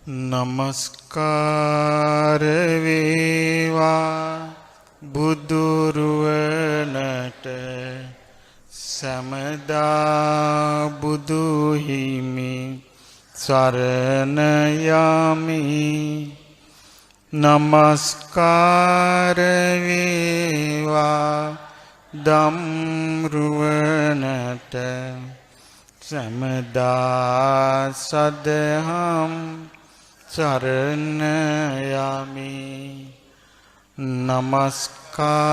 නමස්කාර වේවා බුදුරුවනට සමදා බුදු හිමි සරණ යමි. නමස්කාර වේවා ධම්රුවනට සමදා සදහම් සරණ යමි. නමස්කාර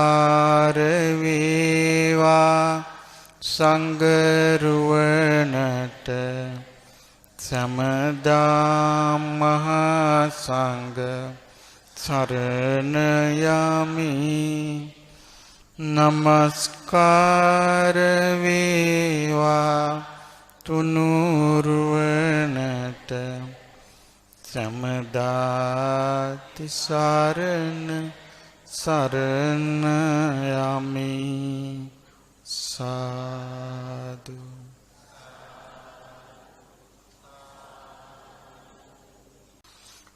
වේවා සංඝරුවනට සමදා මහා සංඝ සරණ යමි. නමස්කාර වේවා තුනුරුවනට සමදා තිසරණ සරණ යමි. සාදු.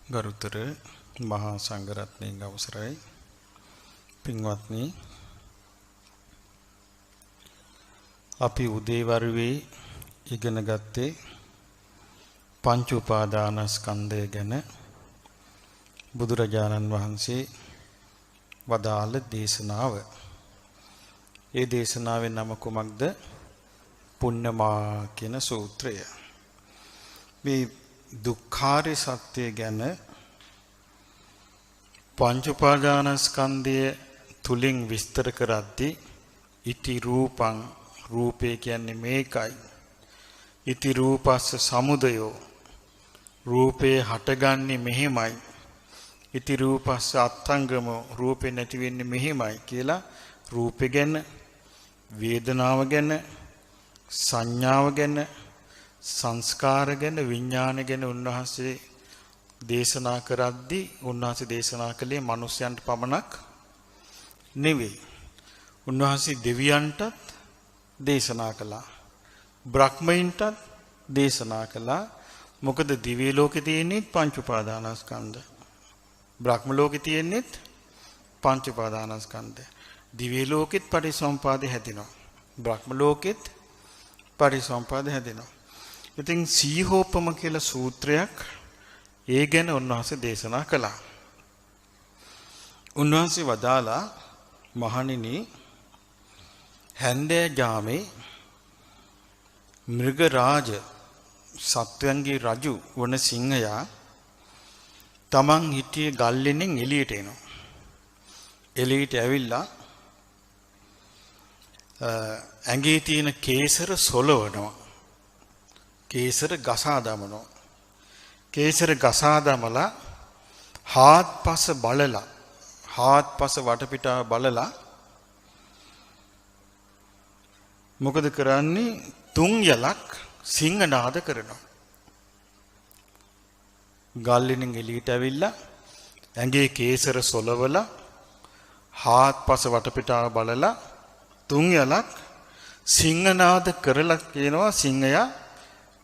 ගරුතර මහා සංඝරත්නයේ අවසරයි. පින්වත්නි, අපි උදේවරුේ ඉගෙන ගත්තේ පංච උපාදානස්කන්ධය ගැන. බුදුරජාණන් වහන්සේ වදාළ දේශනාව. ඒ දේශනාවේ නම කුමක්ද? පුන්නමා කියන සූත්‍රය. මේ දුක්ඛාරය සත්‍ය ගැන පංච උපාදානස්කන්ධය තුලින් විස්තර කරද්දී ඉති රූපං, රූපේ කියන්නේ මේකයි. ඉති රූපස්ස සමුදයෝ, රූපේ හටගන්නේ මෙහෙමයි. ඉති රූපස්ස අත්ංගමෝ, රූපේ නැති වෙන්නේ මෙහෙමයි කියලා රූපේ ගැන, වේදනාව ගැන, සංඥාව ගැන, සංස්කාර ගැන, විඥාන ගැන උන්වහන්සේ දේශනා කරද්දී උන්වහන්සේ දේශනා කළේ මිනිස්යන්ට පමණක් නෙවෙයි. උන්වහන්සේ දෙවියන්ටත් දේශනා කළා. බ්‍රහ්මයින්ටත් දේශනා කළා. මොකද දිව්‍ය ලෝකේ තියෙන්නේ පංච උපාදානස්කන්ධ. බ්‍රහ්ම ලෝකේ තියෙන්නේ පංච උපාදානස්කන්ධ. දිව්‍ය ලෝකෙත් පටිසම්පාදේ හැදෙනවා. බ්‍රහ්ම ලෝකෙත් පටිසම්පාදේ හැදෙනවා. ඉතින් සීහෝපම කියලා සූත්‍රයක් ඒ ගැන උන්වහන්සේ දේශනා කළා. උන්වහන්සේ වදාලා, මහණෙනි, හැන්දෑ ජාමේ මෘග රාජ සත්වයන්ගේ රජු වන සිංහයා තමන් හිටියේ ගල්ලෙනෙන් එළියට එනවා. එළියට ඇවිල්ලා ඇඟේ තියෙන කේසර සොලවනවා. කේසර ගසා දමනවා. කේසර ගසා දමලා හාත්පස බලලා, හාත්පස වටපිටාව බලලා මොකද කරන්නේ? 3 යලක් සිංහනාද කරනවා. ගල්ලෙනින් එළියට ඇවිල්ලා ඇඟේ කේසර සොලවලා හාත්පස වටපිටාව බලලා 3 යලක් සිංහනාද කරලා කියනවා සිංහයා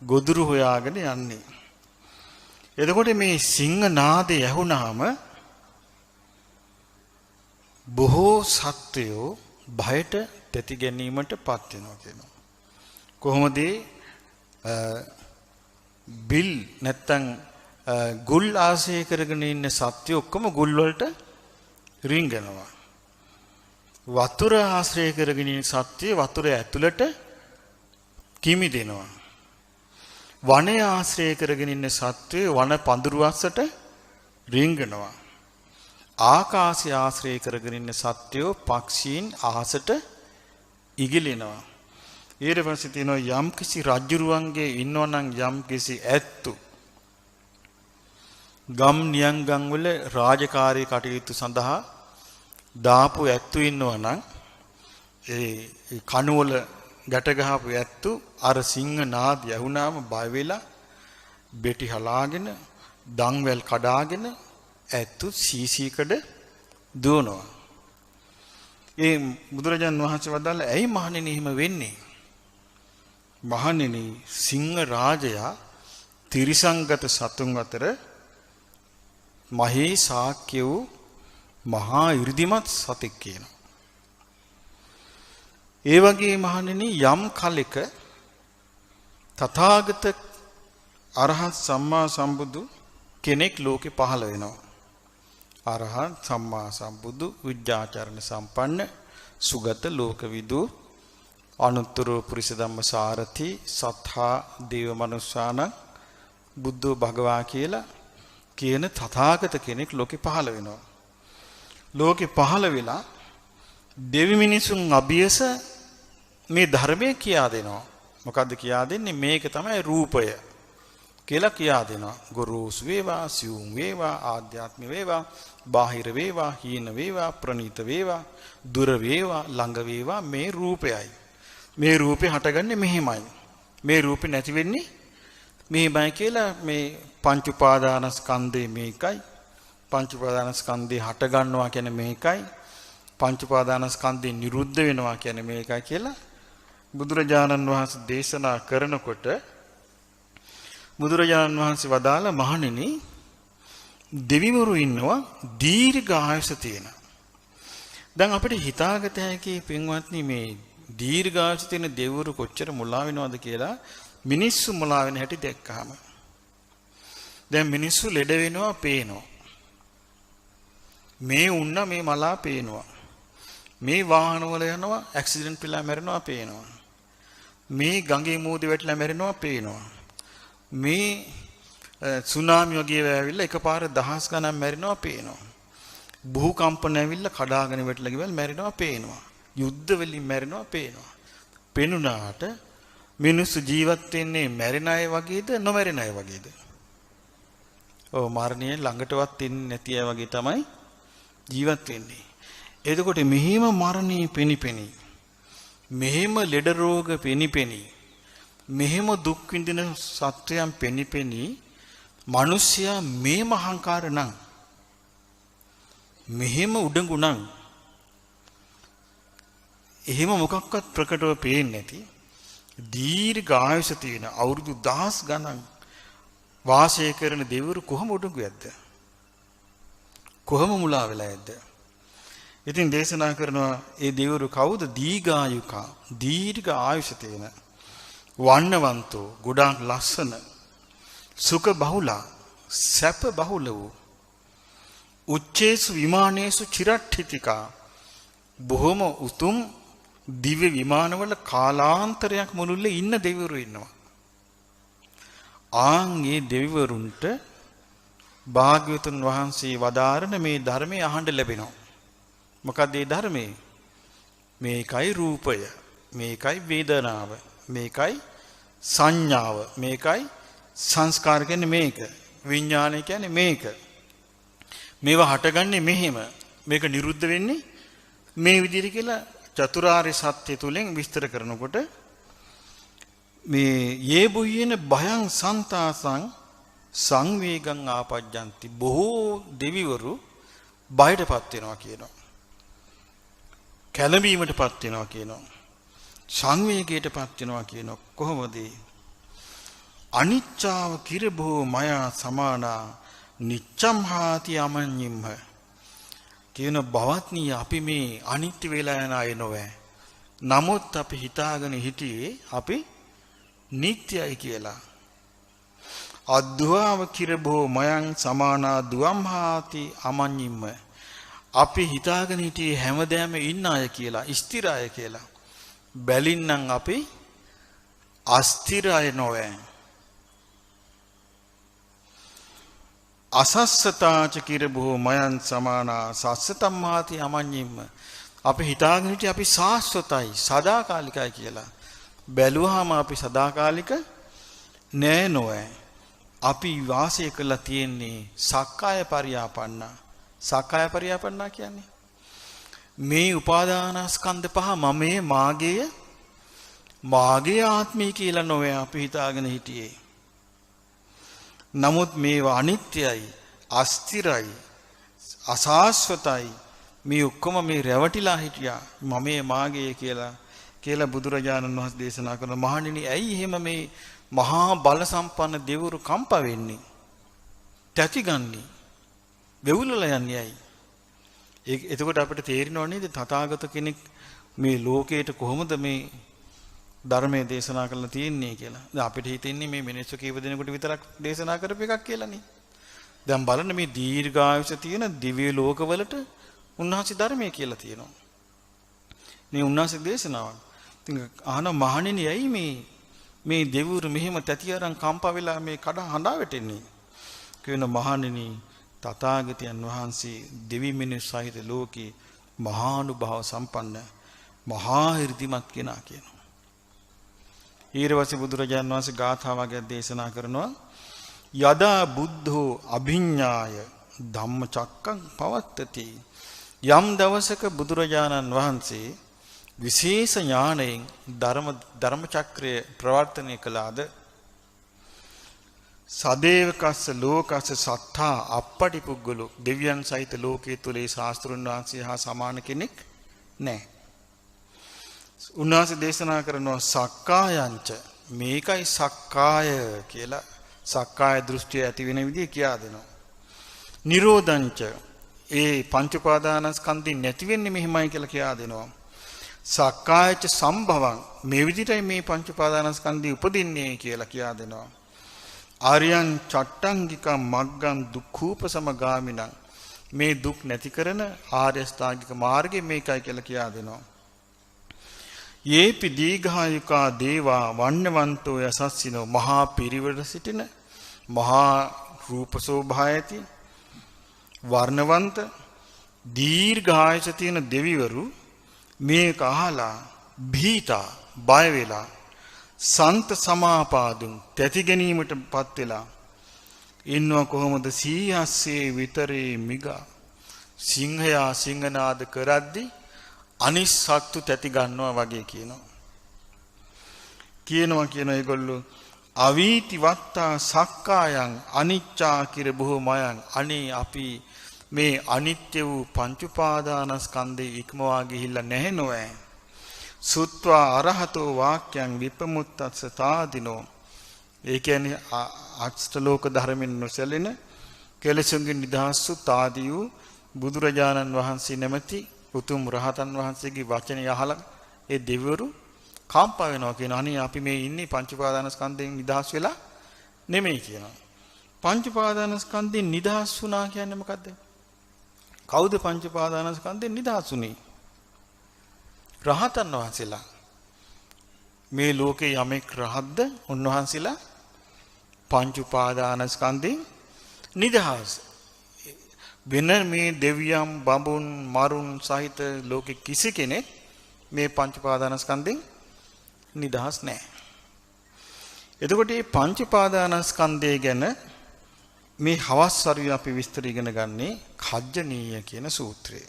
ගොදුරු හොයාගෙන යන්නේ. එතකොට මේ සිංහනාදය ඇහුණාම බොහෝ සත්වයෝ භයට තැති ගැනීමට පත් වෙනවා කියනවා. කොහොමද? බිල් නැත්තම් ගුල් ආශ්‍රය කරගෙන ඉන්න සත්‍ය ඔක්කොම ගුල් වලට රිංගනවා. වතුර ආශ්‍රය කරගෙන ඉන්න සත්‍ය වතුර ඇතුළට කිමිදෙනවා. වනය ආශ්‍රය කරගෙන ඉන්න සත්‍ය වන පඳුරු අස්සට රිංගනවා. ආකාශය ආශ්‍රය කරගෙන ඉන්න සත්‍යෝ පක්ෂීන් අහසට ඉගිලෙනවා. ඊට පස්සේ තියෙනවා යම්කිසි රජුරුවන්ගේ ඉන්නවනම් යම්කිසි ඇත්තු ගම් නියංගම් වල රාජකාරී කටයුතු සඳහා දාපු ඇත්තු ඉන්නවනම් ඒ කණුවල ගැට ගහපු ඇත්තු අර සිංහ නාද යහුණාම බය වෙලා බෙටි හලාගෙන දන්වැල් කඩාගෙන ඇත්තු සීසීකඩ දුවනවා. ඒ බුදුරජාන් වහන්සේ වදාළ ඇයි මහණෙනි එහෙම වෙන්නේ? මහණෙනි, සිංහ රාජයා තිරිසංගත සතුන් අතර මහේ ශාක්‍ය වූ මහා 이르දිමත් සතෙක් කියනවා. ඒ වගේ මහණෙනි යම් කලෙක තථාගත අරහත් සම්මා සම්බුදු කෙනෙක් ලෝකේ පහළ වෙනවා. අරහත් සම්මා සම්බුදු විද්‍යාචරණ සම්පන්න සුගත ලෝකවිදු අනුත්තර පුරිස ධම්මසාරති සත්හා දේව මනුස්සාන බුද්ධෝ භගවා කියලා කියන තථාගත කෙනෙක් ලෝකේ පහළ වෙනවා. ලෝකේ පහළ වෙලා දෙවි මිනිසුන් අභියස මේ ධර්මයේ කියා දෙනවා. මොකද්ද කියා දෙන්නේ? මේක තමයි රූපය කියලා කියා දෙනවා. ගොරෝසු වේවා, සියුම් වේවා, ආධ්‍යාත්මික වේවා, බාහිර වේවා, හීන වේවා, ප්‍රණීත වේවා, දුර වේවා, ළඟ වේවා මේ රූපයයි. මේ රූපේ හටගන්නේ මෙහෙමයි. මේ රූපේ නැති වෙන්නේ මෙහෙමයි කියලා මේ පංච උපාදානස්කන්ධේ මේකයි. පංච උපාදානස්කන්ධේ හට ගන්නවා කියන්නේ මේකයි. පංච උපාදානස්කන්ධේ නිරුද්ධ වෙනවා කියන්නේ මේකයි කියලා බුදුරජාණන් වහන්සේ දේශනා කරනකොට බුදුරජාණන් වහන්සේ වදාළ මහණෙනි දෙවිවරු ඉන්නවා දීර්ඝ ආයුෂ තියෙන. දැන් අපිට හිතාගත හැකි පින්වත්නි මේ දීර්ඝ ආයුෂ තියෙන දෙවිවරු කොච්චර මුලා වෙනවද කියලා මිනිස්සු මුලා වෙන හැටි දැක්කහම දැන් මිනිස්සු ලෙඩ වෙනවා පේනවා. මේ උන්න මේ මලා පේනවා. මේ වාහනවල යනවා ඇක්සිඩන්ට් වෙලා මැරෙනවා පේනවා. මේ ගඟේ මූදේ වැටිලා මැරෙනවා පේනවා. මේ සුනාමි වගේ ඇවිල්ලා එකපාර දහස් ගණන් මැරෙනවා පේනවා. භූකම්පන ඇවිල්ලා කඩාගෙන වැටිලා ගිවල් මැරෙනවා පේනවා. යුද්ධ වලින් මැරෙනවා පේනවා. පෙනුනාට මිනිස්සු ජීවත් වෙන්නේ මැරෙන අය වගේද නොමැරෙන අය වගේද? ඔව් මරණය ළඟටවත් ඉන්නේ නැති අය වගේ තමයි ජීවත් වෙන්නේ. එතකොට මෙහිම මරණේ පෙනිපෙනි. මෙහෙම ලෙඩ රෝග පෙනිපෙනි. මෙහෙම දුක් විඳින සත්වයන් පෙනිපෙනි. මිනිසයා මේ මහංකාර නම් මෙහෙම උඩඟු නම් එහෙම මොකක්වත් ප්‍රකටව පේන්නේ නැති දීර්ඝ ආයුෂ තියෙන අවුරුදු දහස් ගණන් වාසය කරන දෙවිවරු කොහොම උඩඟු යද්ද? කොහොම මුලා වෙලා යද්ද? ඉතින් දේශනා කරනවා ඒ දෙවිවරු කවුද? දීඝායුකා දීර්ඝ ආයුෂ තියෙන වන්නවන්තෝ ගොඩාක් ලස්සන සුඛ බහුලා සැප බහුල වූ උච්චේසු විමානේසු චිරට්ඨිතිකා බොහොම උතුම් දිව්‍ය විමානවල කාලාන්තරයක් මුළුල්ලේ ඉන්න දෙවිවරු ඉන්නවා. ආන්ගේ දෙවිවරුන්ට භාග්‍යවතුන් වහන්සේ වදාරන මේ ධර්මයේ අහන්න ලැබෙනවා. මොකද මේ ධර්මයේ මේකයි රූපය, මේකයි වේදනාව, මේකයි සංඥාව, මේකයි සංස්කාර කියන්නේ මේක, විඥානය කියන්නේ මේක. මේවා හටගන්නේ මෙහෙම, මේක නිරුද්ධ වෙන්නේ මේ විදිහට කියලා චතුරාර්ය සත්‍ය තුලින් විස්තර කරනකොට මේ යේ බුයේන භයං සන්තාසං සංවේගං ආපජ්ජಂತಿ බොහෝ දෙවිවරු බයටපත් වෙනවා කියනවා. කැළඹීමටපත් වෙනවා කියනවා. සංවේගයටපත් වෙනවා කියනවා. කොහොමද? අනිච්චාව කිරබෝ මයා සමානා නිච්ඡම් හාති අමඤ්ඤිම්හ කියන බවත්නි අපි මේ අනිත්‍ය වෙලා යන අය නොවේ. නමුත් අපි හිතාගෙන හිටියේ අපි නිට්ටයයි කියලා. අද්දුවාව කිරබෝ මයං සමානා දුවම්හාති අමඤ්ඤිම්ම අපි හිතාගෙන හිටියේ හැමදෑම ඉන්න අය කියලා, ස්ථිර අය කියලා. බැලින්නම් අපි අස්ථිර අය නොවේ. අසස්සතාච කිරබෝ මයං සමානා සස්සතම්මාති අමඤ්ඤිම්ම අපි හිතාගෙන හිටියේ අපි සාස්වතයි, සදාකාලිකයි කියලා. බැලුවාම අපි සදාකාලික නෑ නොවේ. අපි වාසය කරලා තියෙන්නේ සක්කාය පරියාපන්න. සක්කාය පරියාපන්න කියන්නේ මේ උපාදානස්කන්ධ පහ මමයේ මාගේ ආත්මය කියලා නොවේ අපි හිතාගෙන හිටියේ. නමුත් මේවා අනිත්‍යයි, අස්තිරයි, අසාස්වතයි. මේ ඔක්කොම මේ රැවටිලා හිටියා මමයේ මාගේ කියලා බුදුරජාණන් වහන්සේ දේශනා කරන මහණෙනි ඇයි එහෙම මේ මහා බල සම්පන්න දෙවිවරු කම්පා වෙන්නේ? තැතිගන්නේ. වෙවුලලා යන්නේ ඇයි? එතකොට අපිට තේරෙනව නේද තථාගත කෙනෙක් මේ ලෝකයට කොහොමද මේ ධර්මයේ දේශනා කරලා තියෙන්නේ කියලා. දැන් අපිට හිතෙන්නේ මේ මිනිස්සු කීප දෙනෙකුට විතරක් දේශනා කරපු එකක් කියලානේ. දැන් බලන්න මේ දීර්ඝායුෂ තියෙන දිව්‍ය ලෝකවලට උන්වහන්සේ ධර්මයේ කියලා තියෙනවා. මේ උන්වහන්සේ දේශනාවක්. ඉතින් අහන මහණෙනි ඇයි මේ දෙවිවරු මෙහෙම තැති අරන් කම්පා වෙලා මේ කඩ හඬා වැටෙන්නේ? කියන මහණෙනි තථාගතයන් වහන්සේ දෙවි මිනිස් සහිත ලෝකේ මහානුභාව සම්පන්න මහා හිර්දිමත් කෙනා කියනවා. ඊර්වසි බුදුරජාණන් වහන්සේ ගාථාවක් දේශනා කරනවා යදා බුද්ධෝ අභිඤ්ඤාය ධම්මචක්කං පවත්තති. යම් දවසක බුදුරජාණන් වහන්සේ විශේෂ ඥාණයෙන් ධර්ම චක්‍රය ප්‍රවර්තනය කළාද සදේවකස්ස ලෝකස්ස සත්තා අපපටි පුද්ගලෝ දෙවියන් සහිත ලෝකයේ තුලේ ශාස්ත්‍රුන් වහන්සේ හා සමාන කෙනෙක් නැහැ. උන්වහන්සේ දේශනා කරනවා සක්කායංච මේකයි සක්කාය කියලා සක්කාය දෘෂ්ටිය ඇති වෙන විදිහ කියා දෙනවා. නිරෝධංච ඒ පංච උපාදානස්කන්ධي නැති වෙන්නේ මෙහිමයි කියලා කියා දෙනවා. සක්කායච සම්භවං මේ විදිහටයි මේ පංච උපාදානස්කන්ධي උපදින්නේ කියලා කියා දෙනවා. ආර්යං චට්ටංගික මග්ගං දුක්ඛූපසමගාමිනං මේ දුක් නැති කරන ආර්ය ශ්‍රාගික මාර්ගය මේකයි කියලා කියා දෙනවා. යේපි දීඝායුකා දේවා වන්නවන්තෝ යසස්සිනෝ මහා පිරිවර සිටින මහා රූප සෝභායති වර්ණවන්ත දීර්ඝායස තියෙන දෙවිවරු මේක අහලා භීතා බය වෙලා සන්ත සමාපාදුන් තැති ගැනීමටපත් වෙලා ඉන්නව කොහොමද සීහස්සේ විතරේ මිගා සිංහයා සිංහනාද කරද්දී අනිස්සත්තු තැති ගන්නවා වගේ කියනවා ඒගොල්ලෝ අවීති වත්තා සක්කායන් අනිච්චා කිර බොහෝමයන් අනේ අපි මේ අනිත්‍ය වූ පංච උපාදානස්කන්ධේ ඉක්මවා ගිහිල්ලා නැහැ නෝෑ සුත්වා අරහතෝ වාක්‍යං විපමුත්තස්ස තාදිනෝ ඒ කියන්නේ අෂ්ටලෝක ධර්මෙන් නොසැලෙන කෙලෙසුන්ගෙන් නිදහස්ු තාදී වූ බුදුරජාණන් වහන්සේ නැමැති උතුම් රහතන් වහන්සේගේ වචනය අහලා ඒ දෙවිවරු කම්පා වෙනවා කියන අනේ අපි මේ ඉන්නේ පංච උපාදානස්කන්ධයෙන් නිදහස් වෙලා නෙමෙයි කියනවා. පංච උපාදානස්කන්ධයෙන් නිදහස් වුණා කියන්නේ මොකද්ද? කවුද පංච උපාදානස්කන්ධයෙන් නිදහස් වුනේ? රහතන් වහන්සේලා. මේ ලෝකේ යමෙක් රහත්ද උන්වහන්සේලා පංච උපාදානස්කන්ධයෙන් නිදහස්. වෙන මේ දෙවියන් බඹුන් මරුන් සහිත ලෝකෙ කිසි කෙනෙක් මේ පංච උපාදානස්කන්ධයෙන් නිදහස් නැහැ. එතකොට මේ පංච උපාදානස්කන්ධය ගැන මේ හවස් වරුවේ අපි විස්තර ඉගෙන ගන්නේ කජ්ජනීය කියන සූත්‍රය.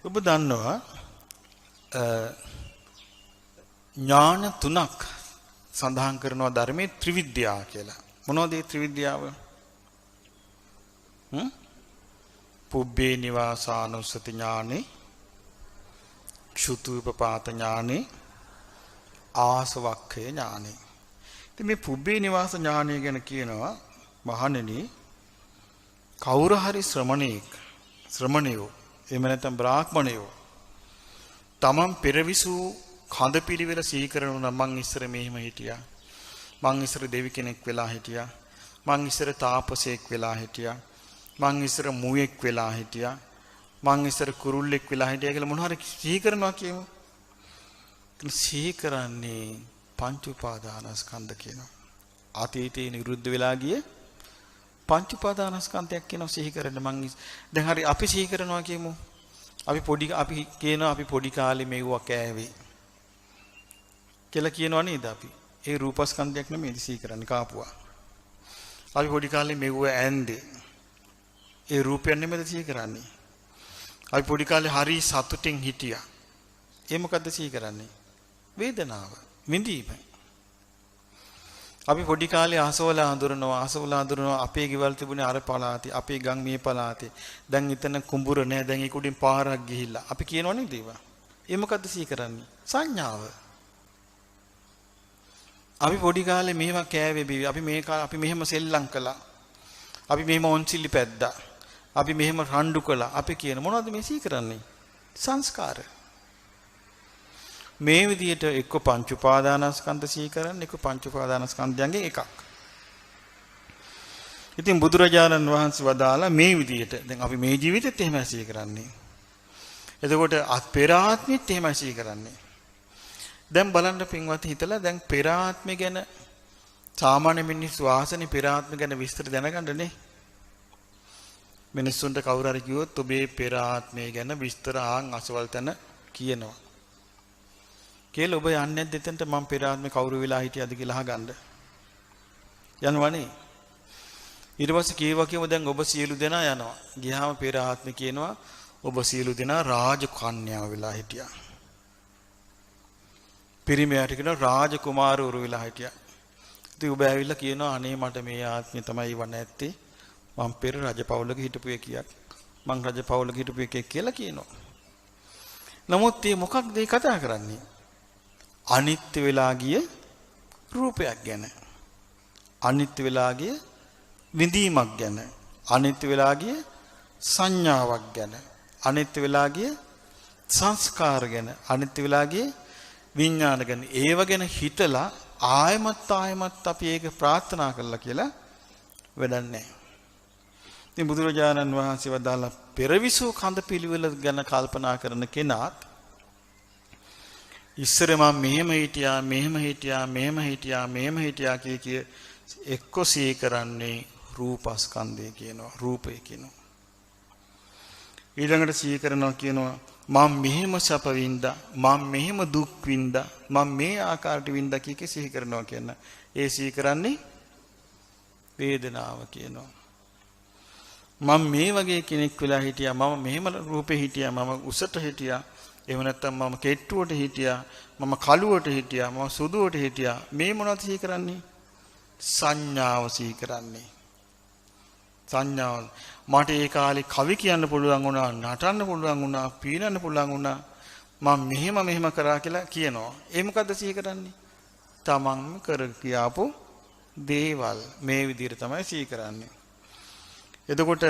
ඔබ දන්නවා ඥාන තුනක් සඳහන් කරනවා ධර්මයේ ත්‍රිවිද්‍යාව කියලා. මොනවද මේ ත්‍රිවිද්‍යාව? පුබ්බේ නිවාසානුස්සති ඥානෙ, ක්ෂුතුපපාත ඥානෙ, ආසවක්ඛය ඥානෙ. ඉතින් මේ පුබ්බේ නිවාස ඥානය ගැන කියනවා මහණෙනි කවුරු හරි ශ්‍රමණයෝ එහෙම නැත්නම් බ්‍රාහ්මණයෝ තමන් පෙරවිසූ කඳ පිළිවෙල සීකරනවා නම් මං ඉස්සර මෙහෙම හිටියා. මං ඉස්සර දෙවි කෙනෙක් වෙලා හිටියා. මං ඉස්සර තාපසයෙක් වෙලා හිටියා. මං ඉස්සර මුවෙක් වෙලා හිටියා. මං ඉස්සර කුරුල්ලෙක් වෙලා හිටියා කියලා මොන හරි සීකරනවා කියමු. සීකරන්නේ පංච උපාදානස්කන්ධ කියනවා. අතීතේ නිරුද්ධ වෙලා ගිය පංච උපාදානස්කන්ධයක් කියනවා සීකරන්න මං දැන් හරි අපි සීකරනවා කියමු. අපි කියනවා අපි පොඩි කාලේ මෙව්වා කෑවේ කියලා කියනවා නේද අපි? ඒ රූපස්කන්ධයක් නෙමෙයි සිහි කරන්නේ කාපුවා. අපි පොඩි කාලේ මෙව්ව ඇන්දේ. ඒ රූපයන් නෙමෙයි සිහි කරන්නේ. අපි පොඩි කාලේ හරි සතුටින් හිටියා. ඒ මොකද්ද සිහි කරන්නේ? වේදනාව, විඳීම. අපි පොඩි කාලේ අසවල හඳුරනවා අපේ ගෙවල් තිබුණේ අර පළාතේ, අපේ ගම් මේ පළාතේ. දැන් එතන කුඹුර නෑ. දැන් ඒක උඩින් පාරක් ගිහිල්ලා. අපි කියනව නේද ඒවා? ඒ මොකද්ද සිහි කරන්නේ? සංඥාව. අපි පොඩි කාලේ මේවා කෑවේ බිවි. අපි මෙහෙම සෙල්ලම් කළා. අපි මෙහෙම ඔන්සිලි පැද්දා. අපි මෙහෙම රණ්ඩු කළා. අපි කියන මොනවද මේ සී කරන්නේ? සංස්කාර. මේ විදිහට එක්ක පංච උපාදානස්කන්ධ සී කරන්නේ, එක්ක පංච උපාදානස්කන්ධයන්ගෙන් එකක්. ඉතින් බුදුරජාණන් වහන්සේ වදාලා මේ විදිහට දැන් අපි මේ ජීවිතෙත් එහෙම සී කරන්නේ. එතකොට පෙර ආත්මෙත් එහෙම සී කරන්නේ. දැන් බලන්න පින්වත් හිතලා දැන් පෙර ආත්මය ගැන සාමාන්‍ය මිනිස්සු වාසනේ පෙර ආත්මය ගැන විස්තර දැනගන්නනේ. මිනිස්සුන්ට කවුරු හරි කිව්වොත් ඔබේ පෙර ආත්මය ගැන විස්තර අසවල් තැන කියනවා. කියලා ඔබ යන්නේ නැද්ද එතනට මම පෙර ආත්මේ කවුරු වෙලා හිටියද කියලා අහගන්න. යනවනේ. ඊට පස්සේ කියව දැන් ඔබ සියලු දෙනා යනවා. ගියාම පෙර ආත්මේ කියනවා ඔබ සියලු දෙනා රාජකන්‍යාව වෙලා හිටියා. පිරිමියාට කියන රාජකුමාරවරු වෙලා හිටියා. ඉතින් ඔබ ඇවිල්ලා කියනවා අනේ මට මේ ආත්මය තමයි වණ ඇත්තේ. මම පෙර රජපෞලක හිටපු එකක්. මං රජපෞලක හිටපු එකෙක් කියලා කියනවා. නමුත් මේ මොකක්ද ඒ කතා කරන්නේ? අනිත්‍ය වෙලා ගිය රූපයක් ගැන. අනිත්‍ය වෙලා ගිය විඳීමක් ගැන. අනිත්‍ය වෙලා ගිය සංඥාවක් ගැන. අනිත්‍ය වෙලා ගිය සංස්කාර ගැන. අනිත්‍ය වෙලා ගිය විඥාන ගැන. ඒව ගැන හිතලා ආයමත් අපි ඒක ප්‍රාර්ථනා කළා කියලා වැඩක් නැහැ. ඉතින් බුදුරජාණන් වහන්සේ වදාලා පෙරවිසු කඳ පිළිවෙල ගැන කල්පනා කරන කෙනාත් ඉස්සර මම මෙහෙම හිටියා කිය එක්ක සී කරන්නේ රූපස්කන්ධය කියනවා. රූපය කියනවා. ඊළඟට සී කරනවා කියනවා මම මෙහෙම සැප වින්දා, මම මෙහෙම දුක් වින්දා, මම මේ ආකාරයට වින්දා කිය සිහි කරනවා කියන. ඒ සිහි කරන්නේ වේදනාව කියනවා. මම මේ වගේ කෙනෙක් වෙලා හිටියා, මම මෙහෙම රූපේ හිටියා, මම උසට හිටියා, එහෙම නැත්නම් මම කෙට්ටුවට හිටියා, මම කළුවට හිටියා, මම සුදුවට හිටියා. මේ මොනවද සිහි කරන්නේ? සංඥාව සිහි කරන්නේ. සංඥාව. මට ඒ කාලේ කවි කියන්න පුළුවන් වුණා, නටන්න පුළුවන් වුණා, පීනන්න පුළුවන් වුණා. මම මෙහෙම කරා කියලා කියනවා. ඒ මොකද්ද සිහි කරන්නේ? තමන් කර කියාපු දේවල් මේ විදිහට තමයි සිහි කරන්නේ. එතකොට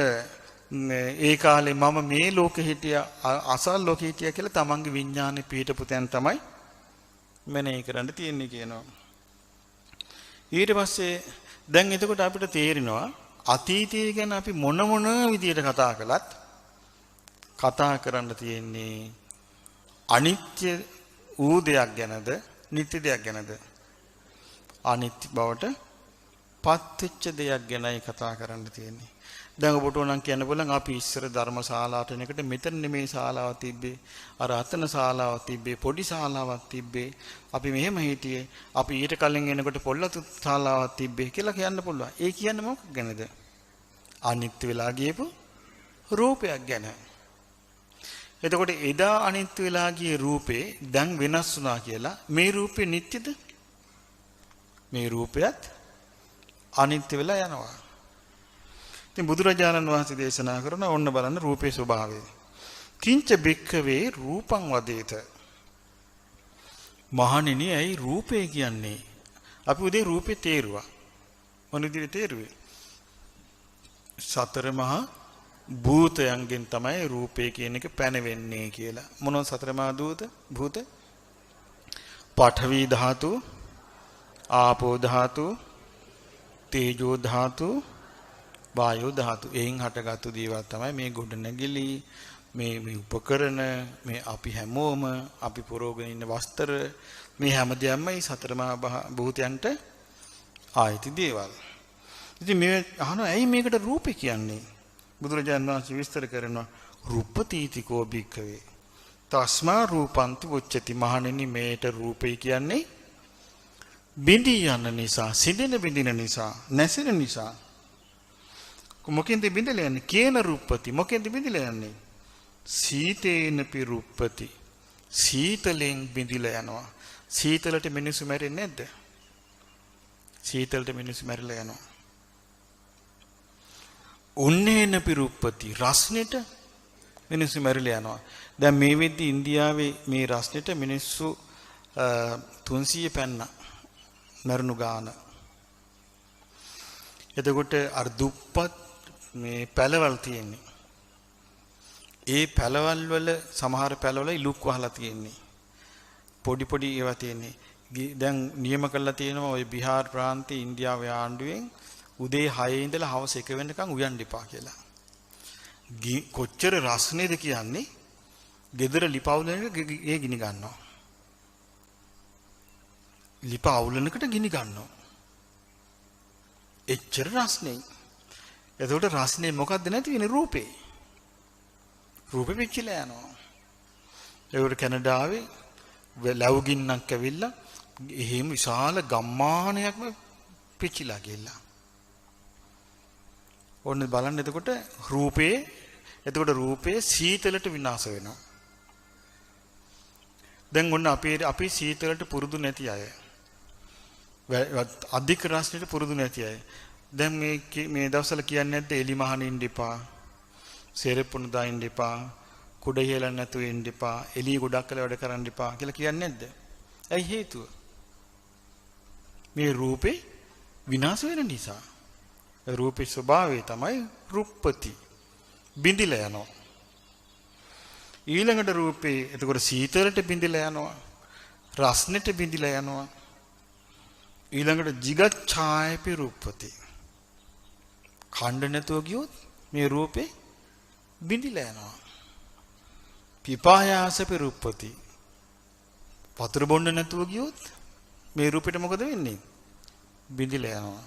ඒ කාලේ මම මේ ලෝකෙ හිටියා, අසල් ලෝකෙ හිටියා කියලා තමන්ගේ විඥානේ පිහිටපු තැන් තමයි මෙනෙහි කරන්න තියෙන්නේ කියනවා. ඊට පස්සේ දැන් එතකොට අපිට තේරෙනවා අතීතය ගැන අපි මොන විදියට කතා කළත් කතා කරන්න තියෙන්නේ අනිත්‍ය වූ දෙයක් ගැනද නිත්‍ය දෙයක් ගැනද? අනිත්‍ය බවට පත්වෙච්ච දෙයක් ගැනයි කතා කරන්න තියෙන්නේ. දැන් ඔබට උනන් කියන්න බලන් අපි ඉස්සර ධර්මශාලාවට එනකොට මෙතන නෙමේ ශාලාව තිබ්බේ, අර අතන ශාලාවක් තිබ්බේ, පොඩි ශාලාවක් තිබ්බේ, අපි මෙහෙම හිටියේ, අපි ඊට කලින් එනකොට පොල්ලතු ශාලාවක් තිබ්බේ කියලා කියන්න පුළුවන්. ඒ කියන්නේ මොකක් ගැනද? අනිත්‍ය වෙලා ගියපු රූපයක් ගැන. එතකොට එදා අනිත්‍ය වෙලා ගිය රූපේ දැන් වෙනස් වුණා කියලා මේ රූපේ නිට්ටයද? මේ රූපයත් අනිත්‍ය වෙලා යනවා. ඉතින් බුදුරජාණන් වහන්සේ දේශනා කරන ඕන්න බලන්න රූපේ ස්වභාවය. කිංච බික්ඛවේ රූපං වදේත. මහණෙනි ඇයි රූපේ කියන්නේ? අපි උදේ රූපේ තේරුවා. මොන විදිහට තේරුවේ? සතර මහා භූතයන්ගෙන් තමයි රූපේ කියන එක පැනවෙන්නේ කියලා. මොනවද සතර මහා භූත? පඨවි ධාතු, ආපෝ ධාතු, තේජෝ ධාතු, වායෝ ධාතු. එයින් හටගත්තු දේවල් තමයි මේ ගොඩනැගිලි, මේ උපකරණ, මේ අපි හැමෝම අපි පුරෝගෙන ඉන්න වස්ත්‍ර, මේ හැමදේම මේ සතර මහා භූතයන්ට ආйти දේවල්. ඉතින් මේ අහනවා ඇයි මේකට රූපේ කියන්නේ? බුදුරජාණන් වහන්සේ විස්තර කරනවා රූපතීතිකෝ භික්ඛවේ තස්මා රූපන්ති උච්චති. මහණෙනි මේට රූපේ කියන්නේ බිඳී යන නිසා, සිදෙන බිඳින නිසා, නැසෙන නිසා. මොකෙන්ද බිඳලා යන්නේ? කේන රූපති. මොකෙන්ද බිඳලා යන්නේ? සීතේන පිරුප්පති. සීතලෙන් බිඳිලා යනවා. සීතලට මිනිස්සු මැරෙන්නේ නැද්ද? සීතලට මිනිස්සු මැරිලා යනවා. උන්නේන පිරුප්පති. රස්නෙට මිනිස්සු මැරිලා යනවා. දැන් මේ වෙද්දි ඉන්දියාවේ මේ රස්නෙට මිනිස්සු 300 පැන්නා. මරණු ගාන. එතකොට අර දුප්පත් මේ පැලවල් තියෙන්නේ. ඒ පැලවල් වල සමහර පැලවල ඉලුක් වහලා තියෙන්නේ. පොඩි පොඩි ඒවා තියෙන්නේ. දැන් නියම කරලා තියෙනවා ওই බිහාර් ප්‍රාන්තයේ ඉන්දියාවේ ආණ්ඩුවෙන් උදේ 6 ඉඳලා හවස 1 වෙනකන් උයන් දෙපා කියලා. කොච්චර රස්නේද කියන්නේ? ගෙදර ලිපවුලනක ඒ ගිනි ගන්නවා. ලිපවුලනකට ගිනි ගන්නවා. එච්චර රස්නේ. එතකොට රස්නේ මොකද්ද නැති වෙන්නේ? රූපේ. රූපෙ පිච්චිලා යනවා. ඒකට කැනඩාවේ ලැබුගින්නක් ඇවිල්ලා එහෙම විශාල ගම්මානයක්ම පිච්චිලා ගිහලා. ඔන්න බලන්න එතකොට රූපේ සීතලට විනාශ වෙනවා. දැන් ඔන්න අපි සීතලට පුරුදු නැති අය. අධික රස්නෙට පුරුදු නැති අය. දැන් මේ දවස්වල කියන්නේ නැද්ද එලි මහන ඉන්න එපා. සෙරප්පුන දාන්න එපා. කුඩ හේලන්න නැතුව ඉන්න එපා. එළිය ගොඩක් කළ වැඩ කරන්න එපා කියලා කියන්නේ නැද්ද? ඇයි හේතුව? මේ රූපේ විනාශ වෙන නිසා. රූපේ ස්වභාවය තමයි රුප්පති. බිඳිලා යනවා. ඊළඟට රූපේ එතකොට සීතලට බිඳිලා යනවා. රස්නෙට බිඳිලා යනවා. ඊළඟට jigacchāyapi ruppati. ඛණ්ඩ නැතුව ගියොත් මේ රූපේ බිඳිලා යනවා. පිපායාසපි ruppati. වතුර බොන්න නැතුව ගියොත් මේ රූපෙට මොකද වෙන්නේ? බිඳිලා යනවා.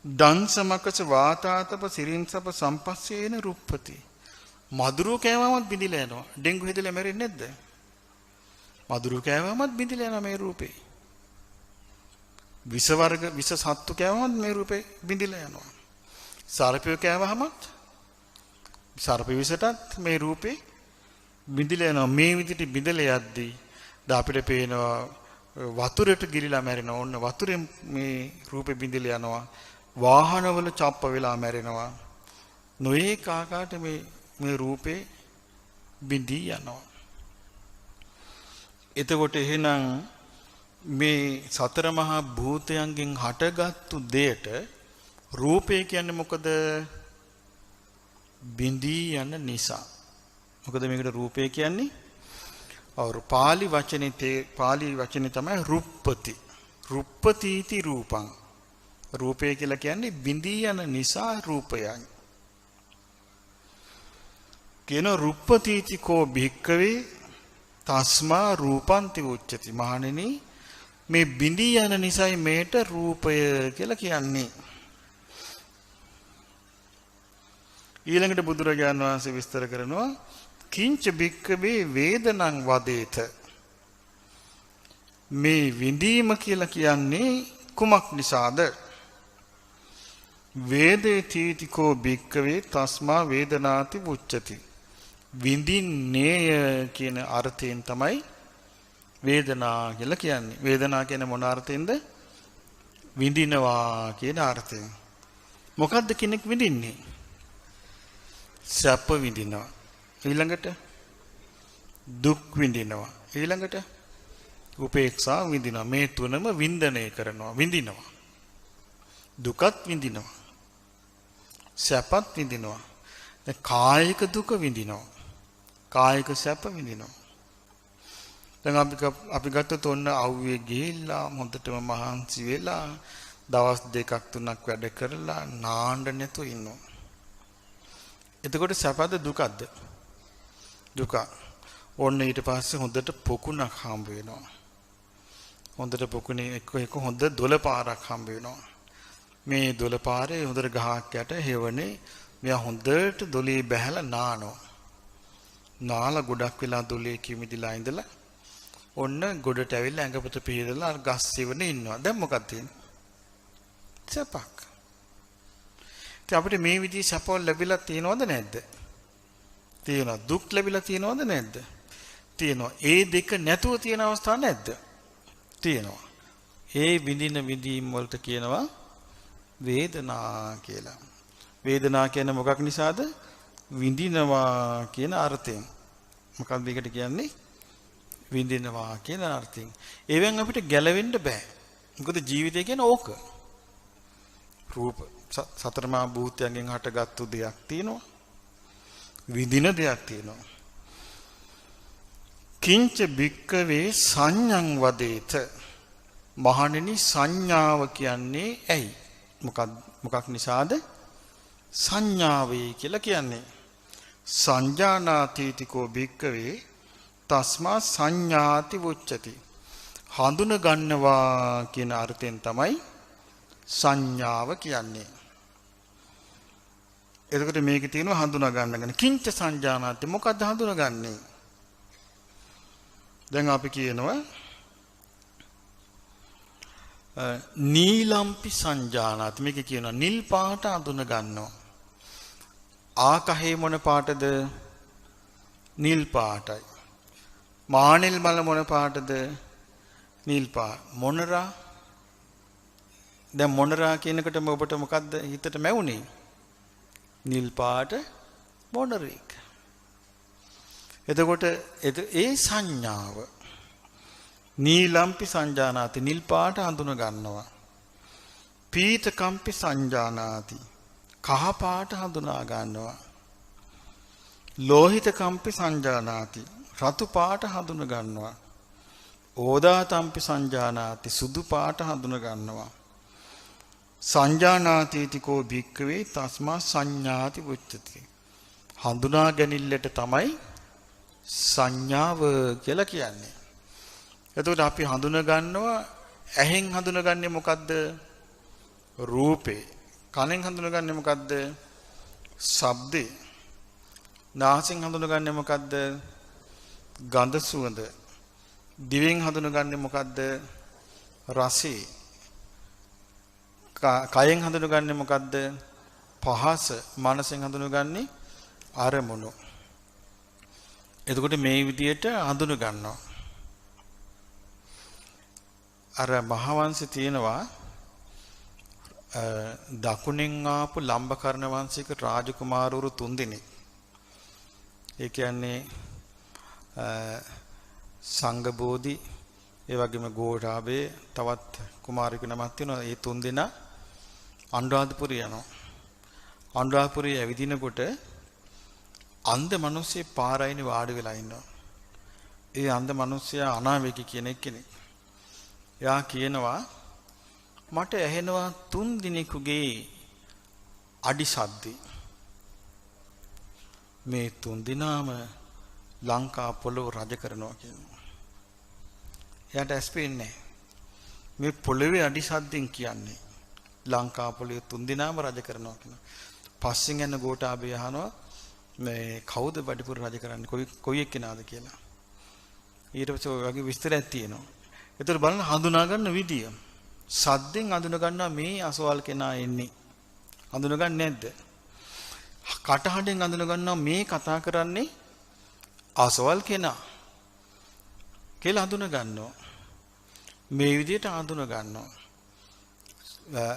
දංසමකස වාතාතප සිරින්සප සම්පස්සේන ruppati. මදුරු කෑවමත් බිඳිලා යනවා. ඩෙන්ගු හැදලා මැරෙන්නේ නැද්ද? මදුරු කෑවමත් බිඳිලා යනවා මේ රූපේ. විස වර්ග විස සත්තු කෑවමත් මේ රූපේ බිඳිලා යනවා. සර්පය කෑවමත් සර්ප විසටත් මේ රූපේ බිඳිලා යනවා. මේ විදිහට බිඳලා යද්දී අපිට පේනවා වතුරට ගිලිලා මැරෙනවා. ඔන්න වතුරෙන් මේ රූපේ බිඳිලා යනවා. වාහනවල චප්ප වෙලා මැරෙනවා. නොඒක ආකාරයට මේ රූපේ බිඳී යනවා. එතකොට එහෙනම් මේ සතර මහා භූතයන්ගෙන් හටගත්තු දෙයට රූපේ කියන්නේ මොකද? බිඳී යන නිසා. මොකද මේකට රූපේ කියන්නේ? පාලි වචනේ තමයි රුප්පති. රුප්පතිති රූපං. රූපය කියලා කියන්නේ බිඳී යන නිසා රූපයයි. කියන රුප්පතිති කෝ භික්කවේ තස්මා රූපන්ති උච්චති. මහණෙනි මේ බිඳී යන නිසායි මේට රූපය කියලා කියන්නේ. ඊළඟට බුදුරජාණන් වහන්සේ විස්තර කරනවා කිංච භික්කවේ වේදනං වදේත. මේ විඳීම කියලා කියන්නේ කුමක් නිසාද? වේදේ තීතිකෝ භික්කවේ තස්මා වේදනාති උච්චති. විඳින්නේය කියන අර්ථයෙන් තමයි වේදනා කියලා කියන්නේ. වේදනා කියන්නේ මොන අර්ථයෙන්ද? විඳිනවා කියන අර්ථයෙන්. මොකද්ද කෙනෙක් විඳින්නේ? සැප විඳිනවා. ඊළඟට දුක් විඳිනවා. ඊළඟට උපේක්ෂා විඳිනවා. මේ තුනම වින්දනය කරනවා. විඳිනවා. දුකත් විඳිනවා. සැපත් විඳිනවා. දැන් කායික දුක විඳිනවා. කායික සැප විඳිනවා. දැන් අපි ගත්තොත් ඔන්න අවුවේ ගිහිල්ලා හොඳටම මහන්සි වෙලා දවස් දෙකක් තුනක් වැඩ කරලා නාන්න නැතුව ඉන්නවා. එතකොට සැපද දුකද? දුක. ඔන්න ඊට පස්සේ හොඳට පොකුණක් හම්බ වෙනවා. හොඳට පොකුණේ එක හොඳ දොළ පාරක් හම්බ වෙනවා. මේ දොළ පාරේ හොඳට ගහක් යට හේවනේ මෙයා හොඳට දොලේ බැහැලා නානවා. නාලා ගොඩක් වෙලා දොලේ කිමිදිලා ඉඳලා ඔන්න ගොඩට ඇවිල්ලා ඇඟපත පිහදලා අර ගස් ඉවනේ ඉන්නවා. දැන් මොකක්ද තියෙන්නේ? සැපක්. ඉතින් අපිට මේ විදිහේ සැපවල ලැබිලා තියෙනවද නැද්ද? තියෙනවා. දුක් ලැබිලා තියෙනවද නැද්ද? තියෙනවා. ඒ දෙක නැතුව තියෙන අවස්ථා නැද්ද? තියෙනවා. ඒ විඳින විඳීම් වලට කියනවා වේදනා කියලා. වේදනා කියන්නේ මොකක් නිසාද? විඳිනවා කියන අර්ථයෙන්. මොකක්ද ඒකට කියන්නේ? විඳිනවා කියන අර්ථයෙන්. ඒවෙන් අපිට ගැලවෙන්න බෑ. මොකද ජීවිතය කියන්නේ ඕක. රූප සතරමා භූතයන්ගෙන් හටගත්තු දෙයක් තියෙනවා. විඳින දෙයක් තියෙනවා. කිංච භික්කවේ සංඤං වදේත. මහණෙනි සංඥාව කියන්නේ ඇයි? මොකක් නිසාද? සංඥාවේ කියලා කියන්නේ. සංජානාතීතිකෝ භික්කවේ තස්මා සංඥාති වුච්චති. හඳුන ගන්නවා කියන අර්ථයෙන් තමයි සංඥාව කියන්නේ. එතකොට මේකේ තියෙනවා හඳුනා ගන්න. කිංච සංජානාති මොකද්ද හඳුනගන්නේ? දැන් අපි කියනවා නීලම්පි සංජානාති. මේක කියනවා නිල් පාට හඳුන ගන්නවා. ආකහේ මොන පාටද? නිල් පාටයි. මානෙල් මල මොන පාටද? නිල් පාට. මොනරා දැන් මොනරා කියනකොටම ඔබට මොකද්ද හිතට මැවුනේ? නිල් පාට මොනරෙක්. එතකොට ඒ සංඥාව නීලම්පි සංජානාති නිල් පාට හඳුන ගන්නවා. පීතකම්පි සංජානාති කහ පාට හඳුනා ගන්නවා. ලෝහිතකම්පි සංජානාති රතු පාට හඳුන ගන්නවා. ඕදාතම්පි සංජානාති සුදු පාට හඳුන ගන්නවා. සංජානාතීතිකෝ භික්කවේ තස්මා සංඥාති වුච්චති. හඳුනා ගැනීමට තමයි සංඥාව කියලා කියන්නේ. එතකොට අපි හඳුන ගන්නවා ඇහෙන් හඳුනගන්නේ මොකද්ද? රූපේ. කනෙන් හඳුනගන්නේ මොකද්ද? ශබ්දේ. නාසයෙන් හඳුනගන්නේ මොකද්ද? ගන්ධ සුවඳ. දිවෙන් හඳුනගන්නේ මොකද්ද? රසය. කයෙන් හඳුනගන්නේ මොකද්ද? පහස. මනසෙන් හඳුනගන්නේ අරමුණු. එතකොට මේ විදියට හඳුන ගන්නවා. අර මහවංශේ තියෙනවා දකුණෙන් ආපු ලම්බකර්ණ වංශික රාජකුමාරවරු 3 දෙනෙක්. ඒ කියන්නේ සංඝබෝධි ඒ වගේම ගෝඨාභය තවත් කුමාරික නමක් තියෙනවා. ඒ 3 දෙනා අනුරාධපුරේ යනවා. අනුරාධපුරේ ඇවිදිනකොට අන්ධ මිනිස්සේ පාරයිනේ වාඩි වෙලා ඉන්නවා. ඒ අන්ධ මිනිස්සයා අනාවේකි කියන කෙනෙක්. එයා කියනවා මට ඇහෙනවා 3 දිනෙකුගේ අඩි ශබ්දේ. මේ 3 දිනාම ලංකා පොළොව රජ කරනවා කියනවා. එයාට ඇස්පෙන්නේ මේ පොළොවේ අඩි ශබ්දෙන් කියන්නේ ලංකා පොළොවේ 3 දිනාම රජ කරනවා කියනවා. පස්සෙන් යන ගෝඨාභය අහනවා මේ කවුද වැඩිපුර රජ කරන්නේ කොයි එක්කෙනාද කියලා. ඊට පස්සේ ඔය වගේ විස්තරයක් තියෙනවා. ඒතර බලන්න හඳුනා ගන්න විදිය. සද්දෙන් හඳුනා ගන්නවා මේ අසවල් කෙනා එන්නේ. හඳුනගන්නේ නැද්ද? කටහඬෙන් හඳුනා ගන්නවා මේ කතා කරන්නේ අසවල් කෙනා. කියලා හඳුනා ගන්නවා. මේ විදියට හඳුනා ගන්නවා.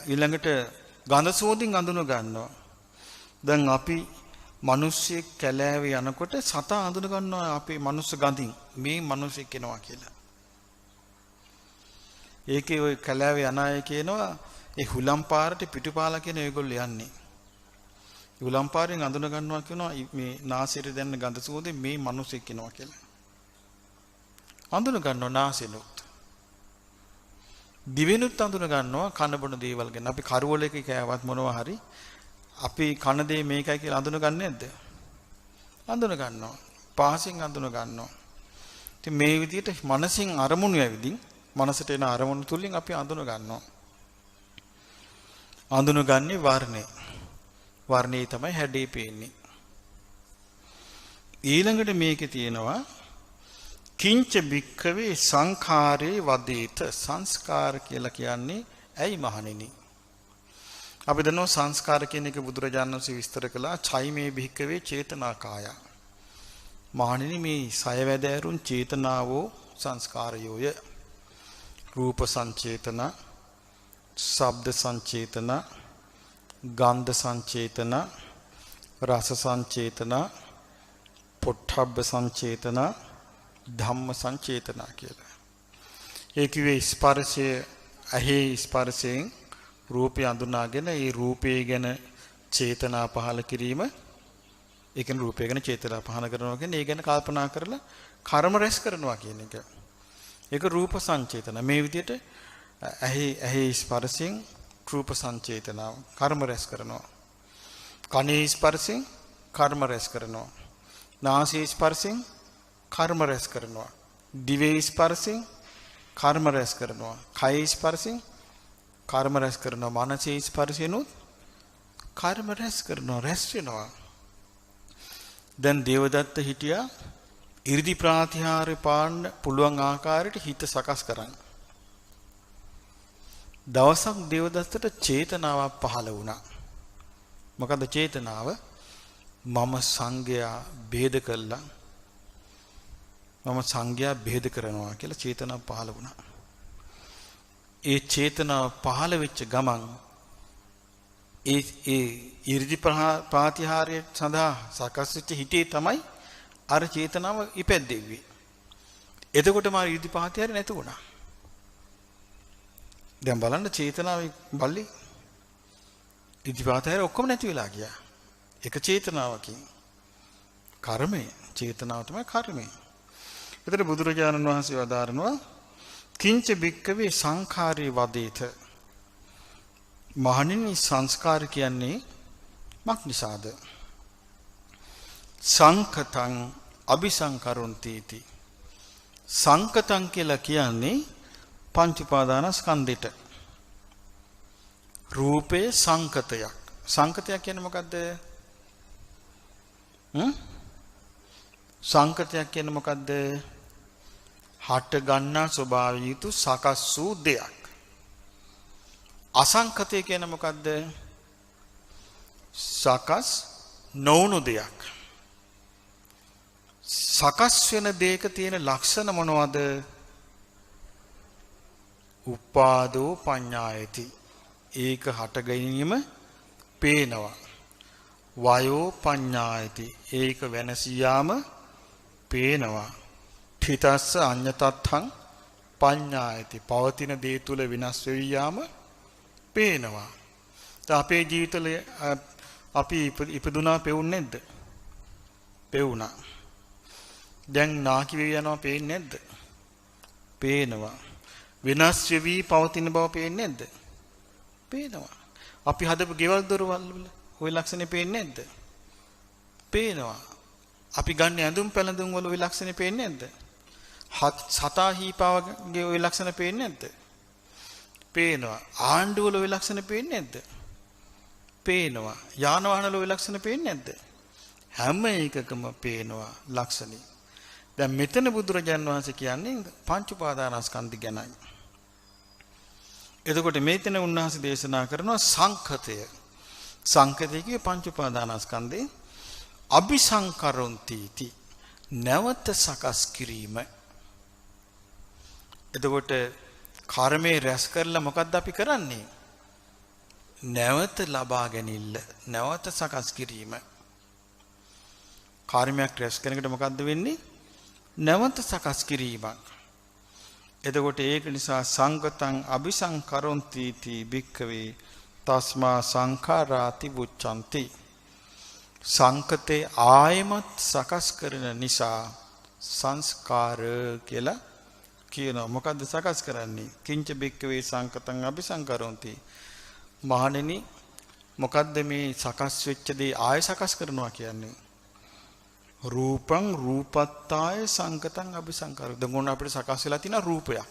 ඊළඟට ගන්ධ සුවඳින් හඳුනා ගන්නවා. දැන් අපි මිනිස්සෙක් කැලෑවේ යනකොට සතා හඳුනා ගන්නවා අපි මිනිස් ගඳින් මේ මිනිස්සෙක් කෙනවා කියලා. ඒකේ ওই කැලෑවේ යන අය කියනවා ඒ හුලම් පාරට පිටුපාලා කියන ඒගොල්ලෝ යන්නේ. හුලම් පාරෙන් හඳුනා ගන්නවා කියනවා මේ නාසයට දැනෙන ගඳ සුවඳෙන් මේ මිනිස්සෙක් කෙනවා කියලා. හඳුනා ගන්නවා නාසෙනුත්. දිවෙනුත් හඳුනා ගන්නවා කන බොන දේවල් ගැන. අපි කරවලක කෑවත් මොනවා හරි අපි කන දේ මේකයි කියලා හඳුනගන්නේ නැද්ද? හඳුන ගන්නවා. පාසෙන් හඳුන ගන්නවා. ඉතින් මේ විදිහට මනසින් අරමුණු ඇවිදින් මනසට එන අරමුණු තුලින් අපි හඳුන ගන්නවා. හඳුනගන්නේ වර්ණේ. වර්ණේ තමයි හැඩේ පේන්නේ. ඊළඟට මේකේ තියෙනවා කිංච භික්ඛවේ සංඛාරේ වදේත. සංස්කාර කියලා කියන්නේ ඇයි මහණෙනි? අපි දන්නවා සංස්කාර කියන එක බුදුරජාණන් වහන්සේ විස්තර කළා චෛමේ භික්ඛවේ චේතනාකාය. මහණෙනි මේ සය වැදෑරුම් චේතනාවෝ සංස්කාරයෝය. රූප සංචේතන, ශබ්ද සංචේතන, ගන්ධ සංචේතන, රස සංචේතන, පොට්ඨබ්බ සංචේතන, ධම්ම සංචේතන කියලා. ඒ කිව්වේ ස්පර්ශය ඇහි ස්පර්ශයෙන් රූපය අඳුනාගෙන ඒ රූපය ගැන චේතනා පහළ කිරීම ඒ කියන්නේ රූපය ගැන චේතනා පහළ කරනවා කියන්නේ ඒ ගැන කල්පනා කරලා කර්ම රැස් කරනවා කියන එක. ඒක රූප සංචේතන. මේ විදිහට ඇහි ස්පර්ශයෙන් රූප සංචේතනාව කර්ම රැස් කරනවා. කනේ ස්පර්ශයෙන් කර්ම රැස් කරනවා. නාසයේ ස්පර්ශයෙන් කර්ම රැස් කරනවා. දිවේ ස්පර්ශයෙන් කර්ම රැස් කරනවා. කයේ ස්පර්ශයෙන් කර්ම රැස් කරනවා. මනසේ ස්පර්ශයෙන්ුත් කර්ම රැස් කරනවා. රැස් වෙනවා. දැන් දේවදත්ත හිටියා 이르දි ප්‍රාතිහාර්ය පාන්න පුළුවන් ආකාරයට හිත සකස් කරන්න. දවසක් දේවදත්තට චේතනාවක් පහළ වුණා. මොකද චේතනාව මම සංඝයා ભેද කළා. මම සංඝයා ભેද කරනවා කියලා චේතනාව පහළ වුණා. ඒ චේතනාව පහළ වෙච්ච ගමන් ඒ 이르දි ප්‍රාතිහාර්ය සඳහා සකස් වෙච්ච හිතේ තමයි අර චේතනාව ඉපැද්දෙව්වේ. එතකොට මාර 이르දි ප්‍රාතිහාර්ය නැති වුණා. දැන් බලන්න චේතනාවේ බල්ලි 이르දි ප්‍රාතිහාර්ය ඔක්කොම නැති වෙලා ගියා. එක චේතනාවකින් කර්මය චේතනාව තමයි කර්මය. එතකොට බුදුරජාණන් වහන්සේ වදාරනවා කිංච බික්කවේ සංඛාරේ වදේත. මහණෙනි සංස්කාර කියන්නේ මක් නිසාද? සංකතං අபிසංකරොන්ති इति. සංකතං කියලා කියන්නේ පංච උපාදානස්කන්ධෙට. රූපේ සංකතයක්. සංකතයක් කියන්නේ මොකද්ද? සංකතයක් කියන්නේ මොකද්ද? හට ගන්නා ස්වභාවය යුතු සකස් වූ දෙයක්. අසංකතය කියන්නේ මොකද්ද? සකස් නොවුණු දෙයක්. සකස් වෙන දෙයක තියෙන ලක්ෂණ මොනවද? උපාදෝ පඤ්ඤායති. ඒක හට ගැනීම පේනවා. වයෝ පඤ්ඤායති. ඒක වෙනසියාම පේනවා. ඨිතස්ස අඤ්ඤතත්තං පඤ්ඤායති. පවතින දේ තුල විනාශ වෙවි යාම පේනවා. අපේ ජීවිතවල අපි ඉපදුනා පෙවුන්නේ නැද්ද? පෙවුනා. දැන් නාකි වෙවි යනවා පේන්නේ නැද්ද? පේනවා. විනාශ වෙවි පවතින බව පේන්නේ නැද්ද? පේනවා. අපි හදපු ගෙවල් දොරවල් වල ওই ලක්ෂණේ පේන්නේ නැද්ද? පේනවා. අපි ගන්න ඇඳුම් පැළඳුම් වල ওই ලක්ෂණේ පේන්නේ නැද්ද? සතා හීපාවගේ ওই ලක්ෂණ පේන්නේ නැද්ද? පේනවා. ආණ්ඩු වල ওই ලක්ෂණ පේන්නේ නැද්ද? පේනවා. යාන වාහන වල ওই ලක්ෂණ පේන්නේ නැද්ද? හැම එකකම පේනවා ලක්ෂණي. දැන් මෙතන බුදුරජාන් වහන්සේ කියන්නේ පංච උපාදානස්කන්ධ ගැනයි. එතකොට මෙතන උන්වහන්සේ දේශනා කරනවා සංඛතය. සංඛතය කියේ පංච උපාදානස්කන්ධේ අபிසංකරොන්ති इति. නැවත සකස් කිරීම. එතකොට කර්මයේ රැස් කරලා මොකද්ද අපි කරන්නේ? නැවත ලබා ගැනීම, නැවත සකස් කිරීම. කර්මයක් රැස් කරනකොට මොකද්ද වෙන්නේ? නැවත සකස් කිරීමක්. එතකොට ඒක නිසා සංගතං අபிසංකරොන්ති इति භික්ඛවේ තස්මා සංඛාරාති බුච්ඡanti. සංකතේ ආයමත් සකස් කරන නිසා සංස්කාර කියලා කියනවා. මොකද්ද සකස් කරන්නේ? කිංච බික්කවේ සංකතං අபிසංකරොන්ති. මහණෙනි මොකද්ද මේ සකස් වෙච්ච දේ ආය සකස් කරනවා කියන්නේ? රූපං රූපත්තාය සංකතං අபிසංකර. දැන් මොන අපිට සකස් වෙලා තියෙන රූපයක්.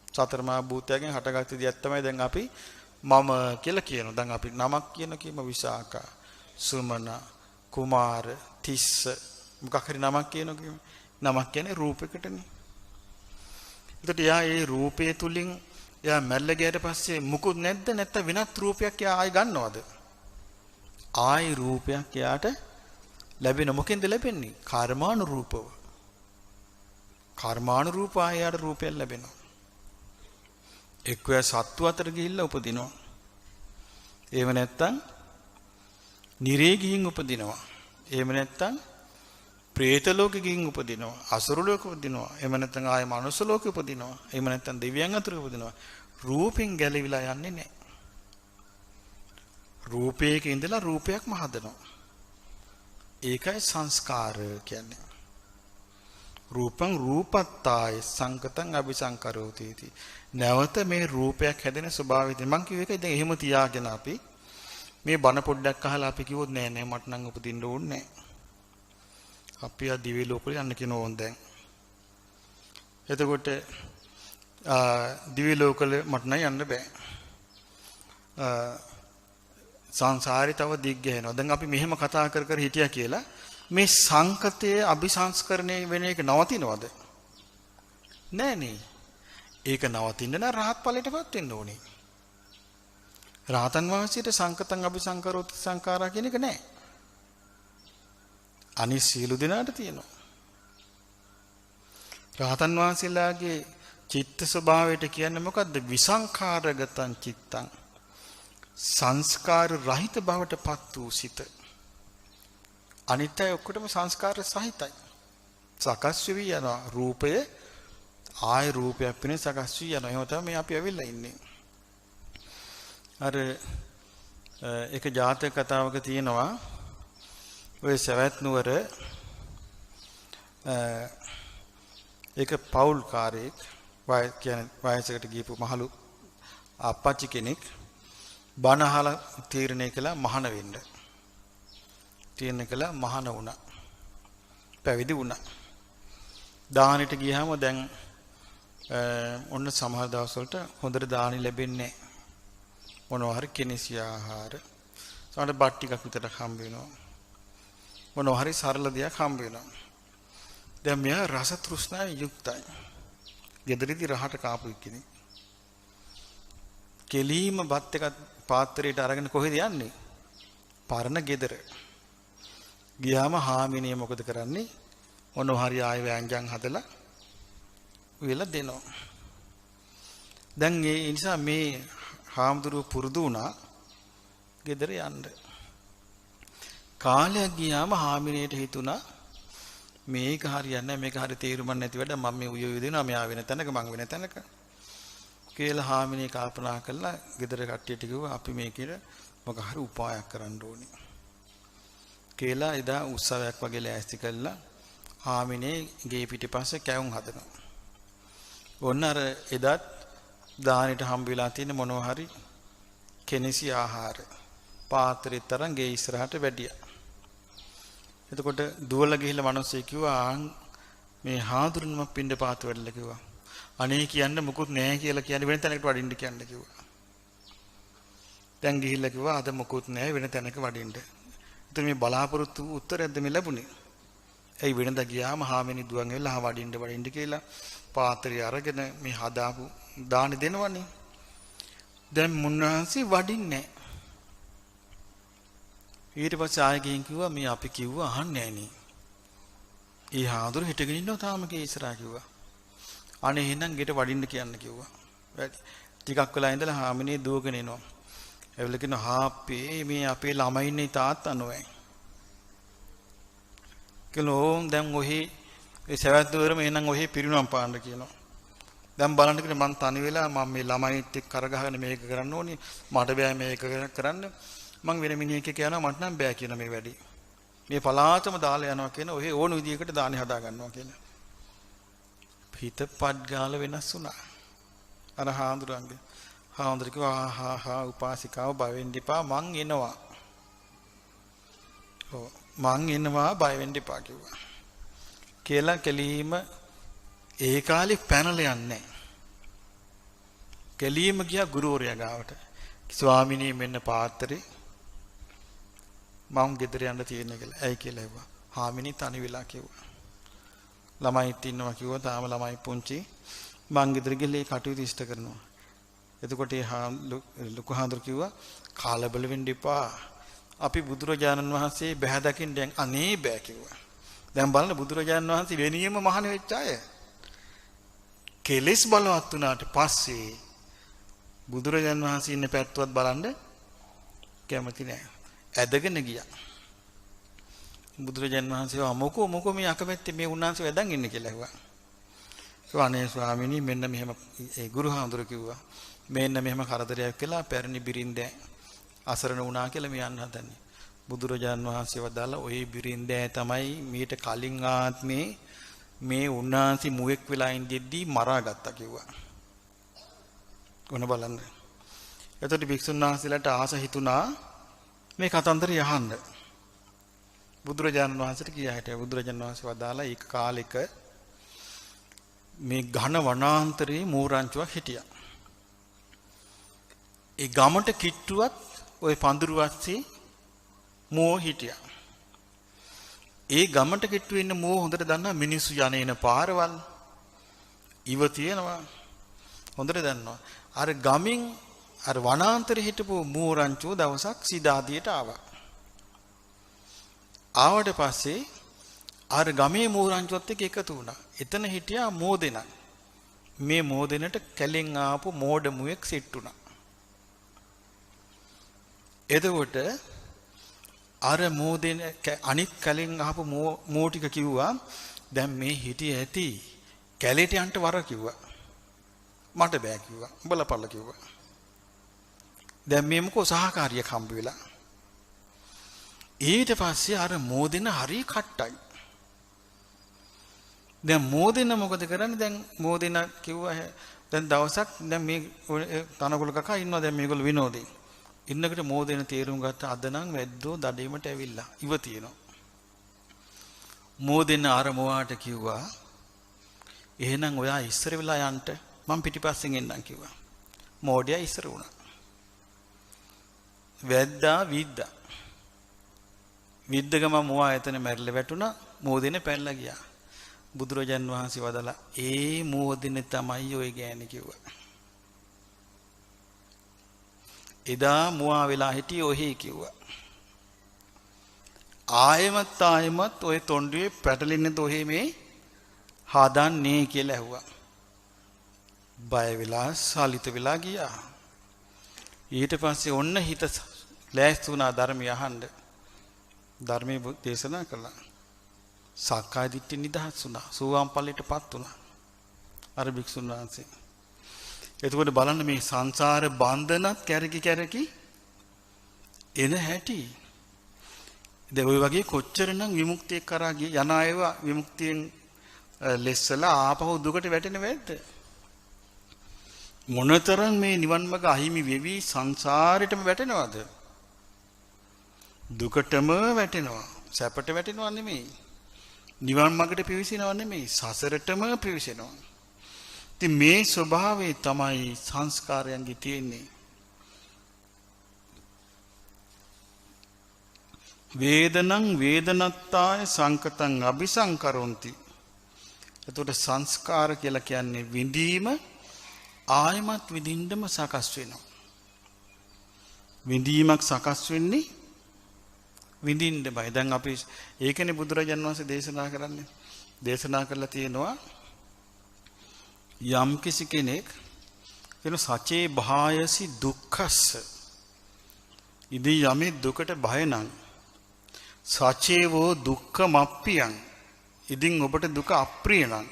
සතර මහා භූතයන්ගෙන් හටගත්ත දෙයක් තමයි දැන් අපි මම කියලා කියනවා. දැන් අපි නමක් කියන කීම විසාකා, සුමන, කුමාර, තිස්ස මොකක් හරි නමක් කියනවා. නමක් කියන්නේ රූපයකටනේ. එතකොට යා ඒ රූපය තුලින් යා මැල්ල ගියට පස්සේ මුකුත් නැද්ද? නැත්නම් වෙනත් රූපයක් යා ආයි ගන්නවද? ආයි රූපයක් යාට ලැබෙන. මොකෙන්ද ලැබෙන්නේ? කර්මානුරූපව. කර්මානුරූප ආයාට රූපයක් ලැබෙනවා. එක්ක සත්තු අතර ගිහිල්ලා උපදිනවා. එහෙම නැත්නම් නිරේ ගිහින් උපදිනවා. එහෙම නැත්නම් പ്രേත ලෝකෙ ගිහින් උපදිනවා. අසුර ලෝකෙ උපදිනවා. එහෙම නැත්නම් ආය මනුස්ස ලෝකෙ උපදිනවා. එහෙම නැත්නම් දෙවියන් අතර උපදිනවා. රූපෙන් ගැලවිලා යන්නේ නැහැ. රූපයක ඉඳලා රූපයක්ම හදනවා. ඒකයි සංස්කාර කියන්නේ. රූපං රූපත්තාය සංකතං අபிසංකරෝති इति. නැවත මේ රූපයක් හැදෙන ස්වභාවය මම කිව්ව එක දැන් එහෙම තියාගෙන අපි මේ බණ පොඩ්ඩක් අහලා අපි කිව්වොත් නෑ නෑ මට නම් උපදින්න ඕනේ නෑ. අපි ආ දිවි ලෝකෙට යන්න කියන ඕන් දැන්. එතකොට දිවි ලෝකෙල මට නම් යන්න බෑ. සංසාරේ තව දිග් ගහනවා. දැන් අපි මෙහෙම කතා කර කර හිටියා කියලා මේ සංකතයේ අபிසංස්කරණය වෙන එක නවතිනවද? නෑ නේ. ඒක නවතින්න නම් රහත් ඵලයටපත් වෙන්න ඕනේ. රහතන් වහන්සේට සංකතං අபிසංකරෝති සංඛාරා කියන එක නෑ. අනිත් සියලු දෙනාට තියෙනවා. රහතන් වහන්සේලාගේ චිත්ත ස්වභාවයට කියන්නේ මොකද්ද? විසංඛාරගතං චිත්තං. සංස්කාර රහිත බවට පත් වූ සිත. අනිත්‍යය ඔක්කොටම සංස්කාර සහිතයි. සකස් වෙවි යනවා. රූපය ආය රූපයක් වෙන සකස් වී යනවා. එහෙම තමයි අපි ඇවිල්ලා ඉන්නේ. අර එක ජාතක කතාවක තියෙනවා ඔය සවැත් නුවර එක පෞල් කාර්යයක් වයසකට ගියපු මහලු අප්පච්චි කෙනෙක් බණ අහලා තීරණය කළා මහාන වෙන්න. තීරණය කළා මහාන වුණා. පැවිදි වුණා. දානෙට ගියාම දැන් ඔන්න සමහර දවස්වලට හොඳට දානි ලැබෙන්නේ නැහැ. මොනවා හරි කෙනිසි ආහාර සමහර බත් ටිකක් විතරක් හම්බ වෙනවා. මොනවා හරි සරල දෙයක් හම්බ වෙනවා. දැන් මෙයා රස තෘෂ්ණාවෙන් යුක්තයි. ගෙදරදී රහට කාපු කෙනෙක්. කෙලීම බත් එකක් පාත්‍රයට අරගෙන කොහෙද යන්නේ? පරණ ගෙදර. ගියාම හාමිනේ මොකද කරන්නේ? මොනවා හරි ආයෙ වෑංජන් හදලා උයලා දෙනවා. දැන් ඒ නිසා මේ හාමුදුරුවෝ පුරුදු වුණා ගෙදර යන්න. කාලයක් ගියාම හාමිනේට හිතුණා මේක හරියන්නේ නැහැ මේක හරි තේරුම් නැති වැඩ මම මේ උය දෙනවා මෙයා වෙන තැනක මං වෙන තැනක කියලා හාමිනේ කල්පනා කළා ගෙදර කට්ටියට කිව්වා අපි මේකේ මොකක් හරි උපායක් කරන්න ඕනේ කියලා එදා උත්සවයක් වගේ ලෑස්ති කළා හාමිනේ ගේ පිටිපස්සේ කැවුම් හදනවා. ඔන්න අර එදත් දානෙට හම්බ වෙලා තියෙන මොනවා හරි කෙනිසි ආහාර පාත්‍රෙත් තරම් ගේ ඉස්සරහට වැඩියා. එතකොට දුවලා ගිහිල්ලා මිනිස්සු කිව්වා මේ හාඳුරුනම පින්ඩ පාත වැඩලා කිව්වා. අනේ කියන්න මුකුත් නැහැ කියලා කියන්නේ වෙන තැනකට වඩින්න කියන්න කිව්වා. දැන් ගිහිල්ලා කිව්වා අද මුකුත් නැහැ වෙන තැනක වඩින්න. එතකොට මේ බලාපොරොත්තු උත්තරයක්ද මේ ලැබුණේ? ඇයි වෙනදා ගියාම හාමිනි දුවන් වෙලා වඩින්න කියලා පාත්‍රය අරගෙන මේ හදාපු දානි දෙනවනේ. දැන් මුන්නාන්සේ වඩින්නේ නැහැ. ඊට පස්සේ ආයෙ ගිහින් කිව්වා මේ අපි කිව්වා අහන්නේ නැහැ නේ. ඒ හාඳුර හිටගෙන ඉන්නවා තාම කේ ඉස්සරහා කිව්වා. අනේ එහෙනම් ගෙට වඩින්න කියන්න කිව්වා. ටිකක් වෙලා ඉඳලා හාමිනේ දුවගෙන එනවා. එවල කියන හාපේ මේ අපේ ළමයි ඉන්නේ තාත්තා නෝයි. කලෝම් දැන් ඔහි ඒ සවැත් දුවරම එහෙනම් ඔහි පිරිනුවම් පාන්න කියනවා. දැන් බලන්න කිව්නේ මං තනි වෙලා මම මේ ළමයිත් එක්ක කරගහගෙන මේක කරන්න ඕනේ. මට බෑ මේක කරන්න. මං වෙන මිනිහෙක් එක්ක යනවා මට නම් බෑ කියන මේ වැඩි. මේ පලාතම දාලා යනවා කියන ඔහේ ඕන විදියකට දානි හදා ගන්නවා කියලා. හිතපත් ගාල වෙනස් වුණා. අර හාඳුර කිව්වා උපාසිකාව බය වෙන්න එපා මං එනවා. ඔව් මං එනවා බය වෙන්න එපා කිව්වා. කියලා කෙලීම ඒ කාලේ පැනලා යන්නේ. කෙලීම ගියා ගුරුවරයා ගාවට. ස්වාමිනී මෙන්න පාත්‍රේ මම ගෙදර යන්න තියෙන කියලා. ඇයි කියලා ඇහුවා. හාමිනී තනි වෙලා කිව්වා. ළමයිත් ඉන්නවා කිව්වා. තාම ළමයි පුංචි. මං ගෙදර ගිහලා කටයුතු ඉෂ්ට කරනවා. එතකොට ඒ ලොකු හාමුදුර කිව්වා කාලබල වෙන්න එපා. අපි බුදුරජාණන් වහන්සේ බැහැ දකින්න දැන් අනේ බෑ කිව්වා. දැන් බලන්න බුදුරජාණන් වහන්සේ වෙනියෙම මහාන වෙච්ච අය. කෙලෙස් බලවත් වුණාට පස්සේ බුදුරජාණන් වහන්සේ ඉන්න පැත්තවත් බලන්න කැමති නෑ. ඇදගෙන ගියා. බුදුරජාණන් වහන්සේ මොකෝ මේ අකමැත්තේ මේ උන්වහන්සේ වැදන් ඉන්නේ කියලා ඇහුවා. අනේ ස්වාමීනි මෙන්න මෙහෙම ඒ ගුරුහාමුදුර කිව්වා. මෙන්න මෙහෙම කරදරයක් කියලා පැරණි බිරින්දෑ අසරණ වුණා කියලා මේ යන්න හදන්නේ. බුදුරජාන් වහන්සේ වදාලා ওই බිරින්දෑ තමයි මීට කලින් ආත්මේ මේ උන්වහන්සේ මුවෙක් වෙලා ඉඳිද්දී මරාගත්තා කිව්වා. කොන බලන්න. එතකොට භික්ෂුන් වහන්සේලාට ආස හිතුණා මේ කතන්දරය අහන්න. බුදුරජාණන් වහන්සේට කියා හිටියා. බුදුරජාණන් වහන්සේ වදාලා ඒක කාලෙක මේ ඝන වනාන්තරයේ මෝරංචුවක් හිටියා. ඒ ගමට කිට්ටුවත් ওই පඳුරු වස්සේ මෝ හිටියා. ඒ ගමට කිට්ටු ඉන්න මෝ හොඳට දන්නා මිනිස්සු යන පාරවල් ඉව තියෙනවා. හොඳට දන්නවා. අර ගමින් අර වනාන්තරේ හිටපු මෝරංචුව දවසක් සිදාදියට ආවා. ආවට පස්සේ අර ගමේ මෝරංචුවත් එක්ක එකතු වුණා. එතන හිටියා මෝදෙන. මේ මෝදෙනට කැලෙන් ආපු මෝඩ මුවෙක් සිට් වුණා. එතකොට අර මෝදෙන අනිත් කැලෙන් ආපු මෝ ටික කිව්වා දැන් මේ හිටිය ඇති කැලේට යන්න වර කිව්වා. මට බෑ කිව්වා. බලපල්ල කිව්වා. දැන් මේ මොකෝ සහකාරියක් හම්බ වෙලා. ඊට පස්සේ අර මෝදෙන හරි කට්ටයි. දැන් මෝදෙන මොකද කරන්නේ? දැන් මෝදෙන කිව්වා දැන් දවසක් දැන් මේ තනකොළ කකා ඉන්නවා දැන් මේගොල්ලෝ විනෝදේ. ඉන්නකට මෝදෙන තීරුම් ගත්ත අද නම් වැද්දෝ දඩේමට ඇවිල්ලා ඉව තියෙනවා. මෝදෙන අර මොවාට කිව්වා එහෙනම් ඔයා ඉස්සර වෙලා යන්න මම පිටිපස්සෙන් එන්නම් කිව්වා. මෝඩයා ඉස්සර වුණා. වැද්දා විද්දා. විද්ද ගම මොවා එතන මැරිලා වැටුණා. මෝදෙන පැනලා ගියා. බුදුරජාන් වහන්සේ වදාලා ඒ මෝදෙන තමයි ඔය ගෑණි කිව්වා. එදා මුවා වෙලා හිටියේ ඔහි කිව්වා. ආයෙමත් ඔය තොණ්ඩුවේ පැටලෙන්නේ තොහේ මේ හදන්නේ කියලා ඇහුවා. බය වෙලා සාලිත වෙලා ගියා. ඊට පස්සේ ඔන්න හිත ලෑස්ති වුණා ධර්මය අහන්න. ධර්මයේ දේශනා කළා. සක්කාය දිට්ඨි නිදහස් වුණා. සෝවාන් ඵලයටපත් වුණා. අර භික්ෂුන් වහන්සේ. එතකොට බලන්න මේ සංසාර බන්ධනත් කැරකි එන හැටි. දැන් ওই වගේ කොච්චරනම් විමුක්තිය කරා යන අයව විමුක්තියෙන් ලෙස්සලා ආපහු දුකට වැටෙන වෙද්ද? මොනතරම් මේ නිවන් මඟ අහිමි වෙවි සංසාරෙටම වැටෙනවද? දුකටම වැටෙනවා. සැපට වැටෙනවා නෙමෙයි. නිවන් මඟට පිවිසෙනව නෙමෙයි. සසරටම පිවිසෙනවා. ඉතින් මේ ස්වභාවය තමයි සංස්කාරයන්ගේ තියෙන්නේ. වේදනං වේදනත්තාය සංකතං අபிසංකරොන්ති. එතකොට සංස්කාර කියලා කියන්නේ විඳීම ආයමත් විඳින්නම සකස් වෙනවා. විඳීමක් සකස් වෙන්නේ විඳින්න බයි. දැන් අපි ඒකනේ බුදුරජාණන් වහන්සේ දේශනා කරන්නේ. දේශනා කරලා තියෙනවා යම් කිසි කෙනෙක් කියන සචේ භායසි දුක්ඛස්ස ඉදී යමේ දුකට බය නම් සචේවෝ දුක්ඛමප්පියං ඉදින් ඔබට දුක අප්‍රිය නම්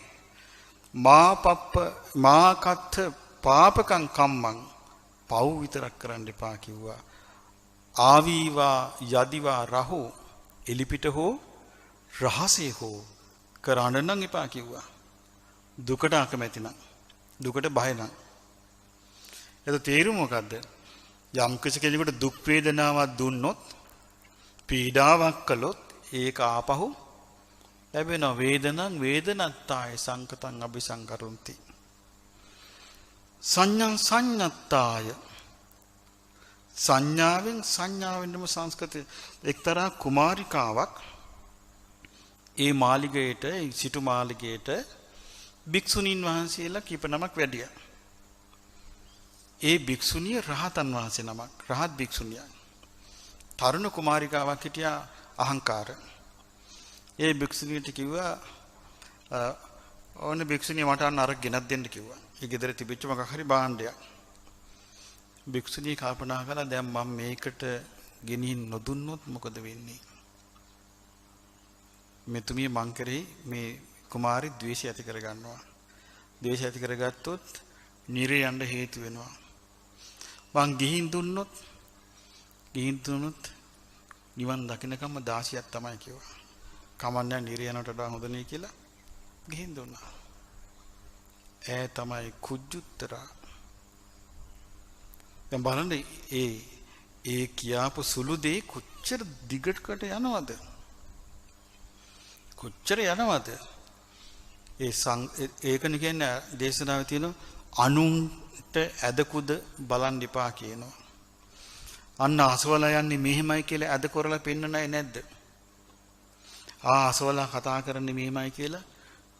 මා කත්ථ පාපකං කම්මං පව් විතරක් කරන්න එපා කිව්වා. ආවීවා යදිවා රහෝ එලිපිට හෝ රහසේ හෝ කරන්න නම් එපා කිව්වා. දුකට අකමැති නම් දුකට බය නම් එතකොට තේරුම මොකද්ද? යම් කිසි කෙනෙකුට දුක් වේදනාවක් දුන්නොත් පීඩාවක් කළොත් ඒක ආපහු ලැබෙන වේදනං වේදනත්තාය සංකතං අபிසංකරොන්ති. සංඥං සංඤත්තාය සංඥාවෙන් සංඥාවෙන්ම සංස්කෘතිය. එක්තරා කුමාරිකාවක් ඒ මාලිගයට සිටු මාලිගයට භික්ෂුණීන් වහන්සේලා කීප නමක් වැඩියා. ඒ භික්ෂුණිය රහතන් වහන්සේ නමක්. රහත් භික්ෂුණිය. තරුණ කුමාරිකාවක් හිටියා අහංකාර. ඒ භික්ෂුණියට කිව්වා ඕන භික්ෂුණිය මට අන්න අර ගෙනත් දෙන්න කිව්වා. ඒ ගෙදර තිබිච්ච මොකක් හරි භාණ්ඩයක්. භික්ෂුණිය කල්පනා කළා දැන් මම මේකට ගෙනින් නොදුන්නොත් මොකද වෙන්නේ? මෙතුමිය මං කරේ මේ කුමාරි ද්වේෂය ඇති කර ගන්නවා. ද්වේෂ ඇති කරගත්තොත් නිරේ යන්න හේතු වෙනවා. මං ගිහින් දුන්නොත් නිවන් දකින්නකම 16ක් තමයි කිව්වා. කමන්නේ නිරේ යනට වඩා හොඳ නේ කියලා ගිහින් දුන්නා. ඒ තමයි කුජුත්තරා. දැන් බලන්න ඒ කියාපු සුළු දේ කොච්චර දිගටකට යනවද? කොච්චර යනවද? ඒකනේ කියන්නේ දේශනාවේ තියෙන අනුන්ට ඇදකුද බලන් ඉපා කියනවා. අන්න අසවලා යන්නේ මෙහෙමයි කියලා ඇද කරලා පෙන්නනයි නැද්ද? අසවලා කතා කරන්නේ මෙහෙමයි කියලා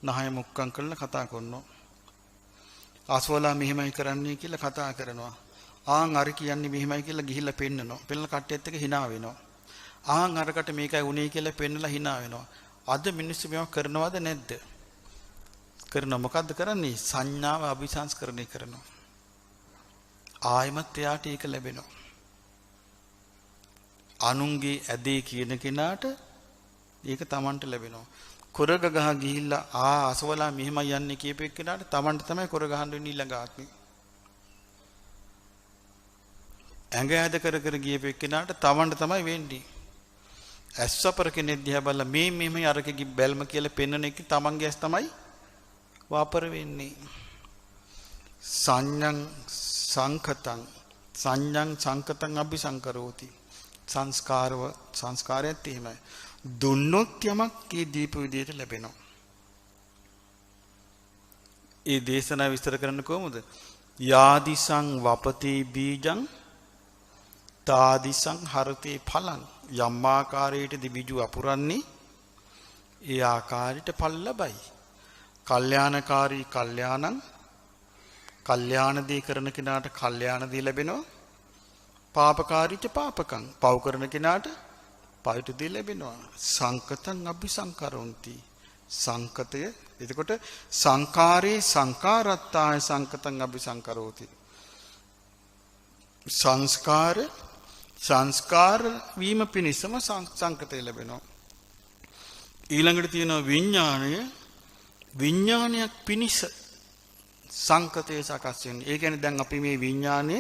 නහය මුක්කම් කරලා කතා කරනවා. අසවලා මෙහෙමයි කරන්නේ කියලා කතා කරනවා. අර කියන්නේ මෙහෙමයි කියලා ගිහිල්ලා පෙන්නනවා. පෙන්නලා කට්ටියත් එක්ක hina වෙනවා. අරකට මේකයි උනේ කියලා පෙන්නලා hina වෙනවා. අද මිනිස්සු මේවා කරනවද නැද්ද? කරනවා. මොකද්ද කරන්නේ? සංඥාව අභිසංස්කරණය කරනවා. ආයමත් එයාට ඒක ලැබෙනවා. අනුන්ගේ ඇදේ කියන කෙනාට ඒක Tamanට ලැබෙනවා. කොරග ගහ ගිහිල්ලා අසවලා මෙහෙමයි යන්නේ කියපෙක් කෙනාට Tamanට තමයි කොර ගහන්න වෙන්නේ ඊළඟ ආත්මේ. ඇඟ ඇද කර ගියපෙක් කෙනාට Tamanට තමයි වෙන්නේ. ඇස්සපර කෙනෙක් දිහා බලලා මේ මෙහෙමයි අරකගේ බැල්ම කියලා පෙන්වන එක Tamanගේ ඇස් තමයි වාපර වෙන්නේ. සංඥං සංකතං අபிසංකරෝති. සංස්කාරයත් එහෙමයි. දුන්නොත් යමක් ඒ දීප විදියට ලැබෙනවා. ඒ දේශනාව විස්තර කරන්න කොහොමද? යාදිසං වපති බීජං තාදිසං හරතේ ඵලං. යම් ආකාරයකද බීජු අපුරන්නේ ඒ ආකාරයට ඵල ලැබයි. කල්යාණකාරී කල්යාණ දේ කරන කෙනාට කල්යාණ දේ ලැබෙනවා. පාපකාරීච පාපකං. පව් කරන කෙනාට පවිතු දේ ලැබෙනවා. සංකතං අபிසංකරොන්ති. සංකතය එතකොට සංකාරේ සංකාරත්තාය සංකතං අபிසංකරෝති. සංස්කාර වීම පිණිසම සංකතය ලැබෙනවා. ඊළඟට තියෙනවා විඥානයක් පිණිස සංකතය සකස් වෙන්නේ. ඒ කියන්නේ දැන් අපි මේ විඥානය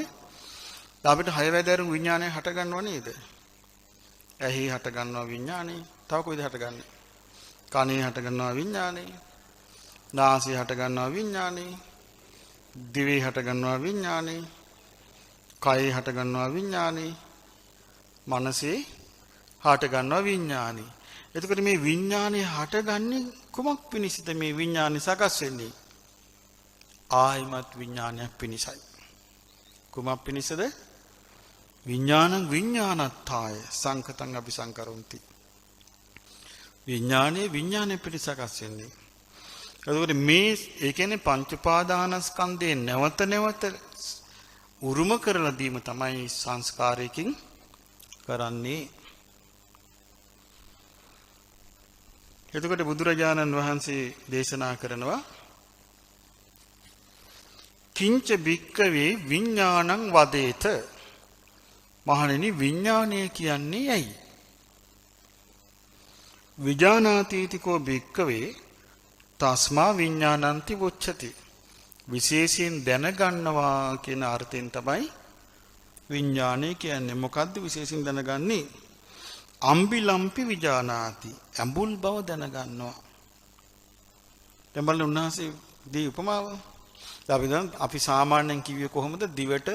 අපිට 6 වැදෑරුම් විඥානය හට ගන්නව නේද? ඇහි හට ගන්නවා විඥානය. තව කොයිද හටගන්නේ? කනේ හට ගන්නවා විඥානය. නාසයේ හට ගන්නවා විඥානය. දිවේ හට ගන්නවා විඥානය. කයේ හට ගන්නවා විඥානය. මනසේ හට ගන්නවා විඥානය. එතකොට මේ විඥානය හටගන්නේ කුමක් පිණිසද මේ විඥානය සකස් වෙන්නේ? ආයිමත් විඥානයක් පිණිසයි. කුමක් පිණිසද? විඥානත්තාය සංකතං අபிසංකරොන්ති. විඥානය පිණිස සකස් වෙන්නේ. එතකොට මේ ඒ කියන්නේ පංච උපාදානස්කන්ධේ නැවත උරුම කරලා දීම තමයි සංස්කාරයකින් කරන්නේ. එතකොට බුදුරජාණන් වහන්සේ දේශනා කරනවා කිංච භික්කවේ විඥානං වදේත. මහණෙනි විඥානය කියන්නේ ඇයි? විජානාතීතිකෝ භික්කවේ තස්මා විඥානන්ති වොච්චති. විශේෂයෙන් දැනගන්නවා කියන අර්ථයෙන් තමයි විඥානය කියන්නේ. මොකද්ද විශේෂයෙන් දැනගන්නේ? අම්බිලම්පි විජානාති. ඇඹුල් බව දැනගන්නවා. දැන් බලන්න උන්වහන්සේ දී උපමාව. අපි සාමාන්‍යයෙන් කිව්වේ කොහොමද? දිවට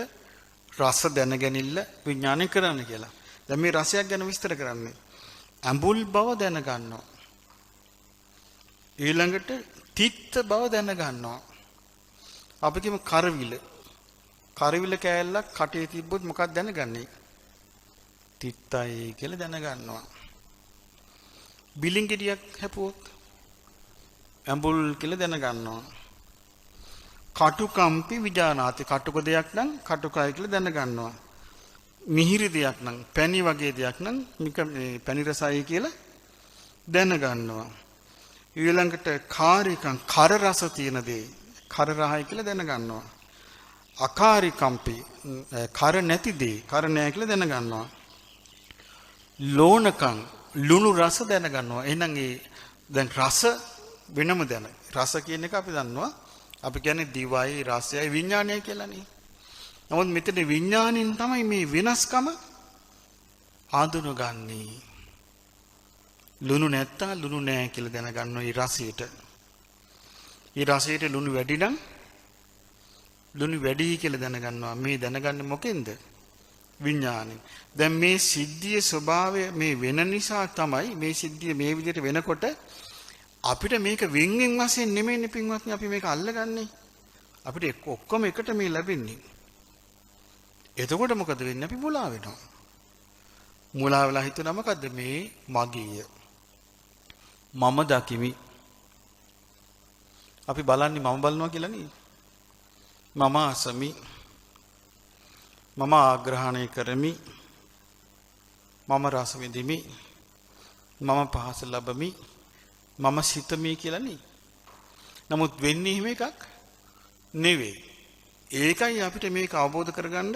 රස දැනගැනිල්ල විඥානය කරන්න කියලා. දැන් මේ රසයක් ගැන විස්තර කරන්නේ. ඇඹුල් බව දැනගන්නවා. ඊළඟට තිත්ත බව දැනගන්නවා. අපි කියමු කරවිල කෑල්ලක් කටේ තිබ්බොත් මොකක්ද දැනගන්නේ? තිත්තයි කියලා දැනගන්නවා. බිලින්ගෙඩියක් හැපුවොත් ඇඹුල් කියලා දැනගන්නවා. කටුකම්පි විජානාති. කටුක දෙයක් නම් කටුකයි කියලා දැනගන්නවා. මිහිරි දෙයක් නම් පැණි වගේ දෙයක් නම් පැණි රසයි කියලා දැනගන්නවා. ඊළඟට කාරිකම් කර රස තියෙන දේ කර රහයි කියලා දැනගන්නවා. අකාරිකම්පි කර නැති දේ කර නැහැ කියලා දැනගන්නවා. ලෝණකම් ලුණු රස දැනගන්නවා. එහෙනම් ඒ දැන් රස වෙනම දැන. රස කියන එක අපි දන්නවා අපි කියන්නේ දිවයි රසයයි විඥානය කියලානේ. නමුත් මෙතන විඥාණයෙන් තමයි මේ වෙනස්කම හඳුනගන්නේ. ලුණු නැත්තම් ලුණු නෑ කියලා දැනගන්නවා මේ රසයට. මේ රසයට ලුණු වැඩි නම් ලුණු වැඩි කියලා දැනගන්නවා. මේ දැනගන්නේ මොකෙන්ද? විඥාණයෙන්. දැන් මේ සිද්ධියේ ස්වභාවය මේ වෙන නිසා තමයි මේ සිද්ධිය මේ විදිහට වෙනකොට අපිට මේක වින්ගෙන් වශයෙන් නෙමෙයිනේ පින්වත්නි අපි මේක අල්ලගන්නේ. අපිට ඔක්කොම එකට මේ ලැබෙන්නේ. එතකොට මොකද වෙන්නේ? අපි මුලා වෙනවා. මුලා වෙලා හිතනවා මොකද්ද මේ මගේය. මම දකිමි. අපි බලන්නේ මම බලනවා කියලා නේ. මම අසමි. මම ආග්‍රහණය කරමි. මම රස විඳිමි. මම පහස ලබමි. මම සිතමි කියලා නේ. නමුත් වෙන්නේ එහෙම එකක් නෙවෙයි. ඒකයි අපිට මේක අවබෝධ කරගන්න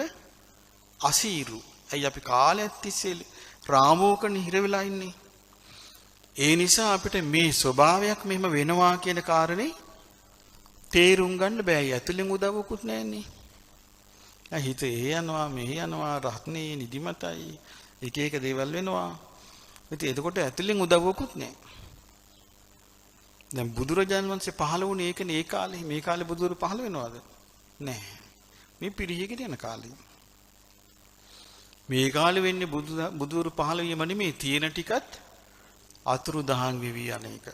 අසීරු. ඇයි අපි කාලයක් තිස්සේ රාමෝකනේ හිර වෙලා ඉන්නේ. ඒ නිසා අපිට මේ ස්වභාවයක් මෙහෙම වෙනවා කියන කාරණේ තේරුම් ගන්න බෑ. ඇතුලෙන් උදව්වකුත් නැන්නේ. හිත යනවා මෙහෙ යනවා රත්නේ නිදිමතයි එක එක දේවල් වෙනවා. ඉතින් එතකොට ඇතුලෙන් උදව්වකුත් නැහැ. දැන් බුදුරජාණන් වහන්සේ පහළ වුණේ ඒකනේ ඒ කාලේ. මේ කාලේ බුදුරු පහළ වෙනවද? නැහැ. මේ පිරිහගෙන යන කාලේ. මේ කාලේ වෙන්නේ බුදුරු පහළ වීම නෙමෙයි තියෙන ටිකත් අතුරු දහන් වෙවි අනේක.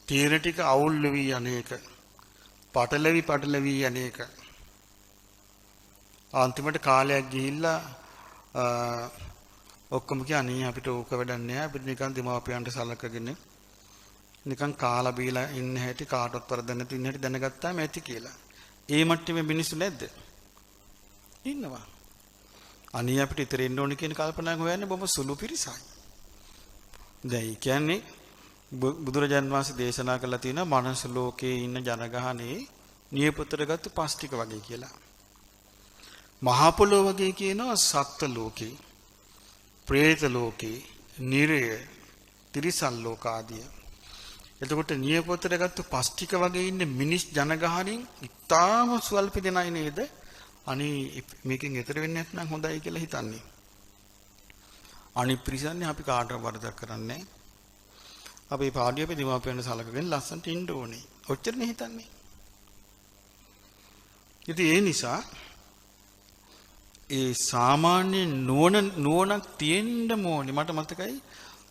තියෙන ටික අවුල් වෙවි අනේක. පටලවි අනේක. අන්තිමට කාලයක් ගිහිල්ලා ඔක්කොම කියන්නේ අපිට ඕක වැඩක් නෑ. අපිට නිකන් දෙමාපියන්ට සලකගෙන නිකන් කාලා බීලා ඉන්න හැටි කාටවත් වරදක් නැති ඉන්න හැටි දැනගත්තාම ඇති කියලා. ඒ මට්ටමේ මිනිස්සු නැද්ද? ඉන්නවා. අනේ අපිට ඉතින් එන්න ඕනේ කියන කල්පනාවක් හොයන්නේ බොහොම සුළු පිරිසක්. දැන් කියන්නේ බුදුරජාන් වහන්සේ දේශනා කළා තියෙනවා මනස ලෝකේ ඉන්න ජනගහනේ නියපොතරගත් පස් ටික වගේ කියලා. මහා පොළොව වගේ කියනවා සත්ත්ව ලෝකේ, പ്രേත ලෝකේ, නිරය, තිරිසන් ලෝක ආදිය. එතකොට නියපොතරගත් පස් ටික වගේ ඉන්න මිනිස් ජනගහණින් ඉතාම ස්වල්ප දෙනයි නේද? අනේ මේකෙන් එතර වෙන්නේ නැත්නම් හොඳයි කියලා හිතන්නේ. අනිත් පිරිසන්නේ අපි කාටවත් වරදක් කරන්නේ නැහැ. අපි පාඩිය අපි දිමාපියන් සලකගෙන ලස්සනට ඉන්න ඕනේ. ඔච්චරනේ හිතන්නේ. ඉතින් ඒ නිසා ඒ සාමාන්‍ය නුවණක් තියෙන්න ඕනේ. මට මතකයි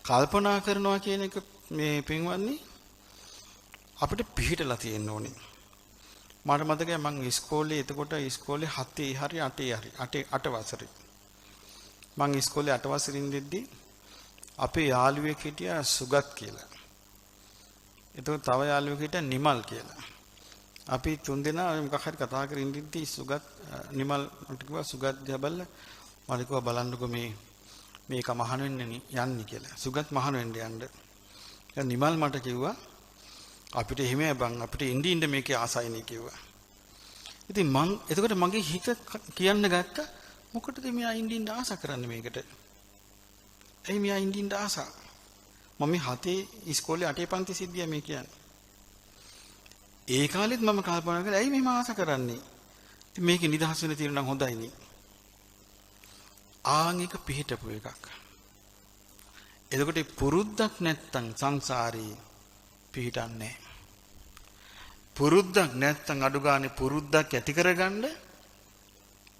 කල්පනා කරනවා කියන එක මේ පින්වත්නි අපිට පිළිහිටලා තියෙන්න ඕනේ. මට මතකයි මම ඉස්කෝලේ එතකොට ඉස්කෝලේ 7 හරි 8 වසරේ මම ඉස්කෝලේ 8 වසරින් ඉඳිද්දි අපේ යාළුවෙක් හිටියා සුගත් කියලා. එතකොට තව යාළුවෙක් හිටියා නිමල් කියලා. අපි තුන්දෙනා මොකක් හරි කතා කරගෙන ඉඳිද්දි සුගත් නිමල් මට කිව්වා සුගත් දිහා බලලා මට කිව්වා බලන්නකෝ මේක මහාන වෙන්නේ යන්නේ කියලා. සුගත් මහාන වෙන්න යන්න. දැන් නිමල් මට කිව්වා අපිට එහෙම බං අපිට ඉඳින්න මේකේ ආසයිනේ කිව්වා. ඉතින් මං එතකොට මගේ හිත කියන්න ගත්තා මොකටද මෙයා ඉඳින්න ආස කරන්නේ මේකට? ඇයි මෙයා ඉඳින්න ආස? මම 7 ඉස්කෝලේ 8 පන්ති සිද්ධිය මේ කියන්නේ. ඒ කාලෙත් මම කල්පනා කරලා ඇයි මෙහෙම ආස කරන්නේ? ඉතින් මේකේ නිදහස් වෙන්න තියෙන නම් හොඳයිනේ. ආන් එක පිළිහිටපු එකක්. එතකොට පුරුද්දක් නැත්තම් සංසාරේ පිළිහිටන්නේ නැහැ. පුරුද්දක් නැත්තම් අඩු ගානේ පුරුද්දක් ඇති කරගන්න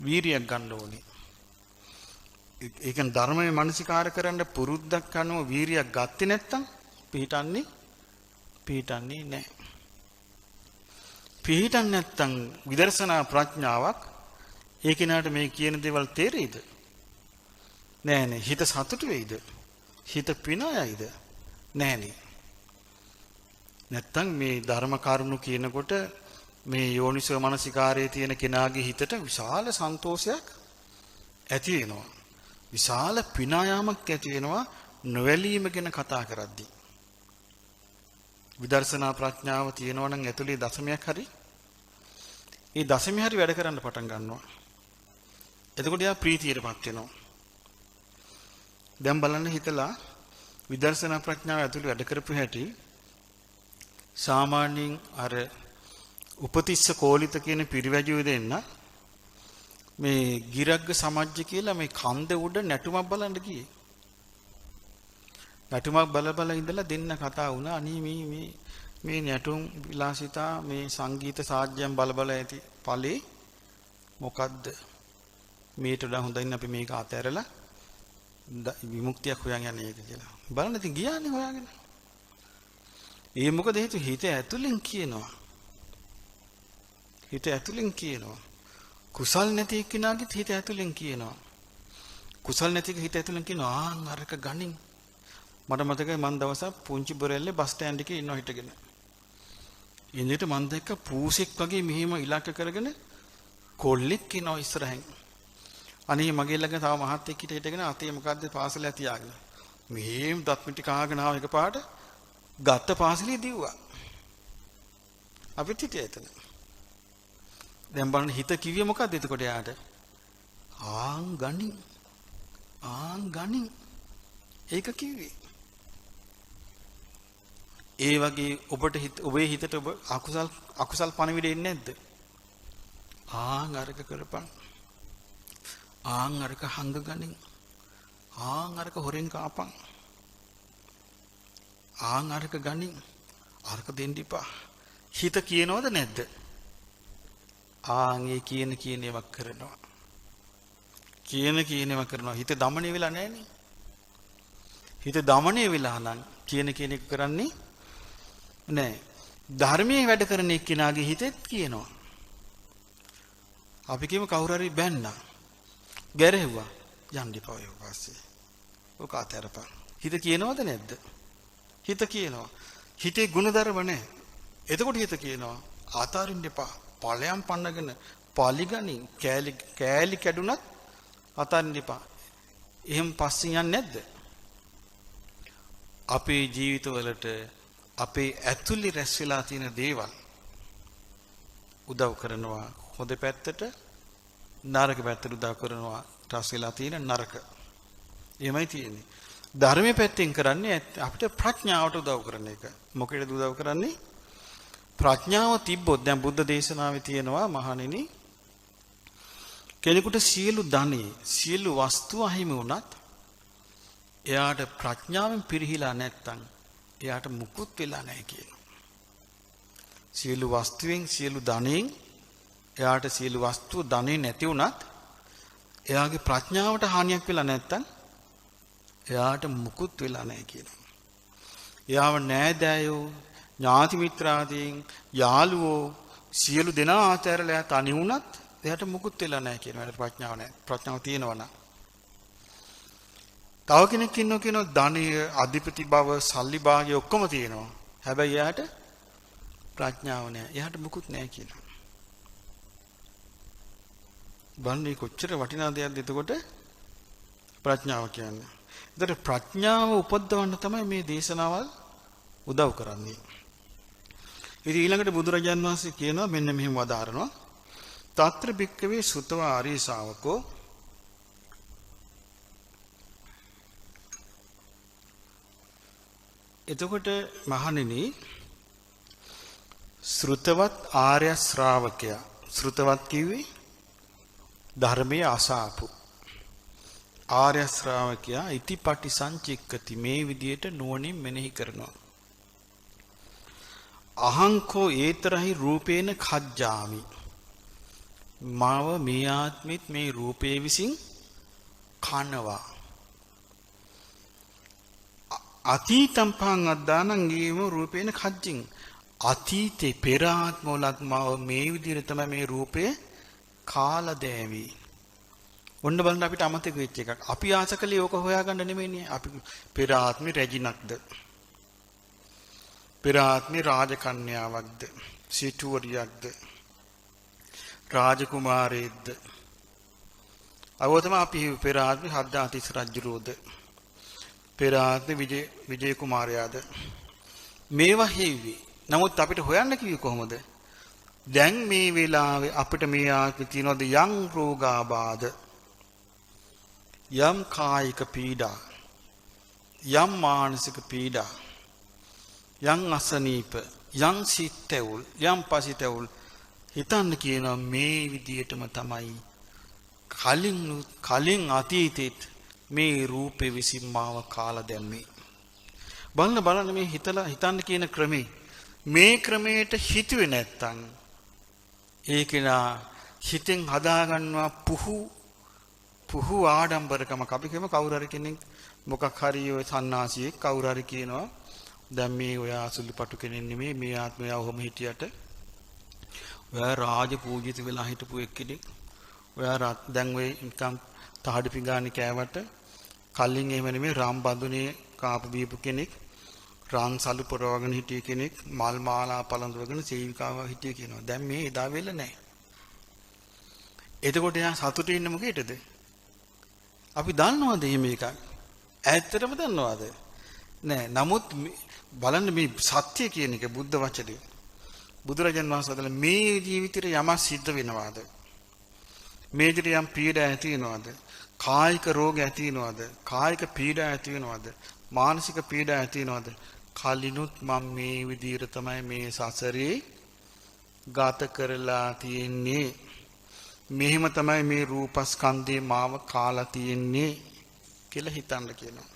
වීරියක් ගන්න ඕනේ. ඒ කියන්නේ ධර්මයේ මානසිකාර කරන්න පුරුද්දක් අනුව වීරියක් ගත්තේ නැත්තම් පිළිහිටන්නේ නැහැ. පිළිහිටන්නේ නැත්තම් විදර්ශනා ප්‍රඥාවක් ඒ කෙනාට මේ කියන දේවල් තේරෙයිද? නෑනේ. හිත සතුටු වෙයිද? හිත පිනායයිද? නෑනේ. නැත්තම් මේ ධර්ම කරුණු කියනකොට මේ යෝනිසෝ මනසිකාරයේ තියෙන කෙනාගේ හිතට විශාල සන්තෝෂයක් ඇති වෙනවා. විශාල පිනායාමක් ඇති වෙනවා නොවැළීම ගැන කතා කරද්දී. විදර්ශනා ප්‍රඥාව තියෙනවා නම් ඇතුලේ දශමයක් හරි ඒ දශමය හරි වැඩ කරන්න පටන් ගන්නවා. එතකොට යා ප්‍රීතියටපත් වෙනවා. දැන් බලන්න හිතලා විදර්ශනා ප්‍රඥාව ඇතුලේ වැඩ කරපු හැටි සාමාන්‍යයෙන් අර උපතිස්ස කෝලිත කියන පිරිවැජුවේ දෙන්න මේ ගිරග්ග සමජ්ජ කියලා මේ කන්ද උඩ නැටුමක් බලන්න ගියේ. නැටුමක් බල ඉඳලා දෙන්න කතා වුණා. අනේ මේ නැටුම් විලාසිතා මේ සංගීත සාජ්‍යම් බල ඇති ඵලේ මොකද්ද? මේට වඩා හොඳින් අපි මේක අතහැරලා විමුක්තියක් හොයන් යන්නේ ඒක කියලා. බලන්න ඉතින් ගියානේ හොයාගෙන. ඒ මොකද හේතුව හිත ඇතුලෙන් කියනවා. හිත ඇතුලෙන් කියනවා. කුසල් නැති එක්කිනාගෙත් හිත ඇතුලෙන් කියනවා. කුසල් නැති හිත ඇතුලෙන් කියනවා අරක ගණින්. මට මතකයි මන් දවසක් පුංචි බොරැල්ලේ බස් ස්ටෑන්ඩ් එකේ ඉන්නව හිටගෙන. ඉන්දියට මන් දැක්ක පූසෙක් වගේ මෙහෙම ඉලක්ක කරගෙන කොල්ලෙක් ඉනව ඉස්සරහින්. අනේ මගේ ළඟ තව මහත්තයෙක් හිටගෙන අතේ මොකද්ද පාසලේ තියාගෙන. මෙහෙම දත් මිටි කාගෙන ආව එකපාරට ගත්ත පාසලේ දිව්වා. අපිට හිටියා එතන. දැන් බලන්න හිත කිව්වේ මොකද්ද එතකොට යාට? ගණින්. ඒක කිව්වේ. ඒ වගේ ඔබට ඔබේ හිතට ඔබ අකුසල් පණවිඩ එන්නේ නැද්ද? අරක කරපන්. අරක හංග ගනින්. අරක හොරෙන් කාපන්. අරක ගනින්. අරක දෙන්න එපා. හිත කියනවද නැද්ද? ඒ කියන ඒවා කරනවා. කියන ඒවා කරනවා. හිත দমনය වෙලා නැහනේ. හිත দমনය වෙලා නම් කියන එක කරන්නේ නැහැ. ධර්මයේ වැඩ කරන එක්කිනාගේ හිතෙත් කියනවා. අපි කියමු කවුරු හරි බැන්නා. ගැරෙව්වා. යන්න එපා ඔය පස්සේ. ඔක අතරපන්. හිත කියනවද නැද්ද? හිත කියනවා. හිතේ ගුණධර්ම නැහැ. එතකොට හිත කියනවා ආතරින්න එපා. ඵලයන් පන්නගෙන පලිගනින් කෑලි කැඩුනත් අතරින්න එපා. එහෙම පස්සෙන් යන්නේ නැද්ද? අපේ ජීවිතවලට අපේ ඇතුළේ රැස් වෙලා තියෙන දේවල් උදව් කරනවා හොඳ පැත්තට, නරක පැත්තට උදව් කරනවා රැස් වෙලා තියෙන නරක. එහෙමයි තියෙන්නේ. ධර්මයේ පැත්තෙන් කරන්නේ අපිට ප්‍රඥාවට උදව් කරන එක. මොකේද උදව් කරන්නේ? ප්‍රඥාව තිබ්බොත් දැන් බුද්ධ දේශනාවේ තියෙනවා මහණෙනි කෙනෙකුට සියලු ධනෙ සියලු වස්තු අහිමි වුණත් එයාට ප්‍රඥාවෙන් පිරිහිලා නැත්තම් එයාට මුකුත් වෙලා නැහැ කියනවා. සියලු වස්තුවෙන් සියලු ධනෙන් එයාට සියලු වස්තු ධනෙ නැති වුණත් එයාගේ ප්‍රඥාවට හානියක් වෙලා නැත්තම් එයාට මුකුත් වෙලා නැහැ කියනවා. එයාව නෑදෑයෝ ඥාති මිත්‍රාදීන් යාළුවෝ සියලු දෙනා ආතෑරලා තනි වුණත් එයාට මුකුත් වෙලා නැහැ කියනවා. එයාට ප්‍රඥාව නැහැ. ප්‍රඥාව තියෙනවා නම් තව කෙනෙක් ඉන්නවා කියනවා ධනය, අධිපති බව, සල්ලි භාගය ඔක්කොම තියෙනවා. හැබැයි එයාට ප්‍රඥාව නැහැ. එයාට මුකුත් නැහැ කියනවා. බලන්න කොච්චර වටිනා දෙයක්ද එතකොට ප්‍රඥාව කියන්නේ. ඒතර ප්‍රඥාව උපද්දවන්න තමයි මේ දේශනාවල් උදව් කරන්නේ. ඉතින් ඊළඟට බුදුරජාන් වහන්සේ කියනවා මෙන්න මෙහෙම වදාරනවා. తත්‍ර භික්කවේ සුතවා ආර්ය ශාවකෝ එතකොට මහණෙනි ශ්‍රුතවත් ආර්ය ශ්‍රාවකයා ශ්‍රුතවත් කිව්වේ ධර්මයේ අසාපු ආර්ය ශ්‍රාවකයා ඉතිපටි සංචික්කති මේ විදියට නුවණින් මෙනෙහි කරනවා. අහංකෝ ඒතරහි රූපේන කජ්ජාමි මාව මේ ආත්මෙත් මේ රූපේ විසින් කනවා. අතීතම් පං අද්දානං ගේම රූපේන කජ්ජින් අතීතේ පෙර ආත්මවලත් මාව මේ විදිහට තමයි මේ රූපේ කාලා දෑවි. ඔන්න බලන්න අපිට අමතක වෙච්ච එකක්. අපි ආස කළේ ඕක හොයාගන්න නෙමෙයිනේ. අපි පෙර ආත්මේ රැජිනක්ද? පෙර ආත්මේ රාජකන්‍යාවක්ද? සිටුවරියක්ද? රාජකුමාරයෙක්ද? අවතම අපි පෙර ආත්මේ හද්දාතිස් රජුරෝද? පෙර ආත්මේ විජය කුමාරයාද? මේවා හේවි. නමුත් අපිට හොයන්න කිව්වේ කොහොමද? දැන් මේ වෙලාවේ අපිට මේ ආත්මේ තියනවාද යම් රෝගාබාධ, යම් කායික පීඩා, යම් මානසික පීඩා, යම් අසනීප, යම් සිතැවුල්, යම් පසිතැවුල් හිතන්න කියනවා මේ විදියටම තමයි කලින් අතීතෙත් මේ රූපේ විසින් මාව කාලා දැම්මේ. බලන්න මේ හිතන්න කියන ක්‍රමේ මේ ක්‍රමයට හිතුවේ නැත්තම් ඒකේනා හිතෙන් හදාගන්නවා පුහු ආඩම්බරකමක්. අපි කියමු කවුරු හරි කෙනෙක් මොකක් හරි ඔය සන්නාසියෙක් කවුරු හරි කියනවා දැන් මේ ඔය අසුළුපටු කෙනෙක් නෙමෙයි මේ ආත්මය ඔහොම හිටියට ඔයා රාජ පූජිත වෙලා හිටපු එක්කෙනෙක් ඔයා දැන් ඔය නිකන් තහඩු පිඟානේ කෑවට කලින් එහෙම නෙමෙයි රාම් බඳුනේ කාපු බීපු කෙනෙක් රාන් සලු පොරවගෙන හිටිය කෙනෙක් මල් මාලා පළඳවගෙන සේවිකාව හිටිය කියනවා. දැන් මේ එදා වෙල නැහැ. එතකොට එයා සතුටින් ඉන්නේ මොකේද? අපි දන්නවද මේ එකක්? ඇත්තටම දන්නවද? නෑ. නමුත් බලන්න මේ සත්‍ය කියන එක බුද්ධ වචනේ. බුදුරජාණන් වහන්සේ වදාළ මේ ජීවිතේ යමක් සිද්ධ වෙනවාද? මේ ජීවිතේ යම් පීඩා ඇති වෙනවාද? කායික රෝග ඇති වෙනවාද? කායික පීඩා ඇති වෙනවාද? මානසික පීඩා ඇති වෙනවාද? කලිනුත් මම මේ විදිහට තමයි මේ සසරේ ගත කරලා තියෙන්නේ. මෙහෙම තමයි මේ රූපස්කන්ධේ මාව කාලා තියෙන්නේ කියලා හිතන්න කියනවා.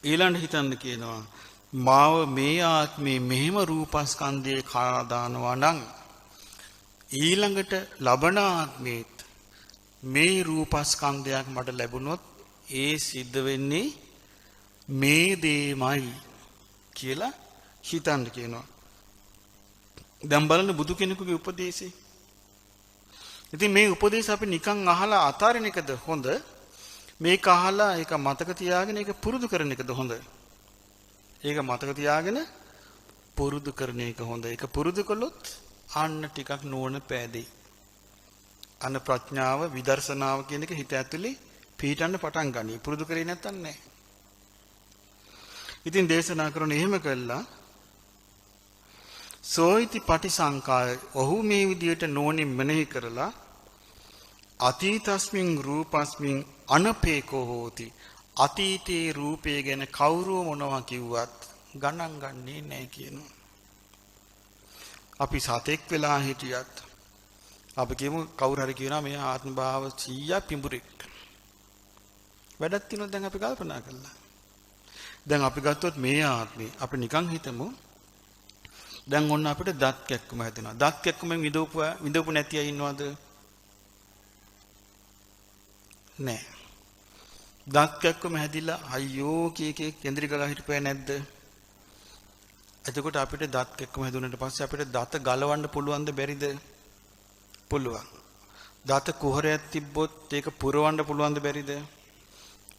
ඊළඟ හිතන්න කියනවා මාව මේ ආත්මේ මෙහෙම රූපස්කන්ධේ කාලා දානවා නම් ඊළඟට ලබන ආත්මෙත් මේ රූපස්කන්ධයක් මට ලැබුණොත් ඒ සිද්ධ වෙන්නේ මේ දේමයි කියලා හිතන්න කියනවා. දැන් බලන්න බුදු කෙනෙකුගේ උපදේශය. ඉතින් මේ උපදේශ අපි නිකන් අහලා අතාරින එකද හොඳ? මේක අහලා ඒක මතක තියාගෙන ඒක පුරුදු කරන එකද හොඳ? ඒක මතක තියාගෙන පුරුදු කරන එක හොඳ. ඒක පුරුදු කළොත් අන්න ටිකක් නුවණ පෑදෙයි. අන්න ප්‍රඥාව විදර්ශනාව කියන එක හිත ඇතුලේ පිහිටන්න පටන් ගනී. පුරුදු කරේ නැත්තම් නෑ. ඉතින් දේශනා කරන එහෙම කළා සෝයිති පටිසංකාය ඔහු මේ විදියට නෝනින් මෙනෙහි කරලා අතීතස්මින් රූපස්මින් අනපේකෝ හෝති අතීතේ රූපය ගැන කවුරුව මොනවා කිව්වත් ගණන් ගන්නේ නැහැ කියනවා. අපි සතෙක් වෙලා හිටියත් අපි කියමු කවුරු හරි කියනවා මේ ආත්ම භාව 100 පිඹුරෙක් වැඩක් තියෙනවා. දැන් අපි කල්පනා කළා. දැන් අපි ගත්තොත් මේ ආත්මේ අපි නිකන් හිතමු දැන් ඔන්න අපිට දත් කැක්කුම හැදෙනවා. දත් කැක්කුමෙන් විඳපු නැති අය ඉන්නවද? නෑ. දත් කැක්කුම හැදිලා අයියෝ කීකේ කේන්ද්‍රි ගලා හිටපෑ නැද්ද? එතකොට අපිට දත් කැක්කුම හැදුනට පස්සේ අපිට දත ගලවන්න පුළුවන්ද බැරිද? පුළුවන්. දත කුහරයක් තිබ්බොත් ඒක පුරවන්න පුළුවන්ද බැරිද?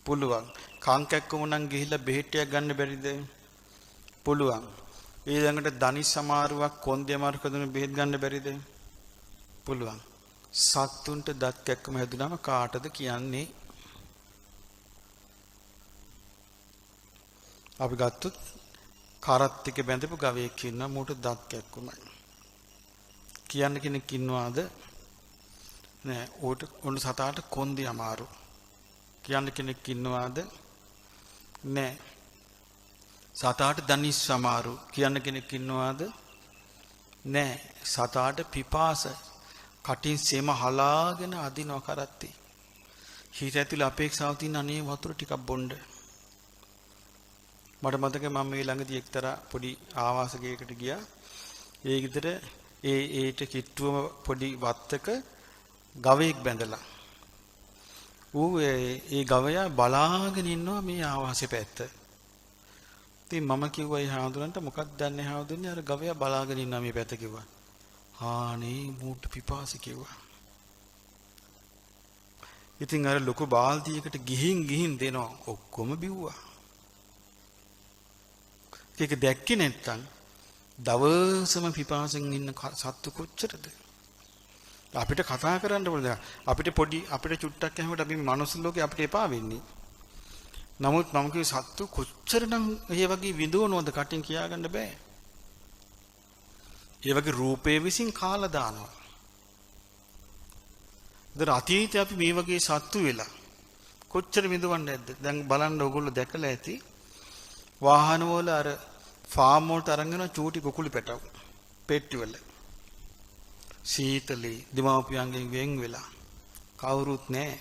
පුළුවන්. කන් කැක්කුම නම් ගිහිල්ලා බෙහෙට්ටියක් ගන්න බැරිද? පුළුවන්. ඊළඟට දනිස් සමාරුවක් කොන්දේ අමාරුවක් හදුන බෙහෙත් ගන්න බැරිද? පුළුවන්. සත්තුන්ට දත් කැක්කුම හැදුනම කාටද කියන්නේ? අපි ගත්තොත් කරත් එක බැඳපු ගවයෙක් ඉන්නවා මූට දත් කැක්කුමයි. කියන්න කෙනෙක් ඉන්නවාද? නෑ. ඕන සතාට කොන්දේ අමාරු. කියන්න කෙනෙක් ඉන්නවාද? නෑ. සතාට දනිස් සමාරු කියන්න කෙනෙක් ඉන්නවාද? නෑ. සතාට පිපාස කටින් සෙම හලාගෙන අදිනවා කරත්තේ. හිත ඇතුලේ අපේක්ෂාව තියෙන අනේ වතුර ටිකක් බොන්න. මට මතකයි මම මේ ළඟදී එක්තරා පොඩි ආවාසකයකට ගියා. ඒ ගෙදර ඒට කිට්ටුවම පොඩි වත්තක ගවයෙක් බැඳලා. ඒ ගවයා බලාගෙන ඉන්නවා මේ ආවාසෙ පැත්ත. ඉතින් මම කිව්වා ඒ හාමුදුරන්ට මොකක්ද දන්නේ හාමුදුරනේ අර ගවයා බලාගෙන ඉන්නවා මේ පැත්ත කිව්වා. ආනේ මූට පිපාසි කිව්වා. ඉතින් අර ලොකු බාල්දියකට ගිහින් දෙනවා ඔක්කොම බිව්වා. ඒක දැක්කේ නැත්තම් දවසම පිපාසෙන් ඉන්න සත්තු කොච්චරද? අපිට කතා කරන්න ඕනේ. අපිට චුට්ටක් ඇහුවට අපි මනුස්ස ලෝකේ අපිට එපා වෙන්නේ. නමුත් මම කිව්වේ සත්තු කොච්චරනම් ඒ වගේ විඳවනවද කටින් කියාගන්න බෑ. ඒ වගේ රූපේ විසින් කාලා දානවා. දැන් අතීතයේ අපි මේ වගේ සත්තු වෙලා කොච්චර විඳවන්නේ නැද්ද? දැන් බලන්න ඕගොල්ලෝ දැකලා ඇති. වාහන වල අර ෆාම් වලට අරන් යන චූටි කුකුළු පැටව පෙට්ටි වල. සීතලේ දෙමාපියන්ගෙන් වෙන් වෙලා කවුරුත් නැහැ.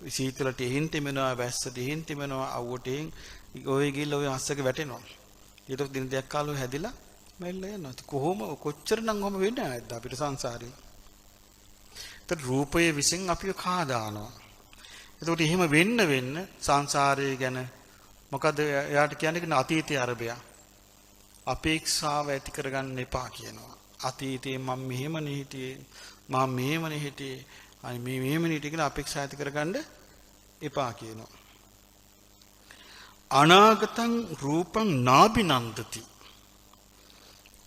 සීතලට එහෙන් තෙමෙනවා, වැස්සට එහෙන් තෙමෙනවා, අවුවට එහෙන් ඔය ගිහලා ඔය අස්සක වැටෙනවා. ඊට දින දෙකක් කාලෙ හැදිලා මෙල්ල යනවා. කොහොම කොච්චරනම් ඔහම වෙන්නේ නැද්ද අපිට සංසාරේ. ඒත් රූපයේ විසින් අපිව කා දානවා. එතකොට එහෙම වෙන්න සංසාරය ගැන මොකද එයාට කියන්නේ අතීතයේ අරබය. අපේක්ෂාව ඇති කරගන්න එපා කියනවා. අතීතයේ මම මෙහෙමනේ හිටියේ, මම මෙහෙමනේ හිටියේ, අයි මේ මෙහෙමනේ හිටියේ කියලා අපේක්ෂා ඇති කරගන්න එපා කියනවා. අනාගතං රූපං නාබිනන්දති.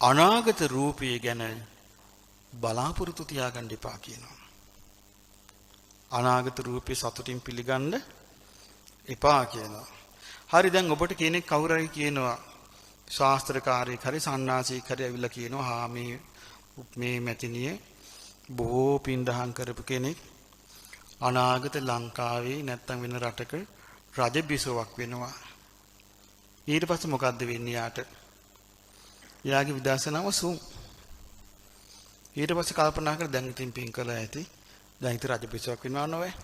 අනාගත රූපය ගැන බලාපොරොත්තු තියාගන්න එපා කියනවා. අනාගත රූපේ සතුටින් පිළිගන්න එපා කියනවා. හරි දැන් ඔබට කෙනෙක් කවුරු හරි කියනවා ශාස්ත්‍රකාරයෙක් හරි සන්නාසීක් හරි ඇවිල්ලා කියනවා හා මේ මැතිනිය බොහෝ පින්දහම් කරපු කෙනෙක් අනාගත ලංකාවේ නැත්තම් වෙන රටක රජ බිසවක් වෙනවා. ඊට පස්සේ මොකද්ද වෙන්නේ යාට? යාගේ විදර්ශනාව සුම්. ඊට පස්සේ කල්පනා කර දැන් ඉතින් පින් කළා ඇති. දැන් ඉතින් රජ බිසවක් වෙනවා නෝවේ.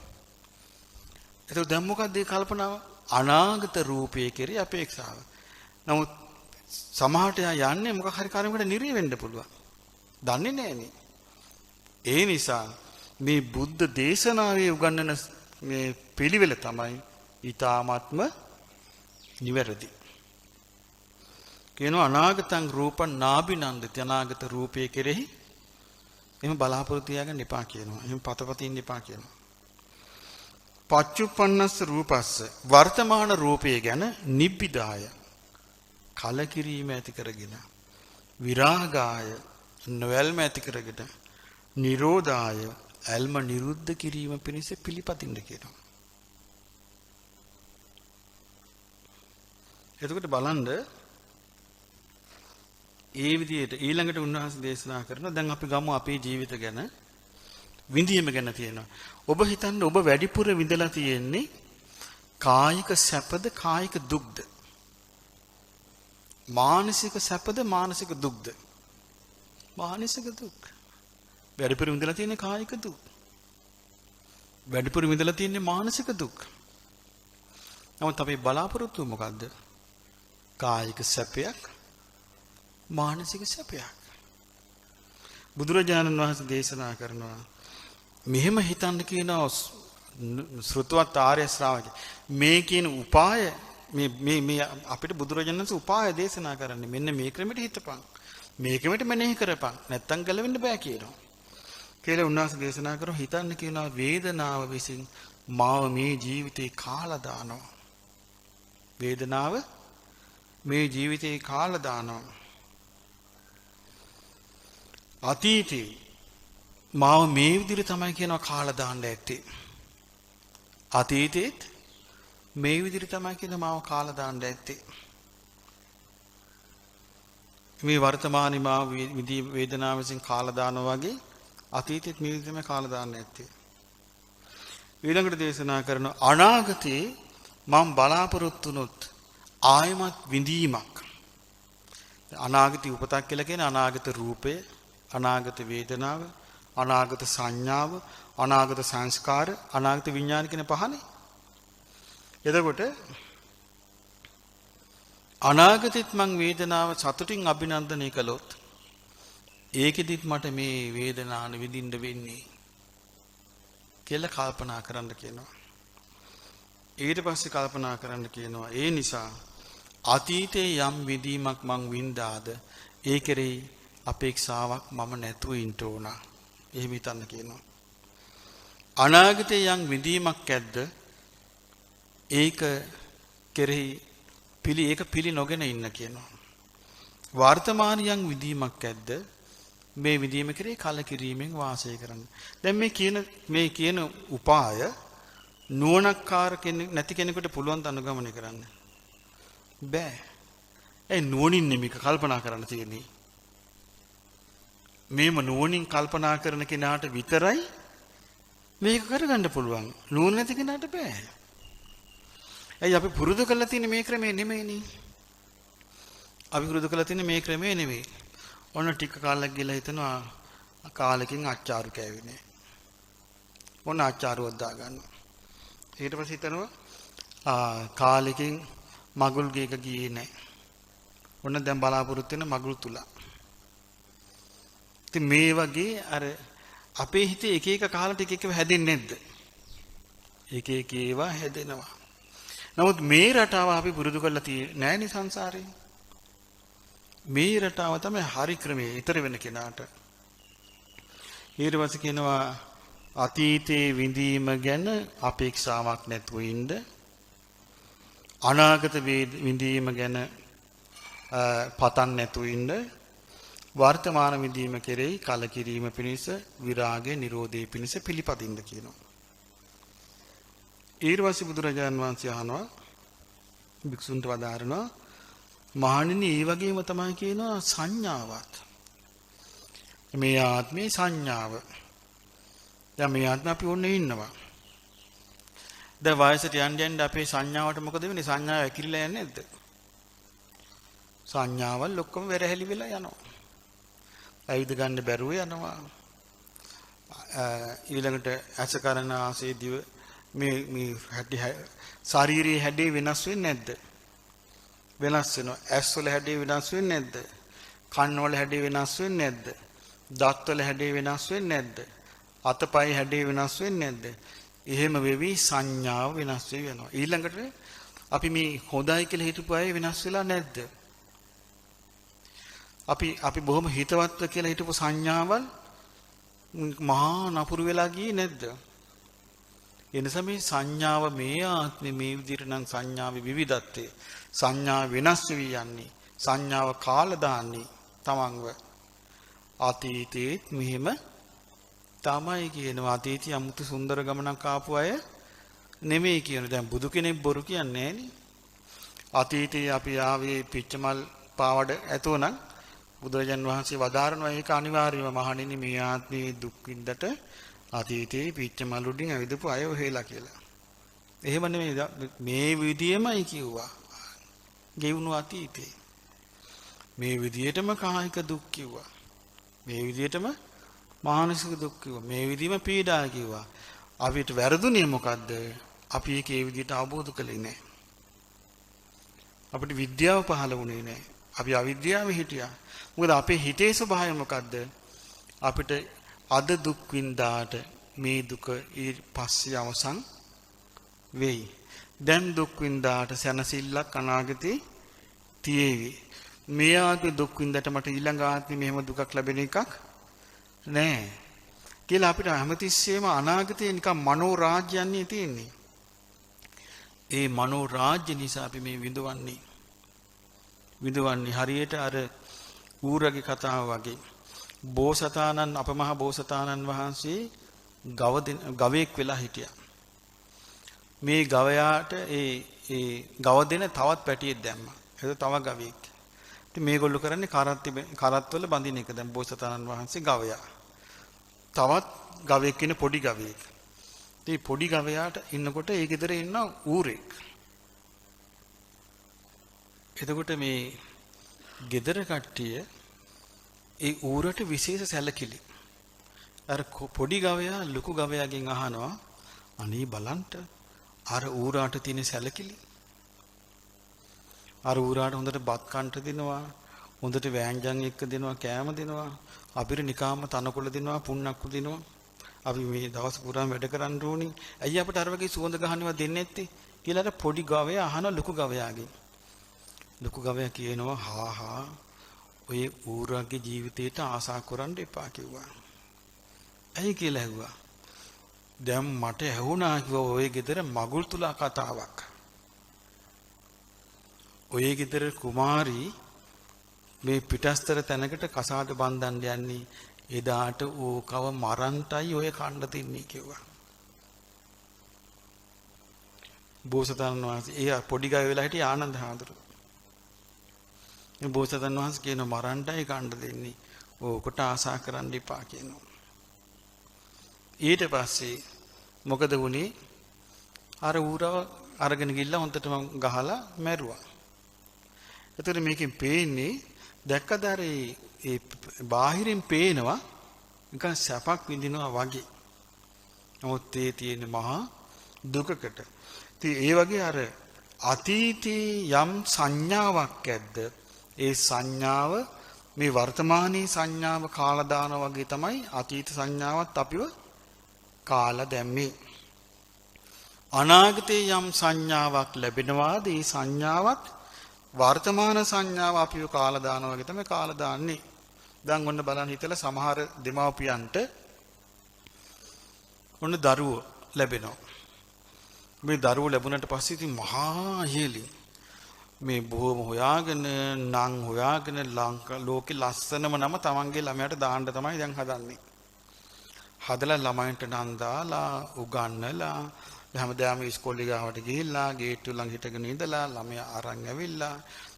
ඒක දැන් මොකද්ද මේ කල්පනාව? අනාගත රූපයේ කෙරෙහි අපේක්ෂාව. නමුත් සමහරට යන්නේ මොකක් හරි කාර්යයකට නිරි වෙන්න පුළුවන්. දන්නේ නැහනේ. ඒ නිසා මේ බුද්ධ දේශනාවේ උගන්වන මේ පිළිවෙල තමයි ඊ타ත්ම නිවැරදි. කියනවා අනාගතං රූපං නාබිනන්දති. අනාගත රූපයේ කෙරෙහි එහෙම බලාපොරොත්තු තියාගන්න එපා කියනවා. එහෙම පතපතින් එපා කියනවා. පච්චුප්පන්නස්ස රූපස්ස වර්තමාන රූපය ගැන නිබ්බිදාය කලකිරීම ඇති කරගෙන විරාගාය නොවැල්ම ඇති කරගෙන නිරෝධාය ඇල්ම නිරුද්ධ කිරීම පිණිස පිළිපදින්න කියනවා. එතකොට බලන්න ඒ විදිහට ඊළඟට උන්වහන්සේ දේශනා කරනවා දැන් අපි ගමු අපේ ජීවිත ගැන විඳීම ගැන තියෙනවා. ඔබ හිතන්න ඔබ වැඩිපුර විඳලා තියෙන්නේ කායික සැපද කායික දුක්ද? මානසික සැපද මානසික දුක්ද? මානසික දුක්. වැඩිපුර විඳලා තියෙන්නේ කායික දුක්. වැඩිපුර විඳලා තියෙන්නේ මානසික දුක්. නමුත් අපි බලාපොරොත්තු මොකද්ද? කායික සැපයක් මානසික සැපයක්. බුදුරජාණන් වහන්සේ දේශනා කරනවා මෙහෙම හිතන්න කියනවා ශ්‍රුතවත් ආර්ය ශ්‍රාවක මේ කියන උපාය මේ අපිට බුදුරජාණන් වහන්සේ උපාය දේශනා කරන්නේ මෙන්න මේ ක්‍රමෙට හිතපන් මේ ක්‍රමෙට මෙනෙහි කරපන් නැත්තම් ගැලවෙන්න බෑ කියනවා කියලා උන්වහන්සේ දේශනා කරා හිතන්න කියනවා වේදනාව විසින් මාව මේ ජීවිතේ කාලා දානවා වේදනාව මේ ජීවිතේ කාලා දානවා අතීතේ මාව මේ විදිහට තමයි කියනවා කාලා දාන්න ඇත්තේ. අතීතේත් මේ විදිහට තමයි කියනවා මාව කාලා දාන්න ඇත්තේ. මේ වර්තමානයේ මාව වේදනාව විසින් කාලා දානවා වගේ අතීතෙත් මේ විදිහටම කාලා දාන්න ඇත්තේ. ඊළඟට දේශනා කරන අනාගතේ මම බලාපොරොත්තු වුනොත් ආයමත් විඳීමක්. අනාගතී උපතක් කියලා කියන්නේ අනාගත රූපය, අනාගත වේදනාව, අනාගත සංඥාව, අනාගත සංස්කාර, අනාගත විඥාන කියන පහනේ. එතකොට අනාගතෙත් මං වේදනාව සතුටින් අභිනන්දනය කළොත් ඒකෙදිත් මට මේ වේදනාව විඳින්න වෙන්නේ කියලා කල්පනා කරන්න කියනවා. ඊට පස්සේ කල්පනා කරන්න කියනවා ඒ නිසා අතීතයේ යම් විඳීමක් මං වින්දාද ඒ කෙරෙහි අපේක්ෂාවක් මම නැතුව ඉන්න ඕන. එහෙම හිතන්න කියනවා. අනාගතයේ යම් විඳීමක් ඇද්ද ඒක කෙරෙහි ඒක පිළි නොගෙන ඉන්න කියනවා. වර්තමානියන් විඳීමක් ඇද්ද මේ විඳීම කෙරෙහි කලකිරීමෙන් වාසය කරන්න. දැන් මේ කියන උපාය නුවණක්කාර කෙනෙක් නැති කෙනෙකුට පුළුවන් ද අනුගමනය කරන්න? බෑ. ඒ නුවණින් නෙමෙයි කල්පනා කරන්න තියෙන්නේ. මේම නුවණින් කල්පනා කරන කෙනාට විතරයි මේක කරගන්න පුළුවන්. නුවණ නැති කෙනාට බෑ. ඇයි අපි පුරුදු කරලා තියෙන්නේ මේ ක්‍රමේ නෙමෙයිනේ. අපි පුරුදු කරලා තියෙන්නේ මේ ක්‍රමේ නෙමෙයි. ඔන්න ටික කාලයක් ගිහලා හිතනවා කාලෙකින් අච්චාරු කෑවිනේ. ඔන්න අච්චාරුවක් දා ගන්නවා. ඊට පස්සේ හිතනවා කාලෙකින් මගුල් ගේක ගියේ නැහැ. ඔන්න දැන් බලාපොරොත්තු වෙන මගුල් තුලා. ඉතින් මේ වගේ අර අපේ හිතේ එක එක කාලට එක එක හැදෙන්නේ නැද්ද? එක එක ඒවා හැදෙනවා. නමුත් මේ රටාව අපි පුරුදු කරලා තියෙන්නේ නැහැනේ සංසාරේ. මේ රටාව තමයි හරි ක්‍රමයේ ඊතර වෙන කෙනාට. ඊට පස්සේ කියනවා අතීතේ විඳීම ගැන අපේක්ෂාවක් නැතුව ඉන්න. අනාගත විඳීම ගැන පතන් නැතුව ඉන්න. වර්තමාන විඳීම කෙරෙහි කලකිරීම පිණිස විරාගය නිරෝධය පිණිස පිළිපදින්න කියනවා. ඊර්වසි බුදුරජාණන් වහන්සේ අහනවා භික්ෂුන්ට වදාරනවා මහණෙනි ඒ වගේම තමයි කියනවා සංඥාවත්. මේ ආත්මේ සංඥාව. දැන් මේ ආත්ම අපි ඔන්නේ ඉන්නවා. දැන් වයසට යන්න යන්න අපේ සංඥාවට මොකද වෙන්නේ? සංඥාව ඇකිලිලා යන්නේ නැද්ද? සංඥාවල් ඔක්කොම වෙරහැලි වෙලා යනවා. ඇවිද ගන්න බැරුව යනවා. ඊළඟට ඇස කරන ආසේ දිව මේ හැටි ශාරීරික හැඩේ වෙනස් වෙන්නේ නැද්ද? වෙනස් වෙනවා. ඇස් වල හැඩේ වෙනස් වෙන්නේ නැද්ද? කන් වල හැඩේ වෙනස් වෙන්නේ නැද්ද? දත් වල හැඩේ වෙනස් වෙන්නේ නැද්ද? අතපය හැඩේ වෙනස් වෙන්නේ නැද්ද? එහෙම වෙවි සංඥාව වෙනස් වෙවි යනවා. ඊළඟට අපි මේ හොඳයි කියලා හිතපු අය වෙනස් වෙලා නැද්ද? අපි බොහොම හිතවත්ව කියලා හිතපු සංඥාවල් මහා නපුරු වෙලා ගියේ නැද්ද? එනිසා මේ සංඥාව මේ ආත්මේ මේ විදිහට නම් සංඥාවේ විවිධත්වය සංඥා වෙනස් වෙවි යන්නේ සංඥාව කාල දාන්නේ තමන්ව අතීතේත් මෙහෙම තමයි කියනවා. අතීතයේ අමුතු සුන්දර ගමනක් ආපු අය නෙමෙයි කියන. දැන් බුදු කෙනෙක් බොරු කියන්නේ නෑනේ. අතීතයේ අපි ආවේ පිච්චමල් පාවඩ ඇතුව නම් බුදුරජාන් වහන්සේ වදාරනවා ඒක අනිවාර්යම මහණෙනි මේ ආත්මේ දුක් විඳට අතීතයේ පිච්චමල් උඩින් ඇවිදපු අය ඔහෙලා කියලා. එහෙම නෙමෙයි මේ විදියමයි කිව්වා. ගෙවුණු අතීතේ. මේ විදියටම කායික දුක් කිව්වා. මේ විදියටම මානසික දුක් කිව්වා. මේ විදියම පීඩා කිව්වා. අපිට වැරදුනේ මොකද්ද? අපි ඒක ඒ විදියට අවබෝධ කළේ නැහැ. අපිට විද්‍යාව පහළ වුණේ නැහැ. අපි අවිද්‍යාවේ හිටියා. මොකද අපේ හිතේ ස්වභාවය මොකද්ද? අපිට අද දුක් විඳාට මේ දුක ඊට පස්සේ අවසන් වෙයි. දැන් දුක් විඳාට සැනසෙල්ලක් අනාගතේ තියෙවි. මේ ආත්මේ දුක් විඳට මට ඊළඟ ආත්මේ මෙහෙම දුකක් ලැබෙන එකක් නෑ කියලා අපිට හැමතිස්සෙම අනාගතේ නිකන් මනෝ රාජ්‍යයන්නේ තියෙන්නේ. ඒ මනෝ රාජ්‍ය නිසා අපි මේ විඳවන්නේ හරියට අර ඌරගේ කතාව වගේ. බෝසතාණන් අපමහ බෝසතාණන් වහන්සේ ගවයෙක් වෙලා හිටියා. මේ ගවයාට ඒ ගව දෙන තවත් පැටියෙක් දැම්මා. ඒක තව ගවයෙක්. ඉතින් මේගොල්ලෝ කරන්නේ කරත්වල බඳින එක. දැන් බෝසතාණන් වහන්සේ ගවයා. තවත් ගවයෙක් ඉන්න පොඩි ගවයෙක්. ඉතින් පොඩි ගවයාට ඉන්නකොට ඒ ගෙදර ඉන්න ඌරෙක්. එතකොට මේ ගෙදර කට්ටිය ඒ ඌරට විශේෂ සැලකිලි. අර පොඩි ගවයා ලොකු ගවයාගෙන් අහනවා අනේ බලන්න අර ඌරාට තියෙන සැලකිලි. අර ඌරාට හොඳට බත් කන්ට දෙනවා, හොඳට වෑංජන් එක්ක දෙනවා, කෑම දෙනවා, අපිට නිකාම තනකොළ දෙනවා, පුන්නක්කු දෙනවා. අපි මේ දවස් පුරාම වැඩ කරන්න ඕනි. ඇයි අපිට අර වගේ සුවඳ ගහනවා දෙන්නේ නැත්තේ කියලා අර පොඩි ගවයා අහන ලොකු ගවයාගෙන්. ලොකු ගවයා කියනවා හා ඔය ඌරාගේ ජීවිතේට ආසා කරන්න එපා කිව්වා. ඇයි කියලා ඇහුවා. දැන් මට ඇහුණා කිව්වා ඔය ගෙදර මගුල් තුලා කතාවක්. ඔය ගෙදර කුමාරී මේ පිටස්තර තැනකට කසාද බන්දන්න යන්නේ එදාට ඕකව මරන්ටයි ඔය කණ්ඩ තින්නේ කිව්වා. බෝසතාණන් වහන්සේ ඒ පොඩි ගාය වෙලා හිටිය ආනන්ද හාමුදුරුවෝ. මේ බෝසතාණන් වහන්සේ කියන මරන්ටයි කණ්ඩ දෙන්නේ. ඕකට ආසා කරන්න එපා කියනවා. ඊට පස්සේ මොකද වුනේ? අර ඌරව අරගෙන ගිහිල්ලා හොන්ටම ගහලා මැරුවා. එතකොට මේකෙන් පේන්නේ දැක්කද අර ඒ බාහිරින් පේනවා නිකන් සැපක් විඳිනවා වගේ. නමුත් ඒ තියෙන මහා දුකකට. ඉතින් ඒ වගේ අර අතීතී යම් සංඥාවක් ඇද්ද ඒ සංඥාව මේ වර්තමානයේ සංඥාව කාලා දානවා වගේ තමයි අතීත සංඥාවත් අපිව කාලා දැම්මේ. අනාගතයේ යම් සංඥාවක් ලැබෙනවාද ඒ සංඥාවත් වර්තමාන සංඥාව අපිව කාලා දානවා වගේ තමයි කාලා දාන්නේ. දැන් ඔන්න බලන්න හිතලා සමහර දෙමාපියන්ට ඔන්න දරුවෝ ලැබෙනවා. මේ දරුවෝ ලැබුණාට පස්සේ ඉතින් මහා ඉහළින් මේ බොහොම හොයාගෙන නම් හොයාගෙන ලෝකේ ලස්සනම නම තමන්ගේ ළමයාට දාන්න තමයි දැන් හදන්නේ. හදලා ළමයින්ට නම් දාලා උගන්නලා හැමදාම ඉස්කෝලේ ගාවට ගිහිල්ලා ගේට්ටු ළඟ හිටගෙන ඉඳලා ළමයා අරන් ඇවිල්ලා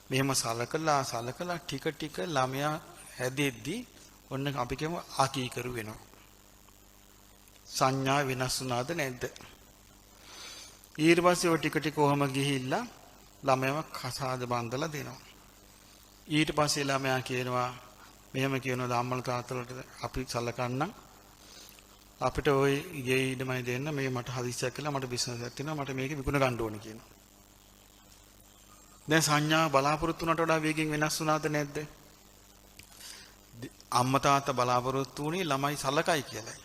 මෙහෙම සලකලා ටික ළමයා හැදෙද්දි ඔන්න අපි කියමු ආකීකරු වෙනවා. සංඥා වෙනස් වුණාද නැද්ද? ඊට පස්සේ ඔය ටික කොහම ගිහිල්ලා ළමයව කසාද බඳලා දෙනවා. ඊට පස්සේ ළමයා කියනවා මෙහෙම කියනවා අම්මලා තාත්තලාට අපි සලකන්නම් අපිට ওই ගේ ඉඩමයි දෙන්න මේ මට හදිස්සියක් කියලා මට බිස්නස් එකක් තියෙනවා මට මේක විකුණ ගන්න ඕනේ කියනවා. දැන් සංඥා බලාපොරොත්තු වුණාට වඩා වේගෙන් වෙනස් වුණාද නැද්ද? අම්මා තාත්තා බලාපොරොත්තු වුණේ ළමයි සලකයි කියලායි.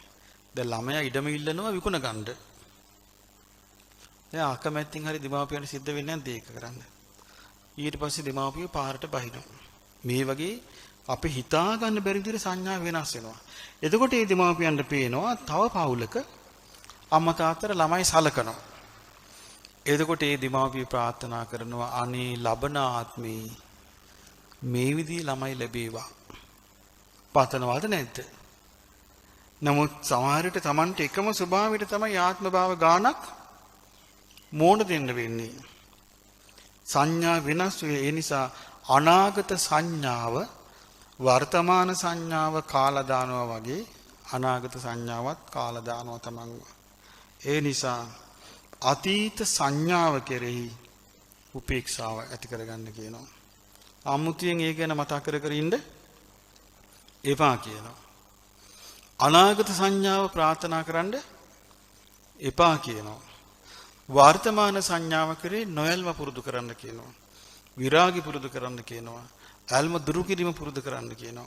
දැන් ළමයා ඉඩම ඉල්ලනවා විකුණ ගන්න. දැන් අකමැත්තෙන් හරි දෙමාපියන්ට සිද්ධ වෙන්නේ නැද්ද ඒක කරන්න? ඊට පස්සේ දෙමාපියෝ පාරට බහිනවා. මේ වගේ අපි හිතා ගන්න බැරි විදිහට සංඥා වෙනස් වෙනවා. එතකොට මේ දෙමාපියන්ට පේනවා තව පවුලක අම්මා තාත්තට ළමයි සලකනවා. එතකොට මේ දෙමාපිය ප්‍රාර්ථනා කරනවා අනේ ලබන ආත්මේ මේ විදිහේ ළමයි ලැබේවා. පතනවද නැද්ද? නමුත් සමහර විට Tamanට එකම ස්වභාවයට තමයි ආත්ම භාව ගානක් මෝණ දෙන්න වෙන්නේ. සංඥා වෙනස් වේ. ඒ නිසා අනාගත සංඥාව වර්තමාන සංඥාව කාලා දානවා වගේ අනාගත සංඥාවත් කාලා දානවා තමන්ව. ඒ නිසා අතීත සංඥාව කෙරෙහි උපේක්ෂාව ඇති කරගන්න කියනවා. අමුතුවෙන් ඒ ගැන මතක් කර ඉන්න එපා කියනවා. අනාගත සංඥාව ප්‍රාර්ථනා කරන්න එපා කියනවා. වර්තමාන සංඥාව කරේ නොයල්ම පුරුදු කරන්න කියනවා. විරාගි පුරුදු කරන්න කියනවා. ඇල්ම දුරු කිරීම පුරුදු කරන්න කියනවා.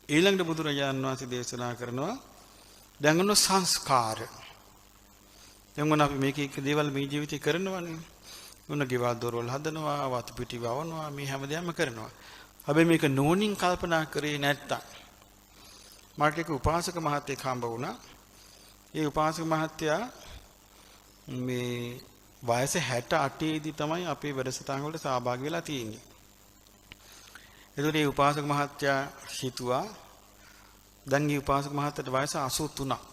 ඊළඟට බුදුරජාණන් වහන්සේ දේශනා කරනවා දැන් ඔන්න සංස්කාර. දැන් ඔන්න අපි මේක එක දේවල් මේ ජීවිතේ කරනවානේ. ඔන්න ගෙවල් දොරවල් හදනවා, වතු පිටි වවනවා, මේ හැමදේම කරනවා. හැබැයි මේක නෝනින් කල්පනා කරේ නැත්තම් මට එක උපාසක මහත්තයෙක් හම්බ වුණා. ඒ උපාසක මහත්තයා මේ වයස 68 දී තමයි අපේ වැඩසටහන් වලට සහභාගී වෙලා තියෙන්නේ. එතකොට මේ උපාසක මහත්තයා හිතුවා දැන් මේ උපාසක මහත්තයාට වයස 83ක්.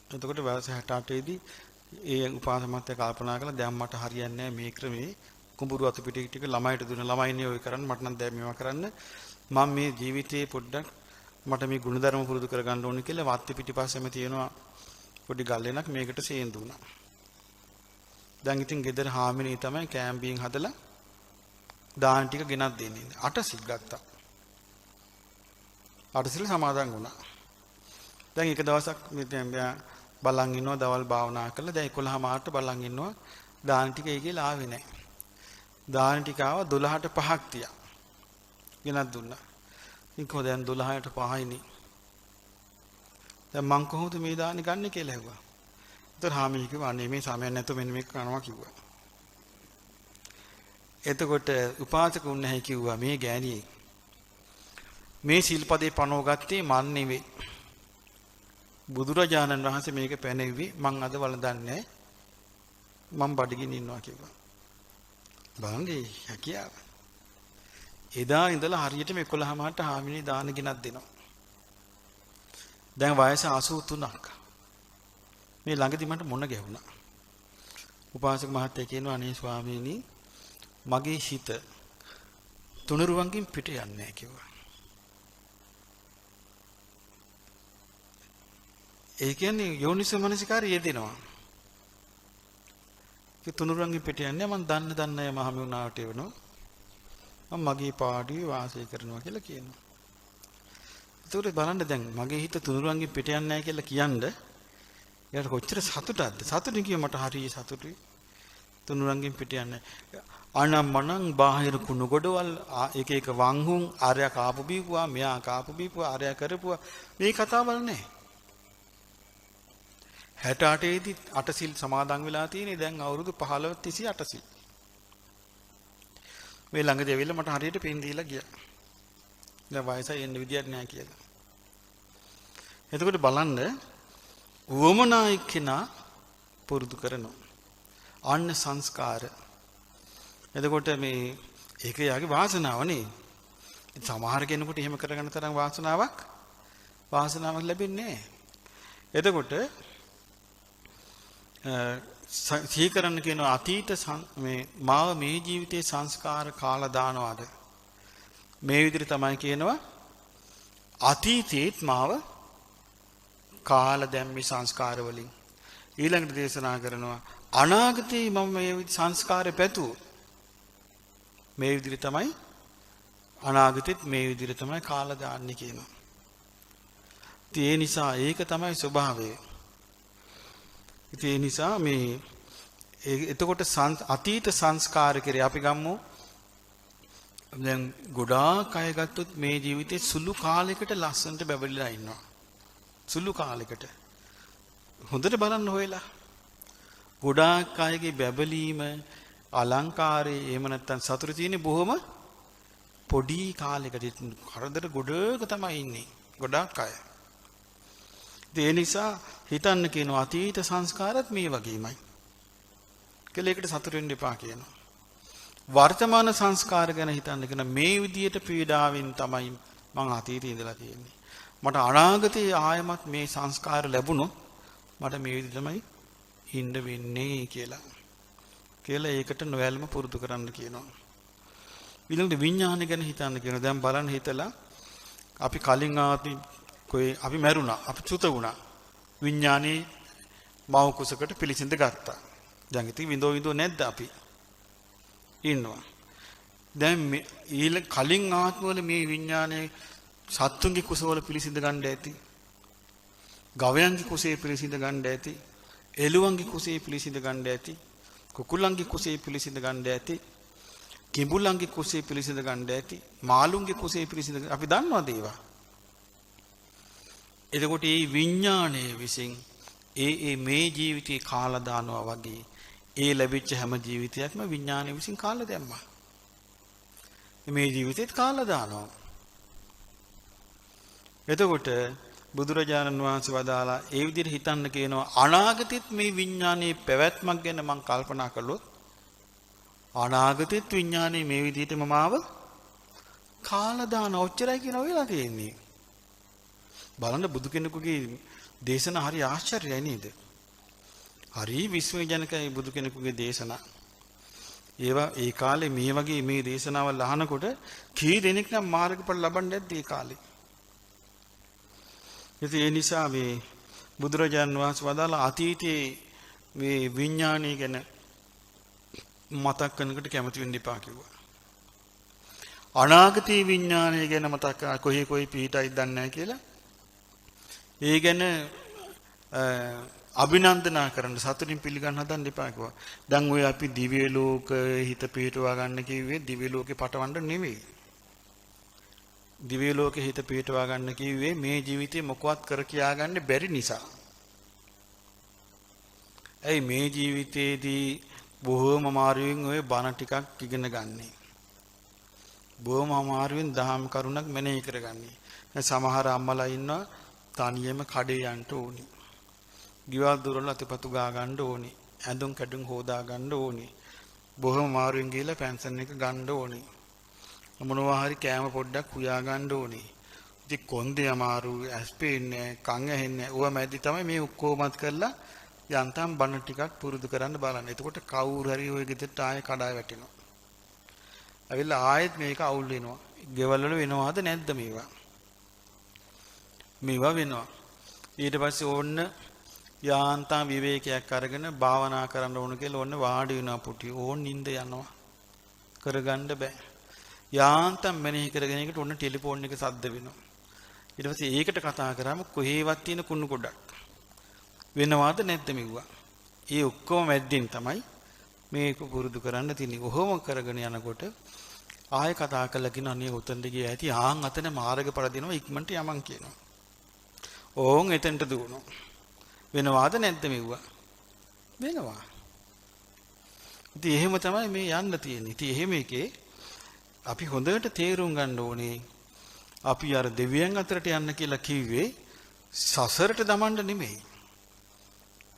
එතකොට වයස 68 දී ඒ උපාසක මහත්තයා කල්පනා කළා දැන් මට හරියන්නේ නැහැ මේ ක්‍රමේ කුඹුරු අතු පිටි ටික ළමයිට දුන්න ළමයිනේ ඔය කරන්න මට නම් දැන් මේවා කරන්න මම මේ ජීවිතේ පොඩ්ඩක් මට මේ ගුණධර්ම පුරුදු කරගන්න ඕනේ කියලා වත්ති පිටිපස්සෙම තියෙනවා පොඩි ගල්ලෙනක් මේකට සේන්දු වුණා. දැන් ඉතින් ගෙදර හාමිනේ තමයි කෑම්බියෙන් හදලා දාන ටික ගෙනත් දෙන්නේ. 8 සිල් ගත්තා. 8 සිල් සමාදන් වුණා. දැන් එක දවසක් මෙයා බලන් ඉන්නවා දවල් භාවනා කරලා දැන් 11 මාට බලන් ඉන්නවා දාන ටික ඒකේලා ආවේ නැහැ. දාන ටික ආව 12ට 5ක් තියා. ගෙනත් දුන්නා. ඉතින් දැන් 12ට 5යිනේ. දැන් මං කොහොමද මේ දාන්නේ ගන්න කියලා ඇහුවා. ඒතර හාමිනේ කිව්වා අනේ මේ සමයක් නැතුව මෙන්න මේක කරනවා කිව්වා. එතකොට උපාසක උන්නේ කිව්වා මේ ගෑණියේ මේ සිල්පදේ පනව ගත්තේ මන් නෙවෙයි. බුදුරජාණන් වහන්සේ මේක පැනෙව්වේ මං අද වළඳන්නේ මං බඩගින්න ඉන්නවා කිව්වා. බලන්නේ හැකියාව. එදා ඉඳලා හරියටම 11 මාට හාමිනේ දාන ගෙනත් දෙනවා. දැන් වයස 83ක්. මේ ළඟදි මට මොන ගැහුණා. උපාසක මහත්තයා කියනවා අනේ ස්වාමීනි මගේ හිත තුනුරුවන්ගෙන් පිට යන්නේ නැහැ කිව්වා. ඒ කියන්නේ යෝනිසෝ මනසිකාරය යෙදෙනවා. ඒ තුනුරුවන්ගෙන් පිට යන්නේ මම දන්න අය මහමෙවුනාට එවනවා. මම මගේ පාඩුවේ වාසය කරනවා කියලා කියනවා. ඒතකොට බලන්න දැන් මගේ හිත තුනුරුවන්ගෙන් පිට යන්නේ නැහැ කියලා කියන්නේ එයාට කොච්චර සතුටක්ද? සතුටින් කිය මට හරිය සතුටුයි. තුනුරුවන්ගෙන් පිට යන්නේ. අනම්මනම් බාහිර කුණු ගොඩවල් එක එක වංහුන් ආර්යා කාපු බීපුවා මෙයා කාපු බීපුවා ආර්යා කරපුවා මේ කතාවල් නැහැ. 68 දී අටසිල් සමාදන් වෙලා තියෙන්නේ දැන් අවුරුදු 15 38 මේ ළඟදී ඇවිල්ලා මට හරියට පින් දීලා ගියා. දැන් වයසයි එන්න විදියක් නැහැ කියලා. එතකොට බලන්න වමනායි කෙනා පුරුදු කරනවා. අන්න සංස්කාර. එතකොට මේ ඒක යාගේ වාසනාව නේ. සමහර කෙනෙකුට එහෙම කරගන්න තරම් වාසනාවක් ලැබෙන්නේ නැහැ. එතකොට සීකරන්න කියන අතීත මේ මාව මේ ජීවිතේ සංස්කාර කාලා දානවාද මේ විදිහට තමයි කියනවා අතීතේත් මාව කාලා දැම්මේ සංස්කාර වලින් ඊළඟට දේශනා කරනවා අනාගතේ මම මේ සංස්කාරය පැතුව මේ විදිහට තමයි අනාගතෙත් මේ විදිහට තමයි කාලා දාන්නේ කියනවා. ඒ නිසා ඒක තමයි ස්වභාවය. ඒ නිසා මේ එතකොට අතීත සංස්කාර කෙරේ අපි ගමු දැන් ගොඩාක් අය ගත්තොත් මේ ජීවිතේ සුළු කාලයකට ලස්සනට බැබලිලා ඉන්නවා. සුළු කාලයකට හොඳට බලන්න හොයලා ගොඩාක් අයගේ බැබලීම අලංකාරයේ එහෙම නැත්නම් සතුට තියෙන්නේ බොහොම පොඩි කාලයකට කරදර ගොඩක තමයි ඉන්නේ ගොඩාක් අය. ඒ නිසා හිතන්න කියන අතීත සංස්කාරත් මේ වගේමයි. කියලා ඒකට සතුට වෙන්න එපා කියනවා. වර්තමාන සංස්කාර ගැන හිතන්න කියන මේ විදියට පීඩාවෙන් තමයි මං අතීතේ ඉඳලා තියෙන්නේ. මට අනාගතයේ ආයමත් මේ සංස්කාර ලැබුණොත් මට මේ විදිහට තමයි ඉන්න වෙන්නේ කියලා. කියලා ඒකට නොයල්ම පුරුදු කරන්න කියනවා. ඊළඟට විඥානය ගැන හිතන්න කියනවා. දැන් බලන්න හිතලා අපි කලින් අපි මැරුණා. අපි චුත වුණා. විඥානේ මව කුසකට පිළිසිඳ ගත්තා. දැන් ඉතින් විඳෝ නැද්ද අපි? ඉන්නවා. දැන් කලින් ආත්මවල මේ විඥානේ සත්තුන්ගේ කුසවල පිළිසිඳ ගන්න ඇති. ගවයන්ගේ කුසේ පිළිසිඳ ගන්න ඇති. එළුවන්ගේ කුසේ පිළිසිඳ ගන්න ඇති. කුකුලන්ගේ කුසේ පිළිසිඳ ගන්න ඇති. කිඹුලන්ගේ කුසේ පිළිසිඳ ගන්න ඇති. මාළුන්ගේ කුසේ පිළිසිඳ අපි දන්නවද ඒවා? එතකොට මේ විඥානයේ විසින් මේ ජීවිතේ කාලා දානවා වගේ ඒ ලැබිච්ච හැම ජීවිතයක්ම විඥානයේ විසින් කාලා දැම්මා. මේ ජීවිතේත් කාලා දානවා. එතකොට බුදුරජාණන් වහන්සේ වදාලා ඒ විදිහට හිතන්න කියනවා අනාගතෙත් මේ විඥානයේ පැවැත්මක් ගැන මම කල්පනා කළොත් අනාගතෙත් විඥානයේ මේ විදිහටම මාව කාලා දාන ඔච්චරයි කියන වෙලා තියෙන්නේ. බලන්න බුදු කෙනෙකුගේ දේශනා හරි ආශ්චර්යයි නේද? හරි විශ්වජනකයි බුදු කෙනෙකුගේ දේශනා. ඒවා ඒ කාලේ මේ වගේ මේ දේශනාවල් අහනකොට කී දෙනෙක් නම් මාර්ගඵල ලබන්නේ නැද්ද ඒ කාලේ? ඉතින් ඒ නිසා මේ බුදුරජාණන් වහන්සේ වදාලා අතීතයේ මේ විඥානය ගැන මතක් කරනකොට කැමති වෙන්න එපා කිව්වා. අනාගතයේ විඥානය ගැන මතක් කොහේ පිටයි දන්නේ නැහැ කියලා. ඒ ගැන අභිනන්දනා කරන්න සතුටින් පිළිගන්න හදන්න එපා කිව්වා. දැන් ඔය අපි දිව්‍ය ලෝක හිත පිටවා ගන්න කිව්වේ දිව්‍ය ලෝකේ පටවන්න නෙවෙයි. දිව්‍ය ලෝකේ හිත පිටවා ගන්න කිව්වේ මේ ජීවිතේ මොකවත් කර කියා ගන්න බැරි නිසා. ඇයි මේ ජීවිතේදී බොහෝම අමාරුවෙන් ඔය බණ ටිකක් ඉගෙන ගන්නේ. බොහෝම අමාරුවෙන් දහම් කරුණක් මෙනෙහි කරගන්නේ. සමහර අම්මලා ඉන්නවා තනියම කඩේ යන්න ඕනි. ගෙවල් දොරවල් අතපතු ගා ගන්න ඕනි. ඇඳුම් කැඩුම් හොදා ගන්න ඕනි. බොහොම අමාරුවෙන් ගිහලා පෙන්ෂන් එක ගන්න ඕනි. මොනවා හරි කෑම පොඩ්ඩක් හුයා ගන්න ඕනි. ඉතින් කොන්දේ අමාරු, ඇස් පේන්නේ, කන් ඇහෙන්නේ. ඕවා මැදි තමයි මේ ඔක්කොමත් කරලා යන්තම් බණ ටිකක් පුරුදු කරන්න බලන්න. එතකොට කවුරු හරි ওই ගෙදරට ආයෙ කඩා වැටෙනවා. ඇවිල්ලා ආයෙත් මේක අවුල් වෙනවා. ගෙවල් වල වෙනවද නැද්ද මේවා? මේවා වෙනවා. ඊට පස්සේ ඕන්න යාන්තම් විවේකයක් අරගෙන භාවනා කරන්න ඕන කියලා ඕන්න වාඩි වෙනවා පුටි. ඕන් නිින්ද යනවා. කරගන්න බෑ. යාන්තම් මෙනෙහි කරගෙන ඒකට ඔන්න ටෙලිෆෝන් එක සද්ද වෙනවා. ඊට පස්සේ ඒකට කතා කරාම කොහේවත් තියෙන කුණු ගොඩක් වෙනවාද නැද්ද මෙව්වා. ඒ ඔක්කොම මැද්දෙන් තමයි මේක පුරුදු කරන්න තියෙන්නේ. ඔහොම කරගෙන යනකොට ආයෙ කතා කළා කියන අනේ උතන්ද ගියා ඇති ආන් අතන මාර්ගඵල දෙනවා ඉක්මනට යමන් කියනවා. ඕන් එතනට දුවනවා. වෙනවාද නැද්ද මෙව්වා? වෙනවා. ඉතින් එහෙම තමයි මේ යන්න තියෙන්නේ. ඉතින් එහෙම එකේ අපි හොඳට තේරුම් ගන්න ඕනේ අපි අර දෙවියන් අතරට යන්න කියලා කිව්වේ සසරට දමන්න නෙමෙයි.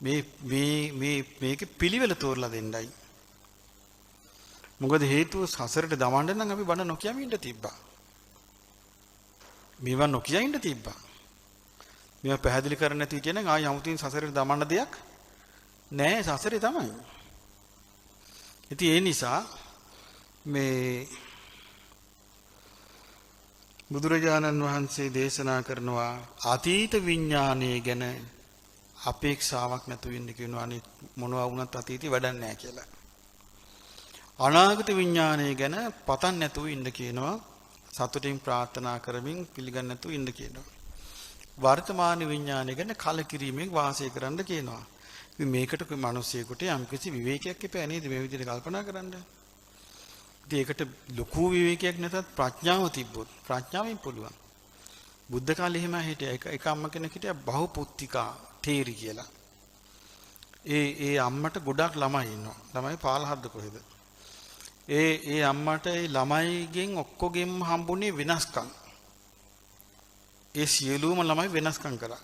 මේකේ පිළිවෙල තෝරලා දෙන්නයි. මොකද හේතුව සසරට දමන්න නම් අපි බණ නොකියම ඉන්න තිබ්බා. මේවා නොකිය ඉන්න තිබ්බා. මේවා පැහැදිලි කරන්න නැති කියන ආය යමුතින් සසරට දමන්න දෙයක් නෑ සසරේ තමයි. ඉතින් ඒ නිසා මේ බුදුරජාණන් වහන්සේ දේශනා කරනවා අතීත විඥානය ගැන අපේක්ෂාවක් නැතුව ඉන්න කියනවා. අනිත් මොනවා වුණත් අතීතේ වැඩක් නැහැ කියලා. අනාගත විඥානය ගැන පතන් නැතුව ඉන්න කියනවා. සතුටින් ප්‍රාර්ථනා කරමින් පිළිගන්න නැතුව ඉන්න කියනවා. වර්තමාන විඥානය ගැන කලකිරීමෙන් වාසය කරන්න කියනවා. ඉතින් මේකට કોઈ මිනිසියෙකුට යම්කිසි විවේකයක් එපා නේද මේ විදිහට කල්පනා කරන්න. ඉතින් ඒකට ලොකු විවේකයක් නැතත් ප්‍රඥාව තිබ්බොත් ප්‍රඥාවෙන් පුළුවන්. බුද්ධ කාලේ එහෙම හිටියා එක අම්ම කෙනෙක් හිටියා බහුපුත්තිකා තේරි කියලා. ඒ අම්මට ගොඩක් ළමයි ඉන්නවා. ළමයි 15ද කොහෙද? ඒ අම්මට ඒ ළමයිගෙන් ඔක්කොගෙම හම්බුනේ වෙනස්කම්. ඒ සියලුම ළමයි වෙනස්කම් කරා.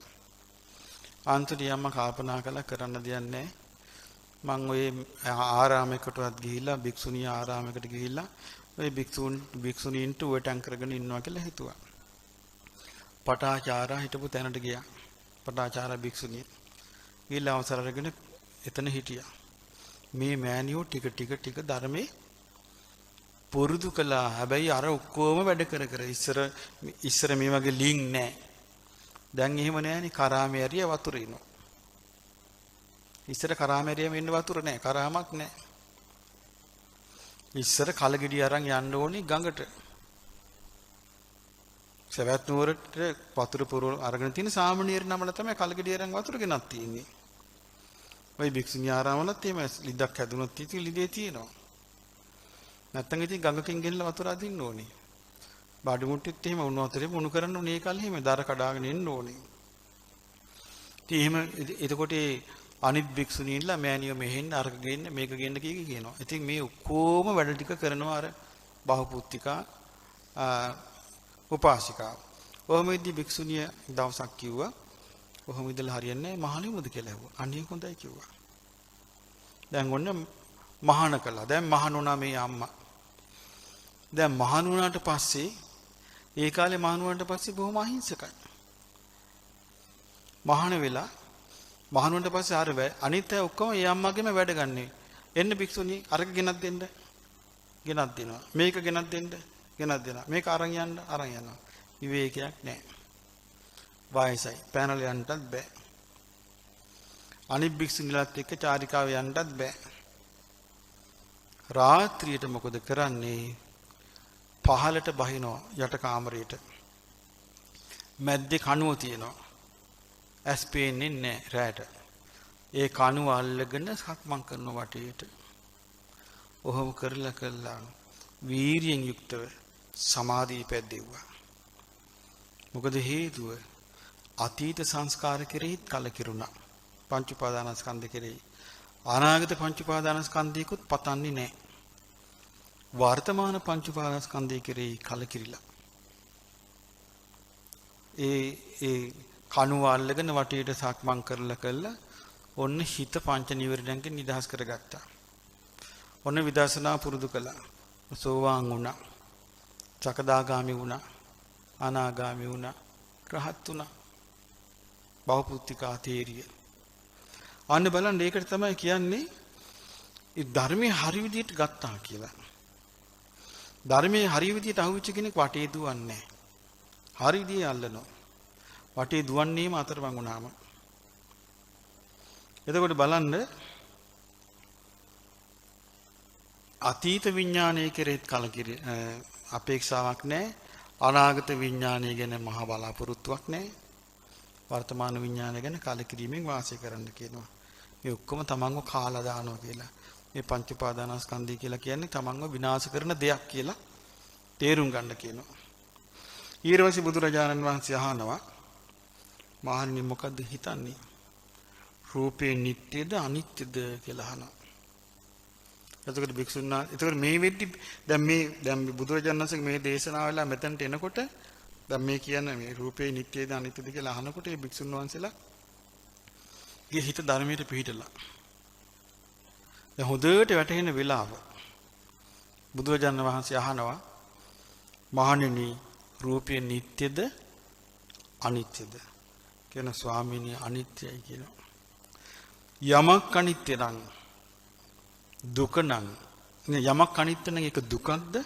අන්තිමට අම්මා කල්පනා කළා කරන්න දෙයක් නැහැ. මං ඔය ආරාමයකටවත් ගිහිල්ලා භික්ෂුණී ආරාමයකට ගිහිල්ලා ඔය භික්ෂුණීන්ට උවටම් කරගෙන ඉන්නවා කියලා හිතුවා. පටාචාරා හිටපු තැනට ගියා. පටාචාරා භික්ෂුණිය ගිහිල්ලා අවසර අරගෙන එතන හිටියා. මේ මෑණියෝ ටික ධර්මේ පුරුදු කළා. හැබැයි අර ඔක්කොම වැඩ කර ඉස්සර මේ වගේ ලින්ක් නැහැ. දැන් එහෙම නැහැනේ. කරාමේ ඇරිය වතුර ඉනවා. ඉස්සර කරාමැරියම ඉන්න වතුර නැහැ. කරාමක් නැහැ. ඉස්සර කලගෙඩි අරන් යන්න ඕනි ගඟට. සවැත් නුවරට වතුර පුරව අරගෙන තියෙන සාමණේර නමල තමයි කලගෙඩි අරන් වතුර ගෙනත් තියෙන්නේ. ওই භික්ෂුණී ආරාමවලත් එහෙම ලිද්දක් හැදුනොත් ඉතින් ලිදේ තියෙනවා. නැත්තම් ඉතින් ගඟකින් ගෙනලා වතුර අදින්න ඕනේ. බාඩි මුට්ටිත් එහෙම උණු වතුරේ මුණු කරන්න ඕනේ. ඒ කාලේ එහෙම දර කඩාගෙන එන්න ඕනේ. ඉතින් එහෙම එතකොට අනිත් භික්ෂුණීන්ලා මෑණියෝ මෙහෙන්න අරක ගෙන්න මේක ගෙන්න කියනවා. ඉතින් මේ ඔක්කොම වැඩ ටික කරනවා අර බහුපුත්තිකා උපාසිකා. ඔහොම ඉදි භික්ෂුණිය දවසක් කිව්වා ඔහොම ඉඳලා හරියන්නේ නැහැ මහණෙමුද කියලා ඇහුවා. අනේ හොඳයි කිව්වා. දැන් ඔන්න මහාන කළා. දැන් මහානුණා මේ අම්මා. දැන් මහානුණාට පස්සේ ඒ කාලේ මහානුණාට පස්සේ බොහොම අහිංසකයි. මහාන වෙලා මහානුණාට පස්සේ අර අනිත් අය ඔක්කොම ඒ අම්මාගෙම වැඩ ගන්නේ. එන්න භික්ෂුණී අරක ගෙනත් දෙන්න. ගෙනත් දෙනවා. මේක ගෙනත් දෙන්න. ගෙනත් දෙනවා. මේක අරන් යනවා. විවේකයක් නැහැ. වයසයි. පැනල යන්නත් බෑ. අනිත් භික්ෂුණීලාත් එක්ක චාරිකාව යන්නත් බෑ. රාත්‍රියට මොකද කරන්නේ? පහලට බහිනවා යට කාමරයට. මැද්දේ කණුව තියෙනවා. ඇස් පේන්නේ නැහැ රැට. ඒ කණුව අල්ලගෙන සක්මන් කරන වටේට. ඔහොම කරලා වීරියෙන් යුක්තව සමාධිය පැද්දෙව්වා. මොකද හේතුව අතීත සංස්කාර කෙරෙහිත් කලකිරුණා. පංච උපාදානස්කන්ධ කෙරෙහි. අනාගත පංච උපාදානස්කන්ධයකුත් පතන්නේ නැහැ. වර්තමාන පංච උපාදානස්කන්ධය කෙරෙහි කලකිරිලා. ඒ කණුව අල්ලගෙන වටේට සක්මන් කරලා ඔන්න හිත පංච නිවර්ණයෙන් නිදහස් කරගත්තා. ඔන්න විදර්ශනා පුරුදු කළා. සෝවාන් වුණා. සකදාගාමි වුණා. අනාගාමි වුණා. රහත් වුණා. බහුපුත්තිකා තේරිය. අන්න බලන්න ඒකට තමයි කියන්නේ ඒ ධර්මයේ හරි විදිහට ගත්තා කියලා. ධර්මයේ හරි විදිහට අහුවෙච්ච කෙනෙක් වටේ දුවන්නේ නැහැ. හරි විදිහේ අල්ලනවා. වටේ දුවන්නේම අතරමං වුණාම. එතකොට බලන්න අතීත විඥානයේ කෙරෙහිත් අපේක්ෂාවක් නැහැ. අනාගත විඥානය ගැන මහ බලාපොරොත්තුවක් නැහැ. වර්තමාන විඥානය ගැන කලකිරීමෙන් වාසය කරන්න කියනවා. මේ ඔක්කොම තමන්ව කාලා දානවා කියලා. මේ පංච උපාදානස්කන්ධය කියලා කියන්නේ තමන්ව විනාශ කරන දෙයක් කියලා තේරුම් ගන්න කියනවා. ඊළඟට බුදුරජාණන් වහන්සේ අහනවා මහණනි මොකද්ද හිතන්නේ? රූපේ නිට්ටයද අනිත්‍යද කියලා අහනවා. එතකොට භික්ෂුන් වහන්සේ එතකොට මේ වෙද්දි දැන් බුදුරජාණන් වහන්සේ මේ දේශනාවල මෙතනට එනකොට දැන් මේ කියන්නේ මේ රූපේ නිට්ටයද අනිත්‍යද කියලා අහනකොට මේ භික්ෂුන් වහන්සේලා ගේ හිත ධර්මයට පිහිටලා දැන් හොඳට වැටහෙන වෙලාව බුදුරජාණන් වහන්සේ අහනවා මහණෙනි රූපේ නිට්ටයද අනිත්‍යද කියන ස්වාමීනි අනිත්‍යයි කියනවා. යමක් අනිත්‍ය නම් දුක නම් යමක් අනිත්‍ය නම් ඒක දුකක්ද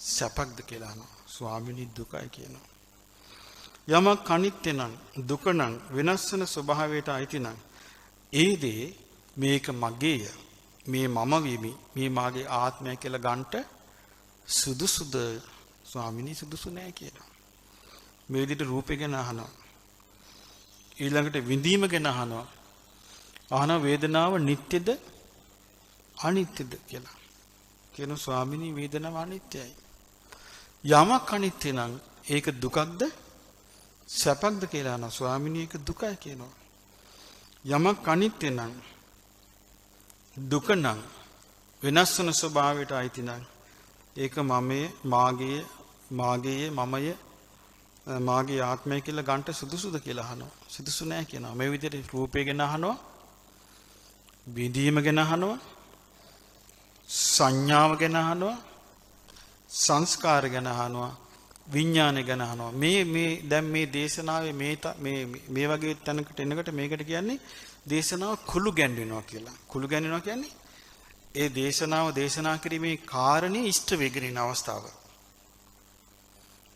සැපක්ද කියලා අහනවා. ස්වාමීනි දුකයි කියනවා. යමක් අනිත්‍ය නම් දුක නම් වෙනස් වෙන ස්වභාවයට අයිති නම් ඒ දේ මේක මගේය මේ මම වෙමි මේ මාගේ ආත්මය කියලා ගන්නට සුදුසුද? ස්වාමීනි සුදුසු නෑ කියනවා. මේ විදිහට රූපේ ගැන අහනවා. ඊළඟට විඳීම ගැන අහනවා. වේදනාව නිට්ටයද අනිත්‍යද කියලා. කියන ස්වාමීනි වේදනාව අනිත්‍යයි. යමක් අනිත්‍ය නම් ඒක දුකක්ද සැපක්ද කියලා අහනවා. ස්වාමීනි ඒක දුකයි කියනවා. යමක් අනිත්‍ය නම් දුක නම් වෙනස් වෙන ස්වභාවයට අයිති නම් ඒක මමයේ මාගේ මමයේ මාගේ ආත්මය කියලා ගන්නට සුදුසුද කියලා අහනවා. සුදුසු නෑ කියනවා. මේ විදිහට රූපය ගැන අහනවා, විඳීම ගැන අහනවා, සංඥාව ගැන අහනවා, සංස්කාර ගැන අහනවා, විඥානය ගැන අහනවා. මේ දැන් මේ දේශනාවේ මේ වගේ තැනකට එනකොට මේකට කියන්නේ දේශනාව කුළු ගැන්වෙනවා කියලා. කුළු ගැන්වෙනවා කියන්නේ ඒ දේශනාව දේශනා කිරීමේ කාරණේ ඉෂ්ට වෙගෙන අවස්ථාව.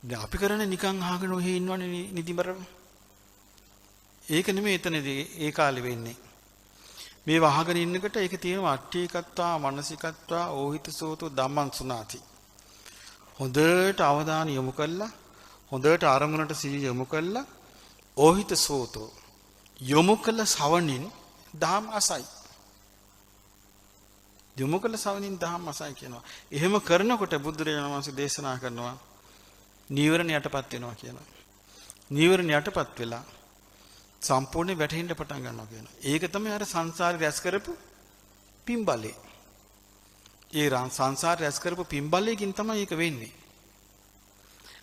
දැන් අපි කරන්නේ නිකන් අහගෙන ඔහේ ඉන්නවනේ නිදිමරව. ඒක නෙමෙයි එතනදී ඒ කාලේ වෙන්නේ. මේ වහගෙන ඉන්නකොට ඒක තියෙනවා අට්ඨීකත්වා මානසිකත්වා ඕහිතසෝතෝ ධම්මං සුනාති. හොඳට අවධානය යොමු කළා හොඳට අරමුණට සිහිය යොමු කළා ඕහිතසෝතෝ යොමු කළ සවණින් ධම්ම අසයි. යොමු කළ සවණින් ධම්ම අසයි කියනවා. එහෙම කරනකොට බුදුරජාණන් වහන්සේ දේශනා කරනවා නීවරණ යටපත් වෙනවා කියනවා. නීවරණ යටපත් වෙලා සම්පූර්ණ වැටෙන්න පටන් ගන්නවා කියනවා. ඒක තමයි අර සංසාරේ රැස් කරපු පින්බලේ. ඒ සංසාරේ රැස් කරපු පින්බලයෙන් තමයි ඒක වෙන්නේ.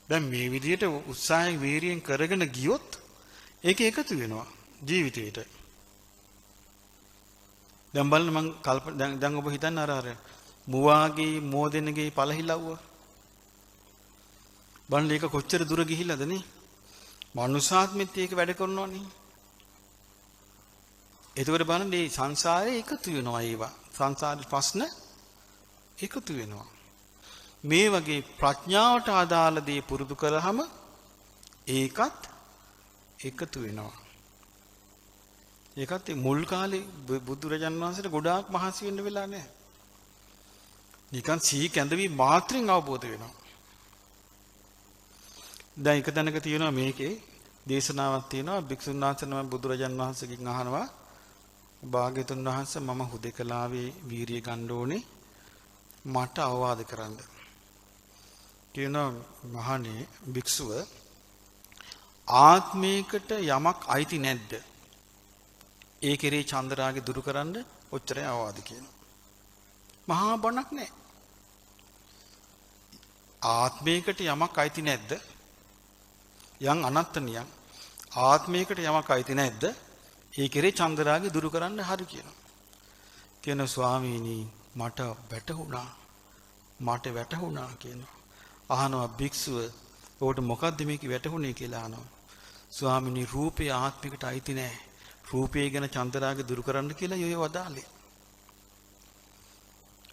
දැන් මේ විදිහට උත්සාහයෙන් වීරියෙන් කරගෙන ගියොත් ඒක එකතු වෙනවා ජීවිතේට. දැන් බලන්න මම දැන් ඔබ හිතන්න අර මුවාගේ මෝදෙනගේ පළහිලව්ව බලන්න ඒක කොච්චර දුර ගිහිල්ලාද නේ? මනුසාත්මෙත් ඒක වැඩ කරනවනේ. ඒකවල බලන්න මේ සංසාරේ එකතු වෙනවා ඒවා. සංසාරේ ප්‍රශ්න එකතු වෙනවා. මේ වගේ ප්‍රඥාවට අදාළ දේ පුරුදු කරාම ඒකත් එකතු වෙනවා. ඒකත් මුල් කාලේ බුදුරජාණන් වහන්සේට ගොඩාක් මහන්සි වෙන්න වෙලා නැහැ. නිකන් සී කැඳවි මාත්‍රෙන් අවබෝධ වෙනවා. දැන් එක තැනක තියෙනවා මේකේ දේශනාවක් තියෙනවා භික්ෂුන් වහන්සේ නම බුදුරජාණන් වහන්සේගෙන් අහනවා භාග්‍යතුන් වහන්සේ මම හුදෙකලාවේ වීරිය ගන්න ඕනේ මට අවවාද කරන්න. කියනවා මහණේ භික්ෂුව ආත්මයකට යමක් අයිති නැද්ද? ඒ කෙරේ චන්දරාගේ දුරු කරන්න ඔච්චරයි අවවාද කියනවා. මහා බණක් නැහැ. ආත්මයකට යමක් අයිති නැද්ද? යම් අනත්තනියම් ආත්මයකට යමක් අයිති නැද්ද? ඒ කෙරේ චන්දරාගේ දුරු කරන්න හරි කියනවා. කියන ස්වාමීනි මට වැටහුණා කියනවා. අහනවා භික්ෂුව ඔබට මොකද්ද මේක වැටහුනේ කියලා අහනවා. ස්වාමීනි රූපේ ආත්මිකට අයිති නැහැ. රූපය ගැන චන්දරාගේ දුරු කරන්න කියලා යෝය වදාලේ.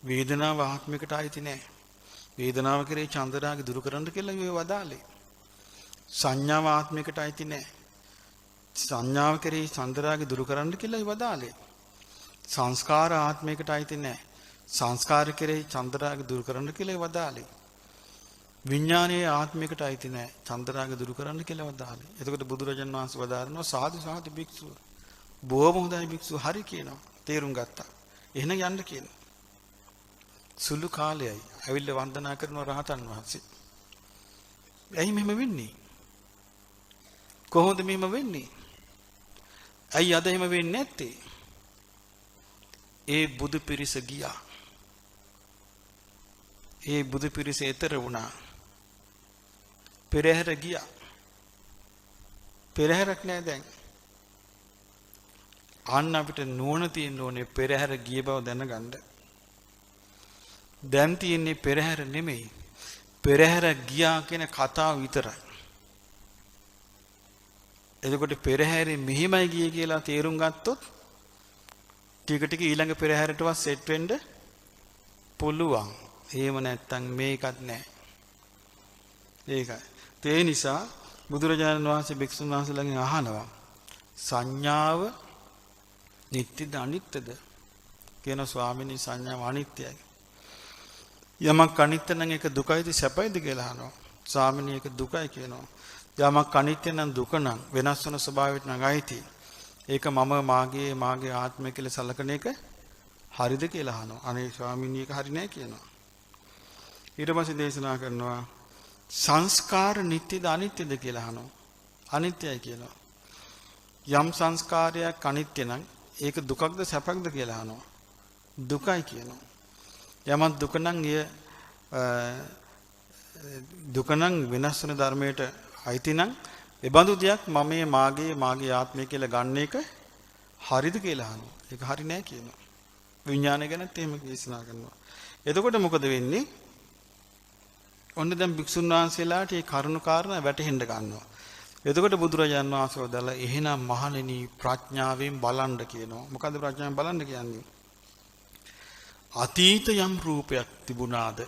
වේදනාව ආත්මිකට අයිති නැහැ. වේදනාව කෙරේ චන්දරාගේ දුරු කරන්න කියලා යෝය වදාලේ. සංඥාව ආත්මිකට අයිති නැහැ. සංඥාව කෙරේ චන්දරාගේ දුරු කරන්න කියලා වදාලේ. සංස්කාර ආත්මයකට අයිති නැහැ. සංස්කාර කෙරේ චන්දරාගේ දුරු කරන්න කියලා වදාලේ. විඥානයේ ආත්මයකට අයිති නැහැ. චන්දරාග දුරු කරන්න කියලා වදාළේ. එතකොට බුදුරජාණන් වහන්සේ වදාරනවා සාදු සාදු භික්ෂුව. බොහොම හොඳයි භික්ෂුව. හරි කියනවා. තේරුම් ගත්තා. එහෙනම් යන්න කියනවා. සුළු කාලයයි. ඇවිල්ලා වන්දනා කරන රහතන් වහන්සේ. ඇයි මෙහෙම වෙන්නේ? කොහොමද මෙහෙම වෙන්නේ? ඇයි අද එහෙම වෙන්නේ නැත්තේ? ඒ බුදු පිරිස ගියා. ඒ බුදු පිරිස ඈතර වුණා. පෙරහැර ගියා. පෙරහැරක් නෑ දැන්. අන්න අපිට නුවණ තියෙන්න ඕනේ පෙරහැර ගිය බව දැනගන්න. දැන් තියෙන්නේ පෙරහැර නෙමෙයි. පෙරහැර ගියා කියන කතාව විතරයි. එතකොට පෙරහැරේ මෙහිමයි ගියේ කියලා තේරුම් ගත්තොත් ටික ටික ඊළඟ පෙරහැරටවත් සෙට් වෙන්න පුළුවන්. එහෙම නැත්තම් මේකත් නැහැ. ඒකයි. ඒ නිසා බුදුරජාණන් වහන්සේ භික්ෂුන් වහන්සේලාගෙන් අහනවා සංඥාව නිට්ටයද අනිත්‍යද? කියන ස්වාමීනි සංඥාව අනිත්‍යයි. යමක් අනිත්‍ය නම් ඒක දුකයිද සැපයිද කියලා අහනවා. ස්වාමීනි ඒක දුකයි කියනවා. යමක් අනිත්‍ය නම් දුක නම් වෙනස් වෙන ස්වභාවයට නම් අයිති. ඒක මම මාගේ ආත්මය කියලා සලකන එක හරිද කියලා අහනවා. අනේ ස්වාමීනි ඒක හරි නෑ කියනවා. ඊට පස්සේ දේශනා කරනවා සංස්කාර නිට්ටයද අනිත්‍යද කියලා අහනවා. අනිත්‍යයි කියනවා. යම් සංස්කාරයක් අනිත්‍ය නම් ඒක දුකක්ද සැපක්ද කියලා අහනවා. දුකයි කියනවා. යමක් දුක නම් එය දුක නම් වෙනස් වෙන ධර්මයට අයිති නම් ඒ බඳු දෙයක් මම මාගේ ආත්මය කියලා ගන්න එක හරිද කියලා අහනවා. ඒක හරි නෑ කියනවා. විඥානය ගැනත් එහෙම දේශනා කරනවා. එතකොට මොකද වෙන්නේ? ඔන්න දැන් භික්ෂුන් වහන්සේලාට මේ කරුණු කාරණා වැටහෙන්න ගන්නවා. එතකොට බුදුරජාන් වහන්සේ වදාලා එහෙනම් මහණෙනි ප්‍රඥාවෙන් බලන්න කියනවා. මොකද්ද ප්‍රඥාවෙන් බලන්න කියන්නේ? අතීත යම් රූපයක් තිබුණාද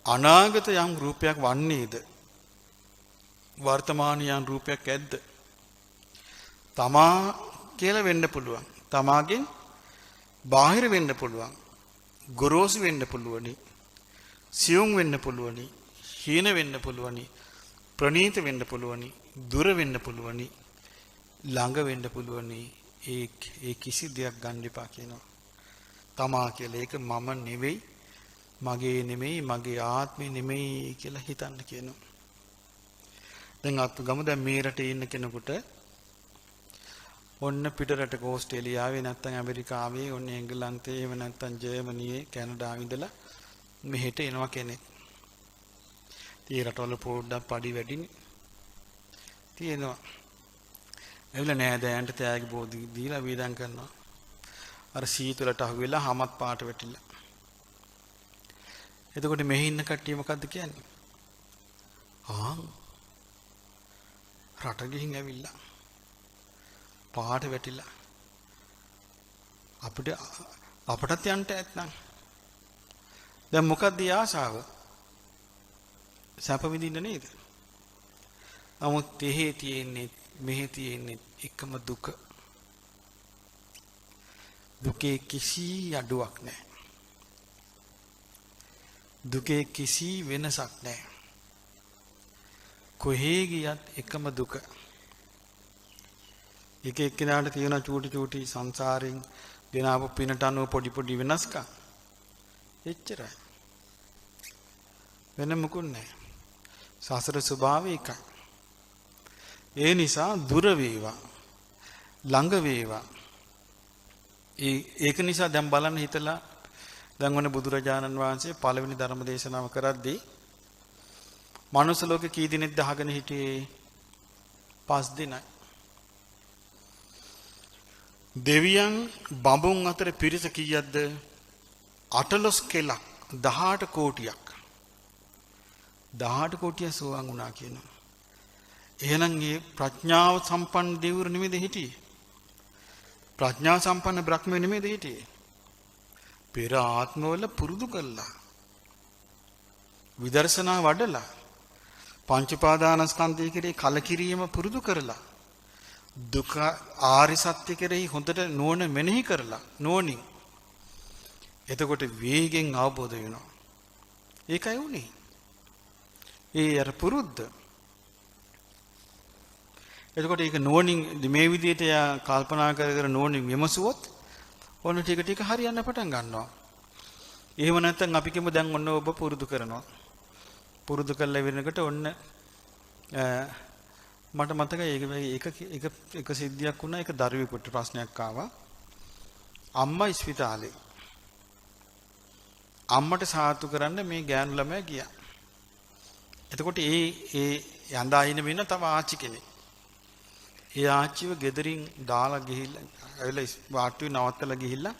අනාගත යම් රූපයක් වන්නේද වර්තමානීය යම් රූපයක් ඇද්ද තමා කියලා වෙන්න පුළුවන්. තමාගෙන් බාහිර වෙන්න පුළුවන්. ගොරෝසු වෙන්න පුළුවනි. සියුම් වෙන්න පුළුවනි. හීන වෙන්න පුළුවනි. ප්‍රණීත වෙන්න පුළුවනි. දුර වෙන්න පුළුවනි. ළඟ වෙන්න පුළුවනි. ඒ කිසි දෙයක් ගන්න එපා කියනවා. තමා කියලා ඒක මම නෙවෙයි, මගේ නෙමෙයි, මගේ ආත්මේ නෙමෙයි කියලා හිතන්න කියනවා. දැන් අපි ගමු දැන් මේ රටේ ඉන්න කෙනෙකුට ඔන්න පිට රටක ඕස්ට්‍රේලියාවේ නැත්නම් ඇමරිකාවේ ඔන්න එංගලන්තේ එහෙම නැත්නම් ජර්මනියේ කැනඩාවේ ඉඳලා මෙහෙට එනවා කෙනෙක්. ඒ රටවල පොඩ්ඩක් පඩි වැඩිනේ. තියෙනවා. එවිල නෑදෑයන්ට තෑගි බෝධි දීලා වීදම් කරනවා. අර සීතලට අහු වෙලා හැමත් පාට වැටිලා. එතකොට මෙහි ඉන්න කට්ටිය මොකද්ද කියන්නේ? රට ගිහින් ඇවිල්ලා පාට වැටිලා අපටත් යන්න ඇත්නම් දැන් මොකක්ද ආශාව? සැප විඳින්න නේද? නමුත් මෙහි තියෙන්නේ එකම දුක. දුකේ කිසි අඩුවක් නැහැ. දුකේ කිසි වෙනසක් නැහැ. කොහේ ගියත් එකම දුක. එක එක්කෙනාට තියෙන චූටි සංසාරෙන් ගෙනාවු පිනට අනුව පොඩි වෙනස්කම්. එච්චරයි. වෙන මොකුත් නැහැ. සසර ස්වභාවය එකයි. ඒ නිසා දුර වේවා ළඟ වේවා. ඒක නිසා දැන් බලන්න හිතලා දැන් ඔන්න බුදුරජාණන් වහන්සේ පළවෙනි ධර්ම දේශනාව කරද්දී මනුස්ස ලෝකේ කී දිනෙක්ද අහගෙන හිටියේ? 5 දිනයි. දෙවියන් බඹුන් අතර පිරිස කීයක්ද? 18 කෙලක් 18 කෝටියක්. 18 කෝටිය සෝවාන් වුණා කියනවා. එහෙනම් මේ ප්‍රඥාව සම්පන්න දෙවිවරු නෙමෙයිද හිටියේ? ප්‍රඥා සම්පන්න බ්‍රහ්මය නෙමෙයිද හිටියේ? පෙර ආත්මවල පුරුදු කළා. විදර්ශනා වඩලා පංච උපාදානස්කන්ධය කෙරෙහි කලකිරීම පුරුදු කරලා දුක ආරි සත්‍ය කෙරෙහි හොඳට නුවණ මෙනෙහි කරලා නුවණින් එතකොට වේගෙන් අවබෝධ වෙනවා. ඒකයි උනේ. ඒ අර පුරුද්ද. එතකොට ඒක නුවණින් මේ විදිහට යා කල්පනා කර කර නුවණින් විමසුවොත් ඔන්න ටික ටික හරියන්න පටන් ගන්නවා. එහෙම නැත්නම් අපි කියමු දැන් ඔන්න ඔබ පුරුදු කරනවා. පුරුදු කළා වෙනකොට ඔන්න මට මතකයි ඒක සිද්ධියක් වුණා. ඒක දරුවෙකුට ප්‍රශ්නයක් ආවා. අම්මා ඉස්පිතාලේ. අම්මට සාතු කරන්න මේ ගෑනු ළමයා ගියා. එතකොට ඒ යඳා ඉන වෙන තව ආච්චි කෙනෙක්. ඒ ආච්චිව ගෙදරින් දාලා ගිහිල්ලා ඇවිල්ලා වාට්ටුවේ නවත්තලා ගිහිල්ලා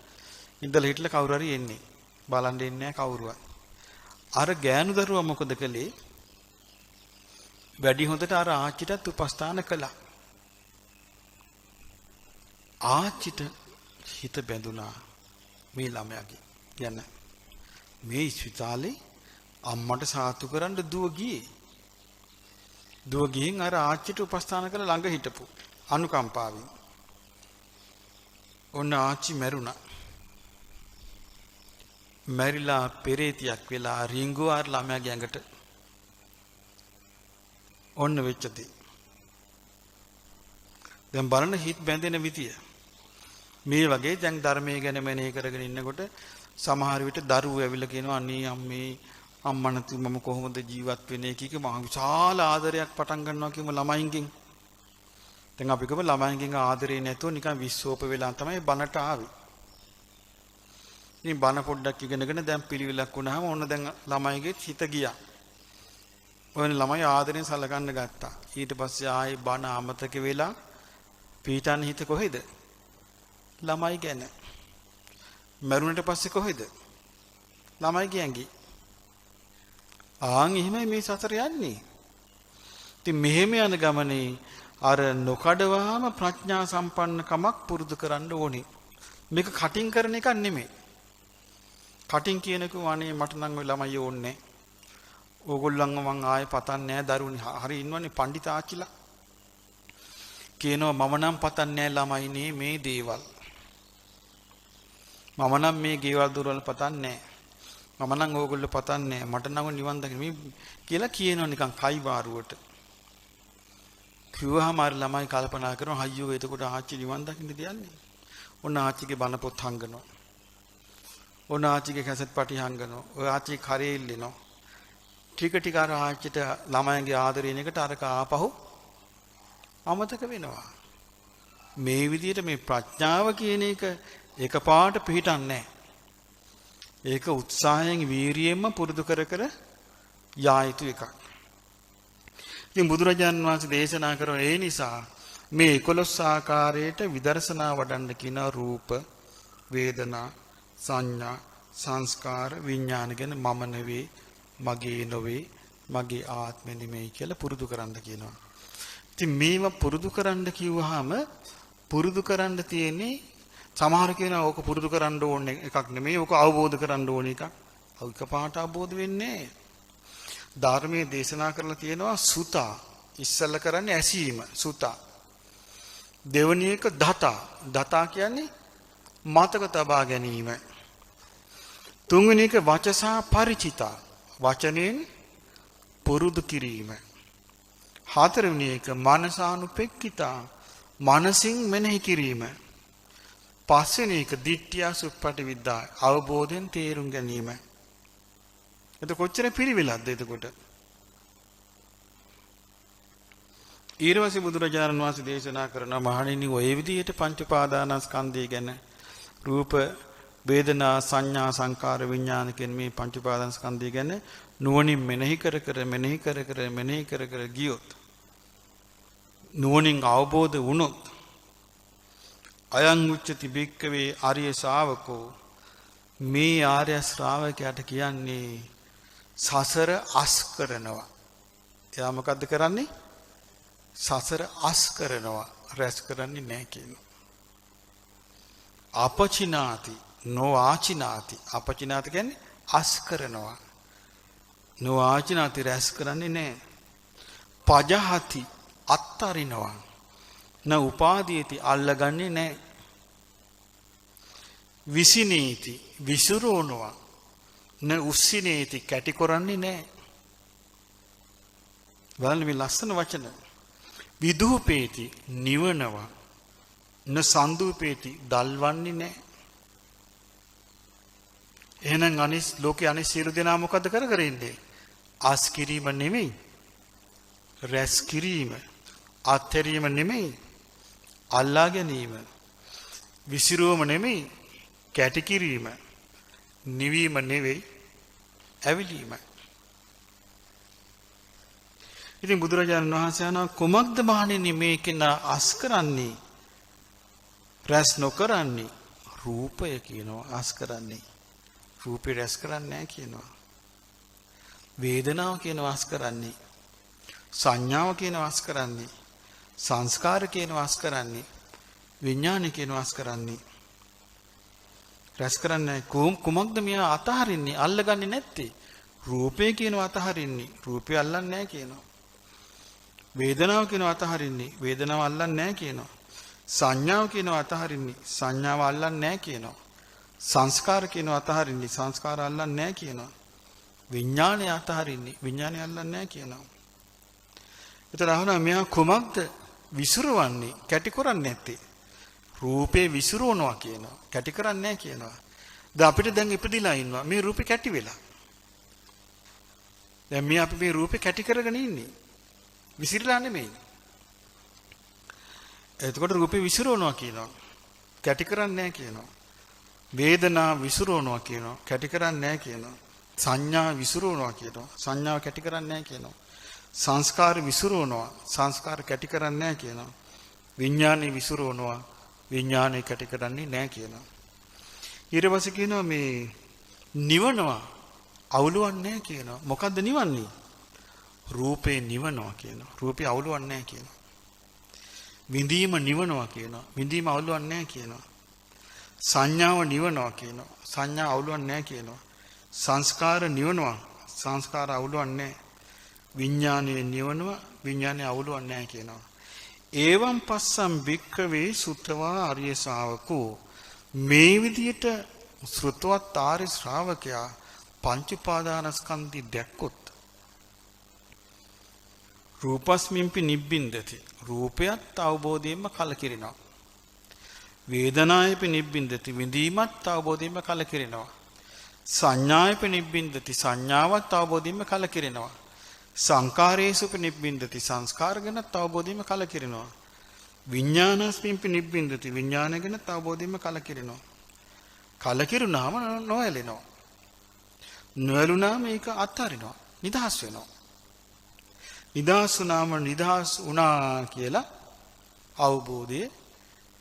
ඉඳලා හිටලා කවුරු හරි එන්නේ. බලන් දෙන්නේ නැහැ කවුරුවත්. අර ගෑනු දරුවා මොකද කළේ? වැඩි හොඳට අර ආච්චිටත් උපස්ථාන කළා. ආච්චිට හිත බැඳුනා මේ ළමයාගේ. යන මේ ඉස්පිතාලේ අම්මට සාතු කරන්න දුව ගියේ. දුව ගිහින් අර ආච්චිට උපස්ථාන කරලා ළඟ හිටපු අනුකම්පාවෙන්. ඔන්න ආච්චි මැරුණා. මැරිලා පෙරේතියක් වෙලා රිංගුවාර ළමයාගේ ඇඟට. ඔන්න වෙච්ච දේ. දැන් බලන්න හිත බැඳෙන විදිය. මේ වගේ දැන් ධර්මයේ ගැන මෙනෙහි කරගෙන ඉන්නකොට සමහර විට දරුවෝ ඇවිල්ලා කියනවා අනේ අම්මේ අම්මා නැති මම කොහොමද ජීවත් වෙන්නේ කීක මහ විශාල ආදරයක් පටන් ගන්නවා කියමු ළමයින්ගෙන්. දැන් අපි කව ළමයින්ගෙන් ආදරේ නැතුව නිකන් විශ්වෝප වෙලා තමයි බනට ආවේ. ඉතින් බන පොඩ්ඩක් ඉගෙනගෙන දැන් පිළිවිලක් වුණාම ඕන දැන් ළමයිගේ හිත ගියා. ඔයන ළමයි ආදරෙන් සලකන්න ගත්තා. ඊට පස්සේ ආයේ බන අමතක වෙලා පීඩන හිත කොහෙද? ළමයි ගැන. මරුණට පස්සේ කොහෙද? ළමයි ගෑඟි. ආන් එහෙමයි මේ සතර යන්නේ. ඉතින් මෙහෙම යන ගමනේ අර නොකඩවාම ප්‍රඥා සම්පන්නකමක් පුරුදු කරන්න ඕනේ. මේක කටින් කරන එකක් නෙමෙයි. කටින් කියනකෝ අනේ මට නම් ඔය ළමයි ඕන්නේ. ඕගොල්ලන්ව මං ආයේ පතන්නේ නැහැ දරුවනේ. හරි ඉන්නවනේ පඬිත ආච්චිලා. කියනවා මම නම් පතන්නේ නැහැ ළමයිනේ මේ දේවල්. මම නම් මේ ගෙවල් දොරවල් පතන්නේ නැහැ. මම නම් ඕගොල්ලෝ පතන්නේ මට නම් නිවන් දකින්න මේ කියලා කියනවා නිකන් කයි වාරුවට. කිව්වහම අර ළමයි කල්පනා කරනවා අයියෝ එතකොට ආච්චි නිවන් දකින්න තියන්නේ. ඔන්න ආච්චිගේ බණ පොත් හංගනවා. ඔන්න ආච්චිගේ කැසට් පටි හංගනවා. ඔය ආච්චි කරේ ඉල්ලනවා. ටික ටික අර ආච්චිට ළමයින්ගේ ආදරේන එකට අරක ආපහු අමතක වෙනවා. මේ විදිහට මේ ප්‍රඥාව කියන එක එකපාරට පිටින්නේ නැහැ. ඒක උත්සාහයෙන් වීරියෙන්ම පුරුදු කර කර යා යුතු එකක්. ඉතින් බුදුරජාණන් වහන්සේ දේශනා කරන ඒ නිසා මේ 11 ආකාරයට විදර්ශනා වඩන්න කියන රූප, වේදනා, සංඥා, සංස්කාර, විඥාන ගැන මම නෙවෙයි, මගේ නොවේ, මගේ ආත්මෙ නෙමෙයි කියලා පුරුදු කරන්න කියනවා. ඉතින් මේව පුරුදු කරන්න කිව්වහම පුරුදු කරන්න තියෙන්නේ සමහර කෙනා ඕක පුරුදු කරන්න ඕනේ එකක් නෙමෙයි ඕක අවබෝධ කරන්න ඕනේ එකක්. ඒක පාට අවබෝධ වෙන්නේ නැහැ. ධර්මයේ දේශනා කරලා තියෙනවා සුතා. ඉස්සල්ල කරන්නේ ඇසීම සුතා. දෙවැනි එක දතා. දතා කියන්නේ මතක තබා ගැනීම. තුන්වෙනි එක වචසා පරිචිතා. වචනෙන් පුරුදු කිරීම. හතරවෙනි එක මනසානුපෙක්ඛිතා. මනසින් මෙනෙහි කිරීම. පස්වෙනි එක දිට්ඨිය සුප්පටි විද්‍යා. අවබෝධයෙන් තේරුම් ගැනීම. එතකොට කොච්චර පිළිවිලක්ද එතකොට? ඊර්වසි බුදුරජාණන් වහන්සේ දේශනා කරන මහණෙනි ඔය විදිහට පංච උපාදානස්කන්ධය ගැන රූප වේදනා සංඥා සංකාර විඥාන කියන මේ පංච උපාදානස්කන්ධය ගැන නුවණින් මෙනෙහි කර කර ගියොත් නුවණින් අවබෝධ වුණොත් අයං උච්චති භික්ඛවේ ආර්ය ශාවකෝ මේ ආර්ය ශ්‍රාවකයාට කියන්නේ සසර අස් කරනවා. එයා මොකද්ද කරන්නේ? සසර අස් කරනවා. රැස් කරන්නේ නැහැ කියනවා. අපචිනාති නොආචිනාති. අපචිනාති කියන්නේ අස් කරනවා. නොආචිනාති රැස් කරන්නේ නැහැ. පජහති අත්තරිනවා. න උපාදීති අල්ලගන්නේ නැහැ. විසිනීති විසුරෝනවා. න උස්සිනේති කැටි කරන්නේ නැහැ. බලන්න මේ ලස්සන වචන. විදූපේති නිවනවා. න සන්දූපේති දල්වන්නේ නැහැ. එහෙනම් අනිස් ලෝකේ අනිස් සියලු දෙනා මොකද කර ඉන්නේ? ආස් කිරීම නෙමෙයි. රැස් කිරීම. අත්හැරීම නෙමෙයි. අල්ලා ගැනීම. විසිරුවම නෙමෙයි. කැටි කිරීම. නිවීම නෙවෙයි. ඇවිලීම. ඉතින් බුදුරජාණන් වහන්සේ අහනවා කුමක්ද මහණෙනි මේකෙන අස් කරන්නේ? රැස් නොකරන්නේ රූපය කියනවා අස් කරන්නේ. රූපේ රැස් කරන්නේ නැහැ කියනවා. වේදනාව කියනවා අස් කරන්නේ. සංඥාව කියනවා අස් කරන්නේ. සංස්කාර කියනවා අස් කරන්නේ. විඥාන කියනවා අස් කරන්නේ. රැස් කරන්නේ කුමක්ද මෙයා අතහරින්නේ? අල්ලගන්නේ නැත්තේ. රූපේ කියනවා අතහරින්නේ. රූපේ අල්ලන්නේ නැහැ කියනවා. වේදනාව කියනවා අතහරින්නේ. වේදනාව අල්ලන්නේ නැහැ කියනවා. සංඥාව කියනවා අතහරින්නේ. සංඥාව අල්ලන්නේ නැහැ කියනවා. සංස්කාර කියනවා අතහරින්නේ. සංස්කාර අල්ලන්නේ නැහැ කියනවා. විඥානය අතහරින්නේ. විඥානය අල්ලන්නේ නැහැ කියනවා. ඒතර අහනවා මෙයා කුමක්ද විසිරවන්නේ? කැටි කරන්නේ නැත්තේ. රූපේ විසිරවනවා කියනවා. කැටි කරන්නේ නැහැ කියනවා. දැන් අපිට දැන් ඉපදිලා ඉන්නවා. මේ රූපේ කැටි වෙලා. දැන් මේ අපි මේ රූපේ කැටි කරගෙන ඉන්නේ. විසිරලා නෙමෙයි. එතකොට රූපේ විසිරවනවා කියනවා. කැටි කරන්නේ නැහැ කියනවා. වේදනා විසිරවනවා කියනවා. කැටි කරන්නේ නැහැ කියනවා. සංඥා විසිරවනවා කියනවා. සංඥාව කැටි කරන්නේ නැහැ කියනවා. සංස්කාර විසිරවනවා. සංස්කාර කැටි කරන්නේ නැහැ කියනවා. විඥානෙ විසිරවනවා. විඥානෙ කැටි කරන්නේ නැහැ කියනවා. ඊට පස්සේ කියනවා මේ නිවනවා අවුලවන්නේ නැහැ කියනවා. මොකද්ද නිවන්නේ? රූපේ නිවනවා කියනවා. රූපේ අවුලවන්නේ නැහැ කියනවා. විඳීම නිවනවා කියනවා. විඳීම අවුලවන්නේ නැහැ කියනවා. සංඥාව නිවනවා කියනවා. සංඥා අවුලවන්නේ නැහැ කියනවා. සංස්කාර නිවනවා. සංස්කාර අවුලවන්නේ නැහැ. විඥානයේ නිවනවා. විඥානයේ අවුලවන්නේ නැහැ කියනවා. ඒවම් පස්සම් භික්ඛවේ සුත්තවා ආර්ය ශාවකෝ මේ විදියට ශ්‍රුතවත් ආර්ය ශ්‍රාවකයා පංච උපාදානස්කන්ධي දැක්කොත් රූපස්මින්පි නිබ්බින්දති රූපයත් අවබෝධයෙන්ම කලකිරිනවා. වේදනායපි නිබ්බින්දති විඳීමත් අවබෝධයෙන්ම කලකිරිනවා. සංඥායපි නිබ්බින්දති සංඥාවත් අවබෝධයෙන්ම කලකිරිනවා. සංකාරේසුපි නිබ්බින්දති සංස්කාර ගැනත් අවබෝධයෙන්ම කලකිරිනවා. විඥානස්මින්පි නිබ්බින්දති විඥාන ගැනත් අවබෝධයෙන්ම කලකිරිනවා. කලකිරුණාම නොඇලෙනවා. නොඇලුණාම ඒක අත්හරිනවා. නිදහස් වෙනවා. නිදහස් වුණාම නිදහස් වුණා කියලා අවබෝධය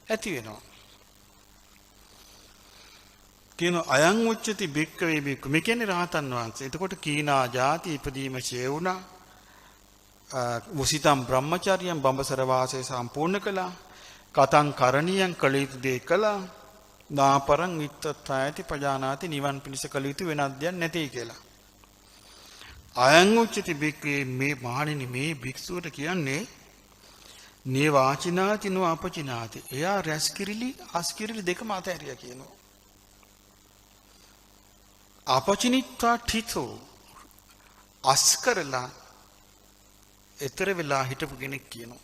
ඇති වෙනවා. කියන අයං උච්චති භික්ඛවේ භික්ඛු මේ කියන්නේ රහතන් වහන්සේ. එතකොට කීනා ಜಾති ඉපදීම ඡේ වුණා. මුසිතම් බ්‍රහ්මචාරියම් බඹසර වාසය සම්පූර්ණ කළා. කතං කරණියං කළ යුතු දේ කළා. නාපරං විත්තත්ථායති පජානාති නිවන් පිණිස කළ යුතු වෙනත් දෙයක් නැtei කියලා. අයං උච්චති භික්ඛවේ මේ මහණෙනි මේ භික්ෂුවට කියන්නේ නේ වාචිනාති නෝ අපචිනාති. එයා රැස්කිරිලි අස්කිරිලි දෙකම අතහැරියා කියනවා. අපචිනිත්වා ඨිතෝ අස්කරලා ඊතර වෙලා හිටපු කෙනෙක් කියනවා.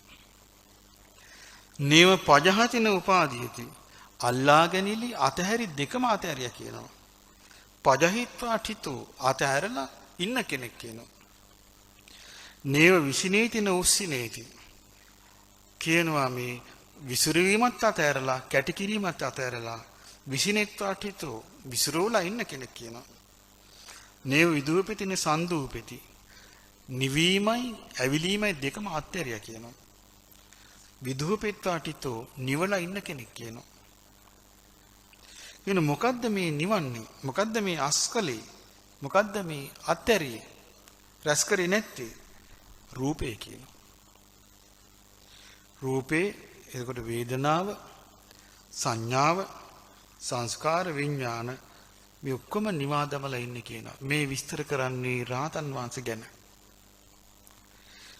නේව පජහතින උපාදීයති අල්ලා ගැනීමලි අතහැරි දෙකම අතහැරියා කියනවා. පජහිත්වා ඨිතෝ අතහැරලා ඉන්න කෙනෙක් කියනවා. නේව විසිනේතින උස්සිනේති කියනවා මේ විසිරවීමත් අතහැරලා කැටි කිරීමත් අතහැරලා විසිනෙත්වා ඨිතෝ විසිරෝලා ඉන්න කෙනෙක් කියනවා. නේව විදූපෙතින සන්දූපෙති නිවීමයි ඇවිලීමයි දෙකම අත්හැරියා කියනවා. විදූපෙත්වා ඨිතෝ නිවලා ඉන්න කෙනෙක් කියනවා. එන මොකද්ද මේ නිවන්නේ? මොකද්ද මේ අස්කලේ? මොකද්ද මේ අත්හැරියේ? රැස් කරේ නැත්තේ රූපේ කියනවා. රූපේ එතකොට වේදනාව, සංඥාව, සංස්කාර, විඥාන මේ ඔක්කොම නිවා දමලා ඉන්නේ කියනවා. මේ විස්තර කරන්නේ රහතන් වහන්සේ ගැන.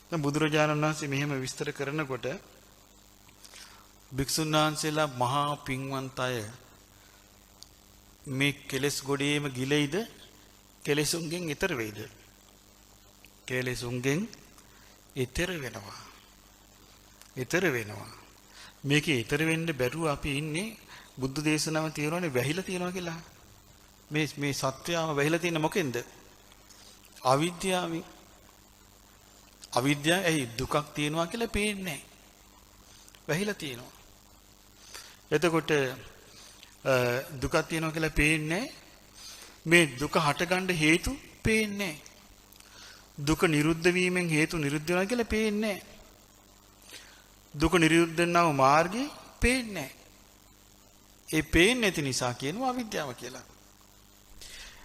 දැන් බුදුරජාණන් වහන්සේ මෙහෙම විස්තර කරනකොට භික්ෂුන් වහන්සේලා මහා පින්වන්ත අය මේ කෙලෙස් ගොඩේම ගිලෙයිද කෙලෙසුන්ගෙන් ඈතර වෙයිද? කෙලෙසුන්ගෙන් ඈතර වෙනවා. ඈතර වෙනවා. මේකේ ඈතර වෙන්න බැරුව අපි ඉන්නේ බුද්ධ දේශනාව තියෙනවානේ වැහිලා තියෙනවා කියලා. මේ සත්‍යයම වැහිලා තියෙන මොකෙන්ද? අවිද්‍යාවෙන්. අවිද්‍යාව ඇයි දුකක් තියෙනවා කියලා පේන්නේ නැහැ. වැහිලා තියෙනවා. එතකොට දුකක් තියෙනවා කියලා පේන්නේ මේ දුක හටගන්න හේතු පේන්නේ දුක නිරුද්ධ වීමෙන් හේතු නිරුද්ධ වෙනවා කියලා පේන්නේ දුක නිරුද්ධ වෙනව මාර්ගය පේන්නේ ඒ පේන්නේ නැති නිසා කියනවා අවිද්‍යාව කියලා.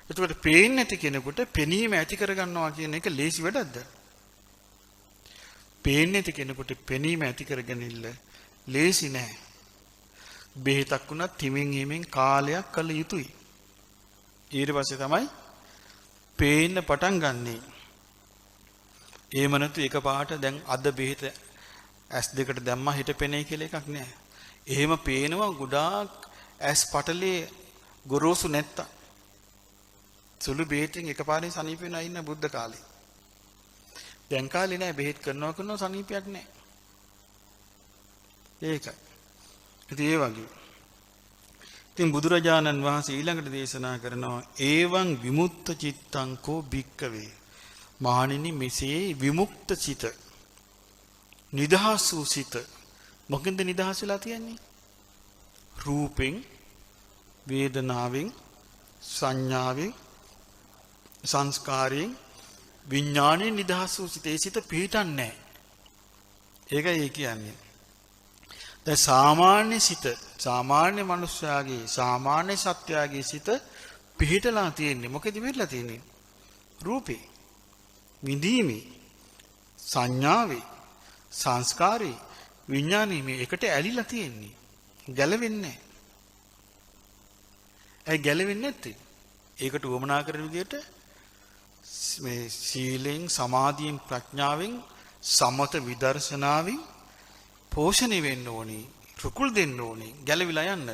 එතකොට පේන්නේ නැති කෙනෙකුට පෙනීම ඇති කරගන්නවා කියන එක ලේසි වැඩක්ද? පේන්නේ නැති කෙනෙකුට පෙනීම ඇති කරගනින්න ලේසි නෑ. බෙහෙතක් වුණත් හිමින් හිමින් කාලයක් කළ යුතුයි. ඊට පස්සේ තමයි පේන්න පටන් ගන්නෙ. එහෙම නැතු එකපාරට දැන් අද බෙහෙත S2කට දැම්මා හිට පෙනේ කියලා එකක් නෑ. එහෙම පේනවා ගොඩාක් S පටලේ ගොරෝසු නැත්තම්. සුළු බෙහෙතෙන් එකපාරින් සනීප වෙනා ඉන්න බුද්ධ කාලේ. දැන් කාලේ නෑ බෙහෙත් කරනවා සනීපයක් නෑ. ඒකයි. ඉතින් ඒ වගේ. ඉතින් බුදුරජාණන් වහන්සේ ඊළඟට දේශනා කරනවා ඒවං විමුක්ත චිත්තං කෝ භික්කවේ. මහණෙනි මෙසේ විමුක්ත චිත නිදහස් වූ සිත මොකෙන්ද නිදහස් වෙලා තියන්නේ? රූපෙන්, වේදනාවෙන්, සංඥාවෙන්, සංස්කාරයෙන්, විඥාණයෙන් නිදහස් වූ සිත. ඒ සිත පිහිටන්නේ නැහැ. ඒකයි ඒ කියන්නේ. දැන් සාමාන්‍ය සිත, සාමාන්‍ය මනුස්සයාගේ, සාමාන්‍ය සත්‍යයාගේ සිත පිහිටලා තියෙන්නේ. මොකද පිහිටලා තියෙන්නේ? රූපේ, විඳීමේ, සංඥාවේ, සංස්කාරේ, විඥානේ මේ එකට ඇලිලා තියෙන්නේ. ගැලවෙන්නේ නැහැ. ඒ ගැලවෙන්නේ නැත්තේ. ඒකට උවමනා කරන විදිහට මේ සීලෙන්, සමාධියෙන්, ප්‍රඥාවෙන්, සමත විදර්ශනාවෙන් පෝෂණය වෙන්න ඕනේ. රුකුල් දෙන්න ඕනේ. ගැලවිලා යන්න.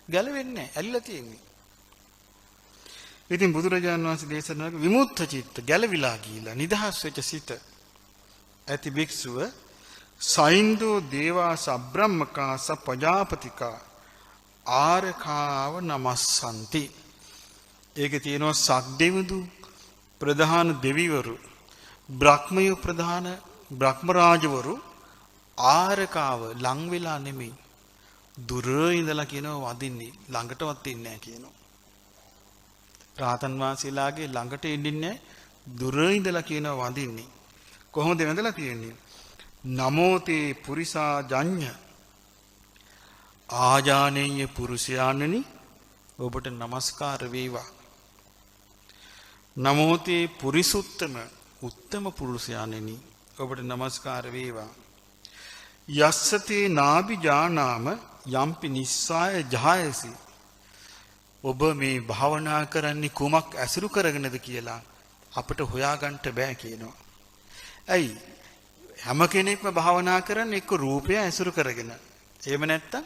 ගැලවෙන්නේ නැහැ. ඇලිලා තියෙන්නේ. ඉතින් බුදුරජාණන් වහන්සේ දේශනා කළ විමුක්ත චිත්ත ගැලවිලා ගිහිලා නිදහස් වෙච්ච සිත ඇති භික්ෂුව සයින්දෝ දේවා සබ්‍රහ්මකා සපජාපතිකා ආරකාව නමස්සන්ති. ඒකේ තියෙනවා සක්දෙවිඳු ප්‍රධාන දෙවිවරු, බ්‍රහ්මයෝ ප්‍රධාන බ්‍රහ්ම රාජවරු ආරකාව ලං වෙලා නෙමෙයි දුර ඉඳලා කියනවා වදින්නේ, ළඟටවත් ඉන්නේ නැහැ කියනවා. රාතන් වහන්සේලාගේ ළඟට ඉන්නේ දුර ඉඳලා කියනවා වදින්නේ. කොහොමද වැඳලා තියෙන්නේ? නමෝතේ පුරිසා ජඤ්ඤ ආජානේය පුරුෂයාණනි ඔබට নমස්කාර වේවා. නමෝතේ පුරිසුත්තම උත්තම පුරුෂයාණනි ඔබට নমස්කාර වේවා. යස්සතේ නාබි ජානාම යම්පි නිස්සාය ජායසි. ඔබ මේ භාවනා කරන්නේ කුමක් ඇසුරු කරගෙනද කියලා අපිට හොයාගන්න බෑ කියනවා. ඇයි? හැම කෙනෙක්ම භාවනා කරන්නේ එක්ක රූපය ඇසුරු කරගෙන. එහෙම නැත්තම්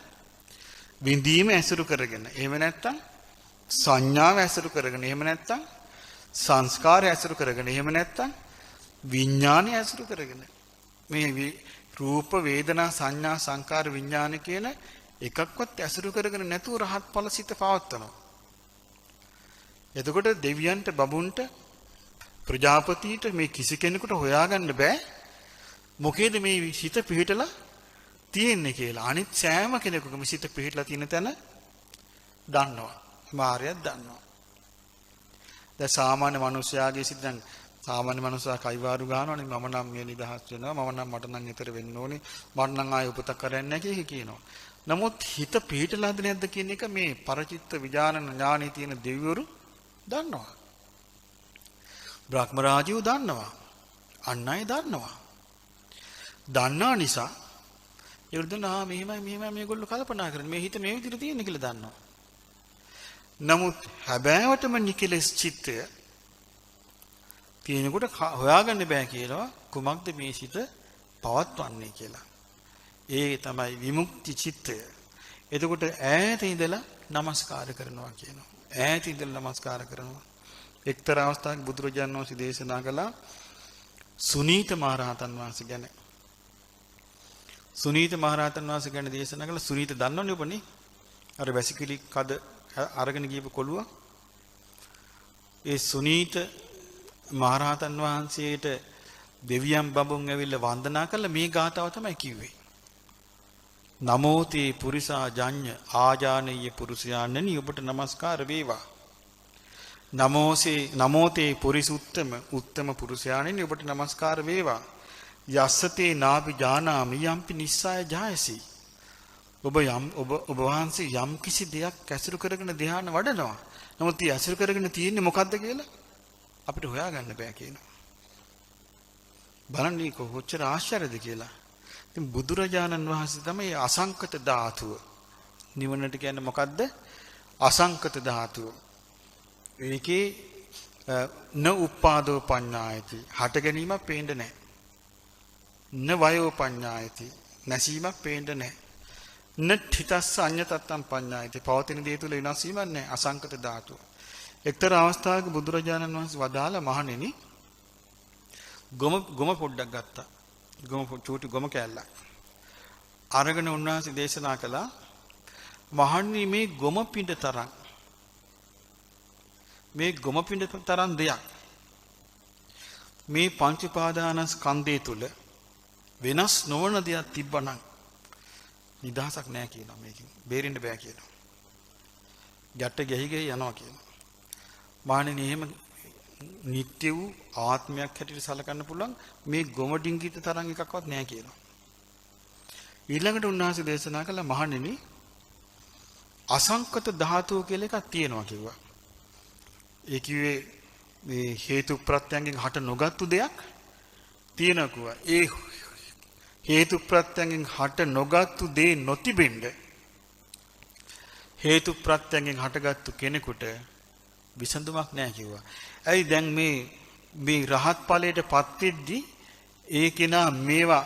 විඳීම ඇසුරු කරගෙන. එහෙම නැත්තම් සංඥාව ඇසුරු කරගෙන. එහෙම නැත්තම් සංස්කාරය ඇසුරු කරගෙන. එහෙම නැත්තම් විඥානය ඇසුරු කරගෙන. මේ රූප, වේදනා, සංඥා, සංකාර, විඥාන කියන එකක්වත් ඇසුරු කරගෙන නැතුව රහත් ඵල සිත පවත්වනවා. එතකොට දෙවියන්ට, බබුන්ට, ප්‍රජාපතිට මේ කිසි කෙනෙකුට හොයාගන්න බෑ මොකේද මේ සිත පිහිටලා තියෙන්නේ කියලා. අනිත් සෑම කෙනෙකුගේම සිත පිහිටලා තියෙන තැන දන්නවා. මාර්යයක් දන්නවා. දැන් සාමාන්‍ය මිනිස්යාගේ සිත දැන් සාමාන්‍ය මිනිසා කයිවාරු ගන්නවනේ මම නම් මේ නිදහස් වෙනවා, මම නම් මට නම් ඊතර වෙන්න ඕනේ, මට නම් ආයෙ උපතක් කරන්නේ නැහැ කියනවා. නමුත් හිත පිහිටලාද නැද්ද කියන එක මේ පරචිත්ත විඥාන ඥානෙ තියෙන දෙවිවරු දන්නවා. බ්‍රහ්ම රාජයෝ දන්නවා. අන් අය දන්නවා. දන්නා නිසා ඒගොල්ලෝ දන්නවා මෙහෙමයි මේගොල්ලෝ කල්පනා කරන්නේ මේ හිත මේ විදිහට තියෙන කියලා දන්නවා. නමුත් හැබෑවටම නිකලස් චිත්තය තියෙනකොට හොයාගන්න බෑ කියලා කුමක්ද මේ සිත පවත්වන්නේ කියලා. ඒ තමයි විමුක්ති චිත්තය. එතකොට ඈත ඉඳලා নমස්කාර කරනවා කියනවා. ඈත ඉඳලා নমස්කාර කරනවා. එක්තරා අවස්ථාවක බුදුරජාණන් වහන්සේ දේශනා කළා සුනීත මහරහතන් වහන්සේ ගැන. සුනීත මහරහතන් වහන්සේ ගැන දේශනා කළා. සුනීත දන්නවනේ ඔබනේ. අර වැසිකිලි කද අරගෙන ගියපු කොළුවා. ඒ සුනීත මහරහතන් වහන්සේට දෙවියන් බඹුන් ඇවිල්ලා වන්දනා කළා මේ ගාථාව තමයි කිව්වේ. නමෝතේ පුරිසා ජඤ්ඤ ආජානීය පුරුෂයාණනි ඔබට নমස්කාර වේවා. නමෝතේ පුරිසුත්තම උත්තම පුරුෂයාණනි ඔබට নমස්කාර වේවා. යස්සතේ නාපි ජානාමි යම්පි නිස්සය ජායසි. ඔබ වහන්සේ යම් කිසි දෙයක් ඇසුරු කරගෙන ධ්‍යාන වඩනවා. නමුත් ඒ ඇසුරු කරගෙන තියෙන්නේ මොකද්ද කියලා අපිට හොයාගන්න බෑ කියනවා. බලන්න මේක කොච්චර ආශ්චර්යද කියලා. ඉතින් බුදුරජාණන් වහන්සේ තමයි අසංකත ධාතුව. නිවනට කියන්නේ මොකද්ද? අසංකත ධාතුව. ඒකේ න උපාදෝ පඤ්ඤායති. හට ගැනීමක් පේන්නේ නැහැ. න වයෝ පඤ්ඤායති. නැසීමක් පේන්නේ නැහැ. න ඨිතස්ස අඤ්ඤතත්තම් පඤ්ඤායති. පවතින දේ තුල වෙනස් වීමක් නැහැ. අසංකත ධාතුව. එක්තරා අවස්ථාවක බුදුරජාණන් වහන්සේ වදාළ මහණෙනි ගොම පොඩ්ඩක් ගත්තා. චූටි ගොම කෑල්ලක්. අරගෙන උන්වහන්සේ දේශනා කළා මහණනි මේ ගොම පිඬ තරම් දෙයක් මේ පංච උපාදානස්කන්ධය තුල වෙනස් නොවන දෙයක් තිබ්බනම් නිදහසක් නැහැ කියනවා. මේකෙන් බේරෙන්න බෑ කියනවා. ගැට ගැහි යනවා කියනවා. මහණෙනි එහෙම නිට්ටය වූ ආත්මයක් හැටියට සලකන්න පුළුවන් මේ ගොම ඩිංගිත තරම් එකක්වත් නැහැ කියනවා. ඊළඟට උන්වහන්සේ දේශනා කළා මහණෙනි අසංකත ධාතුව කියලා එකක් තියෙනවා කිව්වා. ඒ කිව්වේ මේ හේතු ප්‍රත්‍යයෙන් හට නොගත්තු දෙයක් තියෙනවා. ඒ හේතු ප්‍රත්‍යයෙන් හට නොගත්තු දේ නොතිබෙන්න හේතු ප්‍රත්‍යයෙන් හටගත්තු කෙනෙකුට විසඳුමක් නැහැ කිව්වා. ඇයි දැන් මේ රහත් ඵලයටපත් වෙද්දී ඒ කෙනා මේවා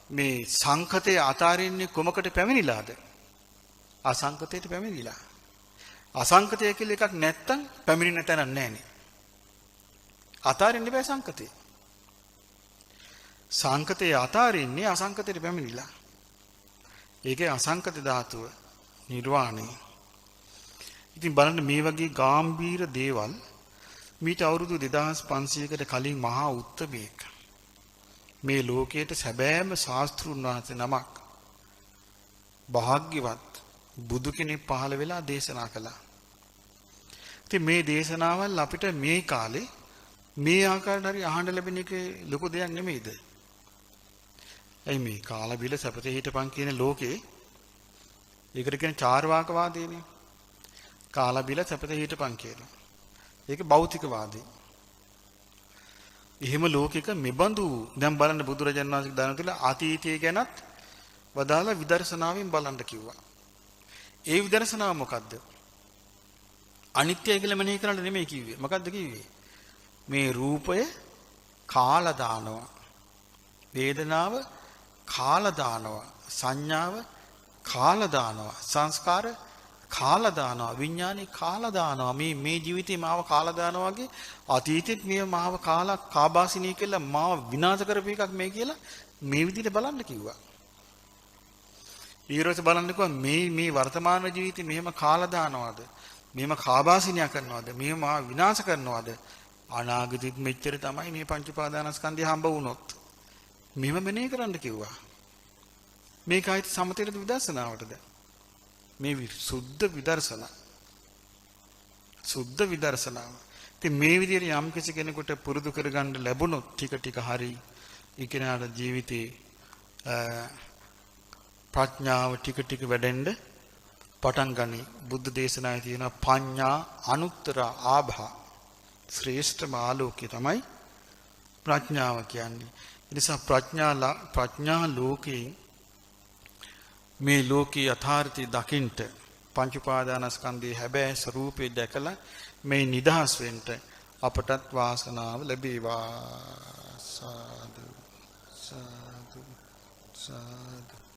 මේ සංකතයේ අතාරින්නේ කොමකට පැමිණිලාද? අසංකතයට පැමිණිලා. අසංකතය කියලා එකක් නැත්තම් පැමිණෙන්න තැනක් නැහැනේ. අතාරින්න බෑ සංකතේ. සංකතයේ අතාරින්නේ අසංකතයට පැමිණිලා. ඒකේ අසංකත ධාතුව නිර්වාණය. ඉතින් බලන්න මේ වගේ ගැඹීර දේවල් මීට අවුරුදු 2500කට කලින් මහා උත්තමයෙක් මේ ලෝකයට සැබෑම ශාස්ත්‍රුන් වහන්සේ නමක් භාග්‍යවත් බුදු කෙනෙක් පහළ වෙලා දේශනා කළා. ඉතින් මේ දේශනාවල් අපිට මේ කාලේ මේ ආකාරයට හරි අහන්න ලැබෙන එක ලොකු දෙයක් නෙමෙයිද? එයි මේ කාල බිල සැපතේ හිටපන් කියන ලෝකේ ඒකට කියන්නේ චාර්වාකවාදීනේ. කාල බිල සැපතේ හිටපන් කියලා. ඒක භෞතිකවාදී. එහෙම ලෝකික මෙබඳු දැන් බලන්න බුදුරජාණන් වහන්සේ දාන තුල අතීතය ගැනත් වදාලා විදර්ශනාවෙන් බලන්න කිව්වා. ඒ විදර්ශනාව මොකද්ද? අනිත්‍යයි කියලා මෙනෙහි කරන්න නෙමෙයි කිව්වේ. මොකද්ද කිව්වේ? මේ රූපය කාලා දානවා. වේදනාව කාලා දානවා. සංඥාව කාලා දානවා. සංස්කාර කාලා දානවා. විඥානේ කාලා දානවා. මේ ජීවිතේ මාව කාලා දානවා වගේ අතීතෙත් මේ මාව කාලා කාබාසිනී කියලා මාව විනාශ කරපු එකක් මේ කියලා මේ විදිහට බලන්න කිව්වා. ඊළඟට බලන්නකෝ මේ වර්තමාන ජීවිතේ මෙහෙම කාලා දානවාද? මෙහෙම කාබාසිනියා කරනවාද? මෙහෙම මාව විනාශ කරනවාද? අනාගතෙත් මෙච්චර තමයි මේ පංච උපාදානස්කන්ධය හම්බ වුණොත්. මෙහෙම මෙනෙහි කරන්න කිව්වා. මේකයි සමතේද විදර්ශනාවටද? මේ සුද්ධ විදර්ශනා. සුද්ධ විදර්ශනාව. ඉතින් මේ විදිහට යම් කිසි කෙනෙකුට පුරුදු කරගන්න ලැබුණොත් ටික හරි ඊකෙනාට ජීවිතේ ප්‍රඥාව ටික වැඩෙන්න පටන් ගනි. බුද්ධ දේශනාවේ තියෙන පඤ්ඤා අනුත්තර ආභා ශ්‍රේෂ්ඨම ආලෝකය තමයි ප්‍රඥාව කියන්නේ. ඒ නිසා ප්‍රඥා ලෝකේ මේ ලෝකී යථාර්ථය දකින්ට පංච උපාදානස්කන්ධයේ හැබෑ ස්වરૂපේ දැකලා මේ නිදහස් වෙන්න අපටත් වාසනාව ලැබේවා. සාදු සාදු සාදු